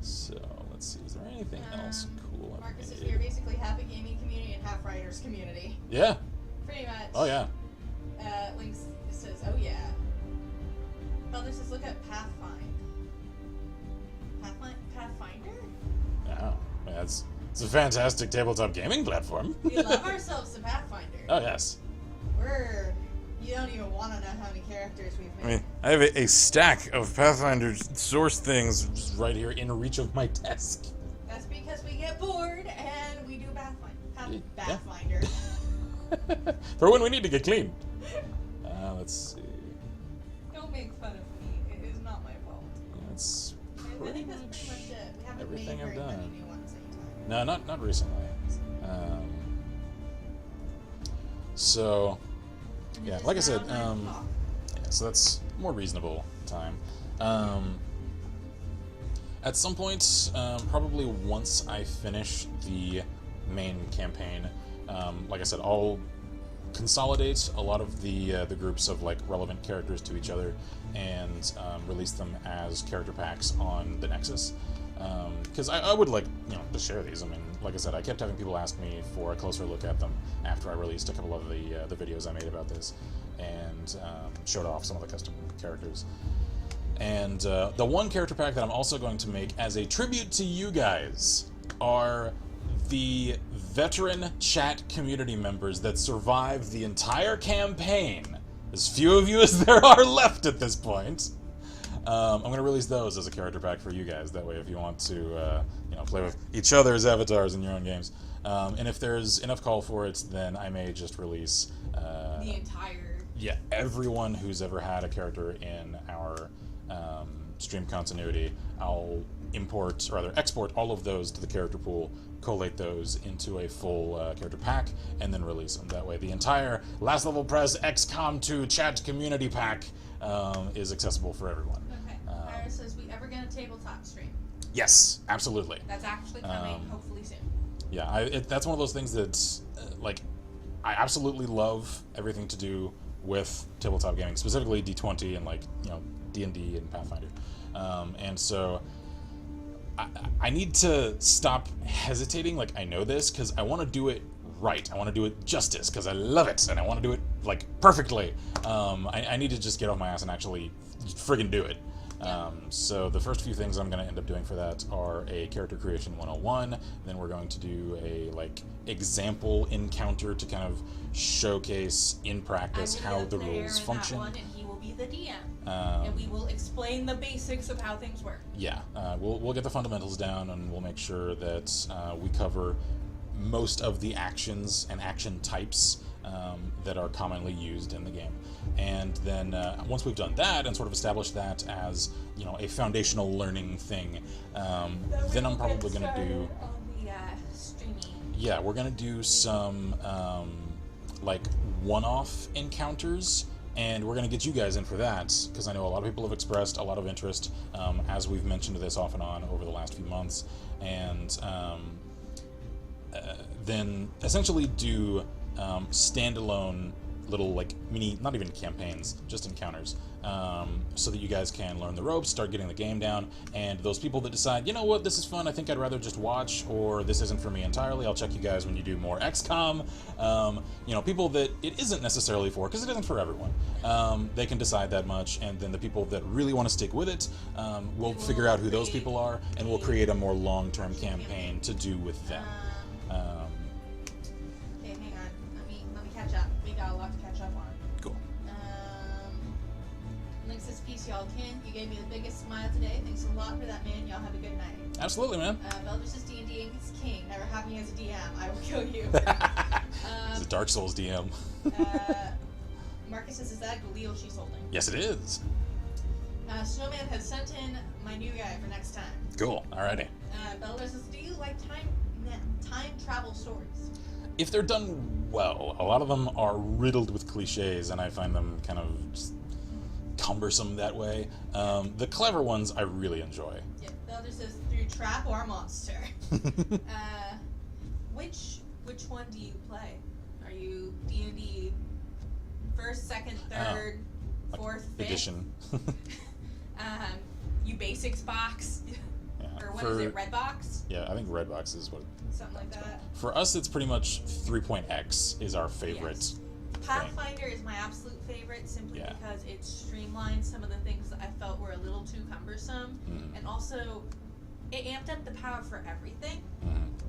So let's see, is there anything else cool? Marcus says we are basically half a gaming community and half writers community. Yeah. Pretty much. Oh yeah. Links says, oh yeah. Felder says, look at Pathfinder? Oh, it's a fantastic tabletop gaming platform. We love ourselves some Pathfinder. Oh yes. You don't even want to know how many characters we've made. I mean, I have a stack of Pathfinder source things just right here in reach of my desk. That's because we get bored and we do Pathfinder. For when we need to get clean. Let's see. Don't make fun of me. It is not my fault. That's I think that's pretty much it. We haven't everything made I've very done. many new ones anytime. No, not recently. So, yeah, like I said, yeah, so that's more reasonable time. At some point, probably once I finish the main campaign, like I said, I'll consolidate a lot of the groups of like relevant characters to each other and release them as character packs on the Nexus. Because I would like, to share these. I mean, like I said, I kept having people ask me for a closer look at them after I released a couple of the videos I made about this and showed off some of the custom characters. And the one character pack that I'm also going to make as a tribute to you guys are the veteran chat community members that survived the entire campaign. As few of you as there are left at this point. I'm going to release those as a character pack for you guys. That way, if you want to, play with each other's avatars in your own games, and if there's enough call for it, then I may just release the entire. Yeah, everyone who's ever had a character in our stream continuity. I'll export all of those to the character pool, collate those into a full character pack, and then release them. That way, the entire Last Level Press XCOM 2 chat community pack is accessible for everyone. Okay. Iris says, we ever get a tabletop stream? Yes, absolutely. That's actually coming, hopefully soon. Yeah, that's one of those things that, I absolutely love everything to do with tabletop gaming, specifically D20 and D&D and Pathfinder. And so I need to stop hesitating. I know this because I want to do it right. I want to do it justice because I love it and I want to do it perfectly. I need to just get off my ass and actually friggin' do it. So the first few things I'm going to end up doing for that are a character creation 101. Then we're going to do a example encounter to kind of showcase in practice how the rules function. That one, and he will be the DM, and we will explain the basics of how things work. Yeah, we'll get the fundamentals down, and we'll make sure that we cover most of the actions and action types that are commonly used in the game. And then once we've done that and sort of established that as a foundational learning thing, then I'm probably going to do on the streaming. Yeah, we're going to do some one-off encounters, and we're going to get you guys in for that because I know a lot of people have expressed a lot of interest as we've mentioned this off and on over the last few months, and then essentially do standalone little mini, not even campaigns, just encounters, so that you guys can learn the ropes, start getting the game down, and those people that decide, you know what, this is fun, I think I'd rather just watch, or this isn't for me entirely, I'll check you guys when you do more XCOM, people that it isn't necessarily for, because it isn't for everyone, they can decide that much, and then the people that really want to stick with it, we'll figure out who those people are, and we'll create a more long-term campaign to do with them. Okay, hang on. Let me catch up. We got a lot to catch up on. Cool. Link says, peace, y'all. Ken, you gave me the biggest smile today. Thanks a lot for that, man. Y'all have a good night. Absolutely, man. Belder says D&D is king. Never have me as a DM. I will kill you. It's a Dark Souls DM. Marcus says, is that Galil she's holding? Yes, it is. Snowman has sent in my new guy for next time. Cool. Alrighty. Belder says, do you like time travel stories. If they're done well, a lot of them are riddled with cliches, and I find them kind of just cumbersome that way. The clever ones I really enjoy. Yeah, the other says through trap or monster. Which one do you play? Are you D&D first, second, third, fourth, fifth? Edition. You basics box? Yeah, Or what is it, red box? Yeah, I think Redbox is what. Something like that. For us, it's pretty much 3.x is our favorite. Yes. Pathfinder is my absolute favorite simply because it streamlined some of the things that I felt were a little too cumbersome, and also it amped up the power for everything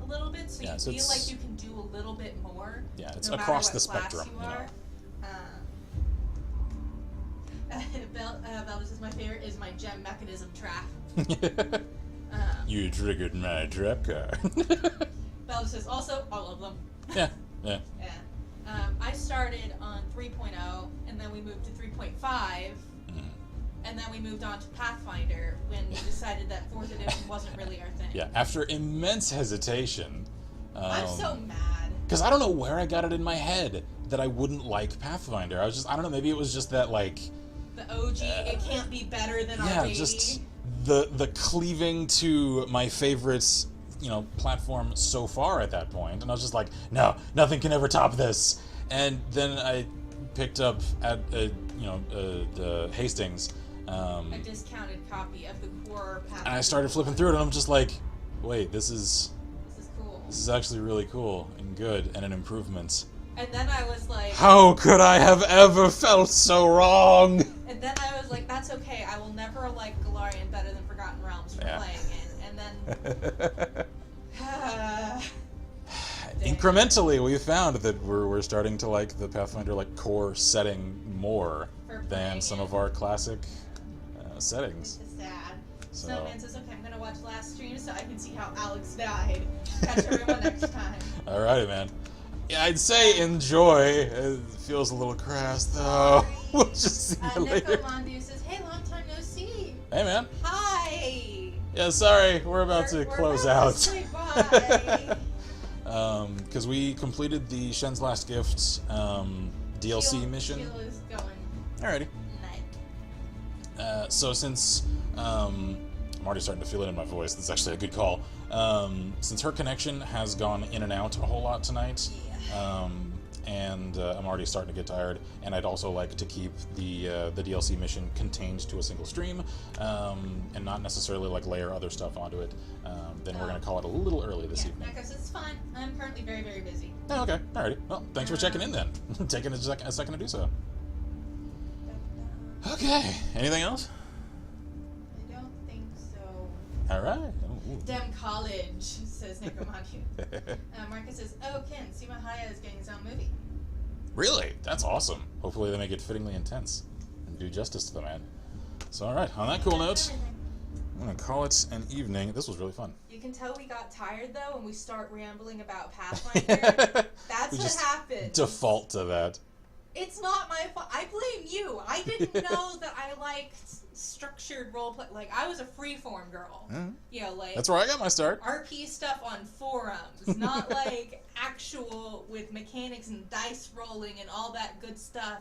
a little bit, so you feel like you can do a little bit more. Yeah, it's no across matter the what class spectrum. You are. Velda says my favorite is my gem mechanism trap. You triggered my trap card. Velda says also all of them. Yeah. I started on 3.0, and then we moved to 3.5, and then we moved on to Pathfinder when we decided that 4th edition wasn't really our thing. Yeah, after immense hesitation. I'm so mad. Because I don't know where I got it in my head that I wouldn't like Pathfinder. I don't know, maybe it was just that, like... The OG, it can't be better than our baby. Yeah, just the cleaving to my favorites, platform so far at that point, and I was just like, no, nothing can ever top this. And then I picked up at the Hastings a discounted copy of the core Pathfinder. and I started flipping through it, and I'm just like, wait, this is cool. This is actually really cool and good and an improvement. And then I was like, how could I have ever felt so wrong? And then I was like, that's okay, I will never like Galarian better than Forgotten Realms for playing it. And then incrementally, we found that we're starting to like the Pathfinder core setting more than some of our classic settings. It's sad. So. Snowman says, okay, I'm gonna watch last stream so I can see how Alex died. Catch everyone next time. Alrighty, man. Yeah, I'd say enjoy. It feels a little crass though. We'll just see you later. Nico Mondu says, hey, long time no see. Hey, man. Hi. Yeah, sorry, we're about to close out. Say bye. Because we completed the Shen's Last Gift DLC mission. Sheila is going. Alrighty. Night. So since I'm already starting to feel it in my voice, that's actually a good call. Since her connection has gone in and out a whole lot tonight, and I'm already starting to get tired, and I'd also like to keep the DLC mission contained to a single stream, and not necessarily layer other stuff onto it. Then we're going to call it a little early this evening. Because it's fine. I'm currently very, very busy. Oh, okay. Alrighty. Well, thanks for checking in then. Taking a second to do so. Okay. Anything else? I don't think so. Alright. Dem College, says Necromantu. Marcus says, oh, Ken, Sima Haya is getting his own movie. Really? That's awesome. Hopefully they make it fittingly intense and do justice to the man. So, alright. On that cool note, I'm going to call it an evening. This was really fun. You can tell we got tired, though, when we start rambling about Pathfinder. That's what happened. Default to that. It's not my fault. I blame you. I didn't know that I liked structured roleplay. I was a freeform girl. Mm-hmm. That's where I got my start. RP stuff on forums, not actual with mechanics and dice rolling and all that good stuff.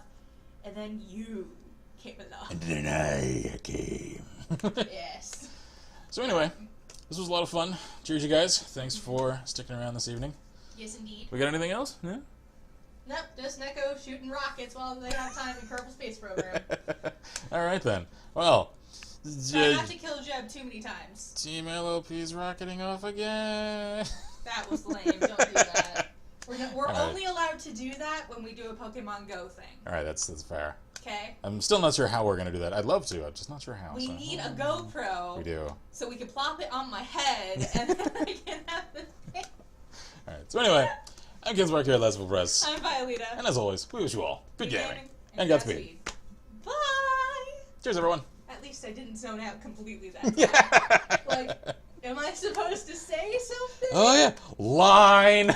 And then you came along. And then I came. Yes. So anyway, this was a lot of fun. Cheers, you guys. Thanks for sticking around this evening. Yes, indeed. We got anything else? Yeah? Nope, just Neko shooting rockets while they have time in Kerbal Space Program. Alright then. Well, try not to kill Jeb too many times. Team LOP's rocketing off again. That was lame. Don't do that. We're only allowed to do that when we do a Pokemon Go thing. Alright, that's fair. Okay. I'm still not sure how we're going to do that. I'd love to. I'm just not sure how. We need a GoPro. We do. So we can plop it on my head and then I can have the thing. Alright, so anyway, I'm Kinsmark here at Last Press. I'm Violeta. And as always, we wish you all good gaming. And Godspeed. Bye! Cheers, everyone. At least I didn't zone out completely that time. Am I supposed to say something? Oh, yeah. Line!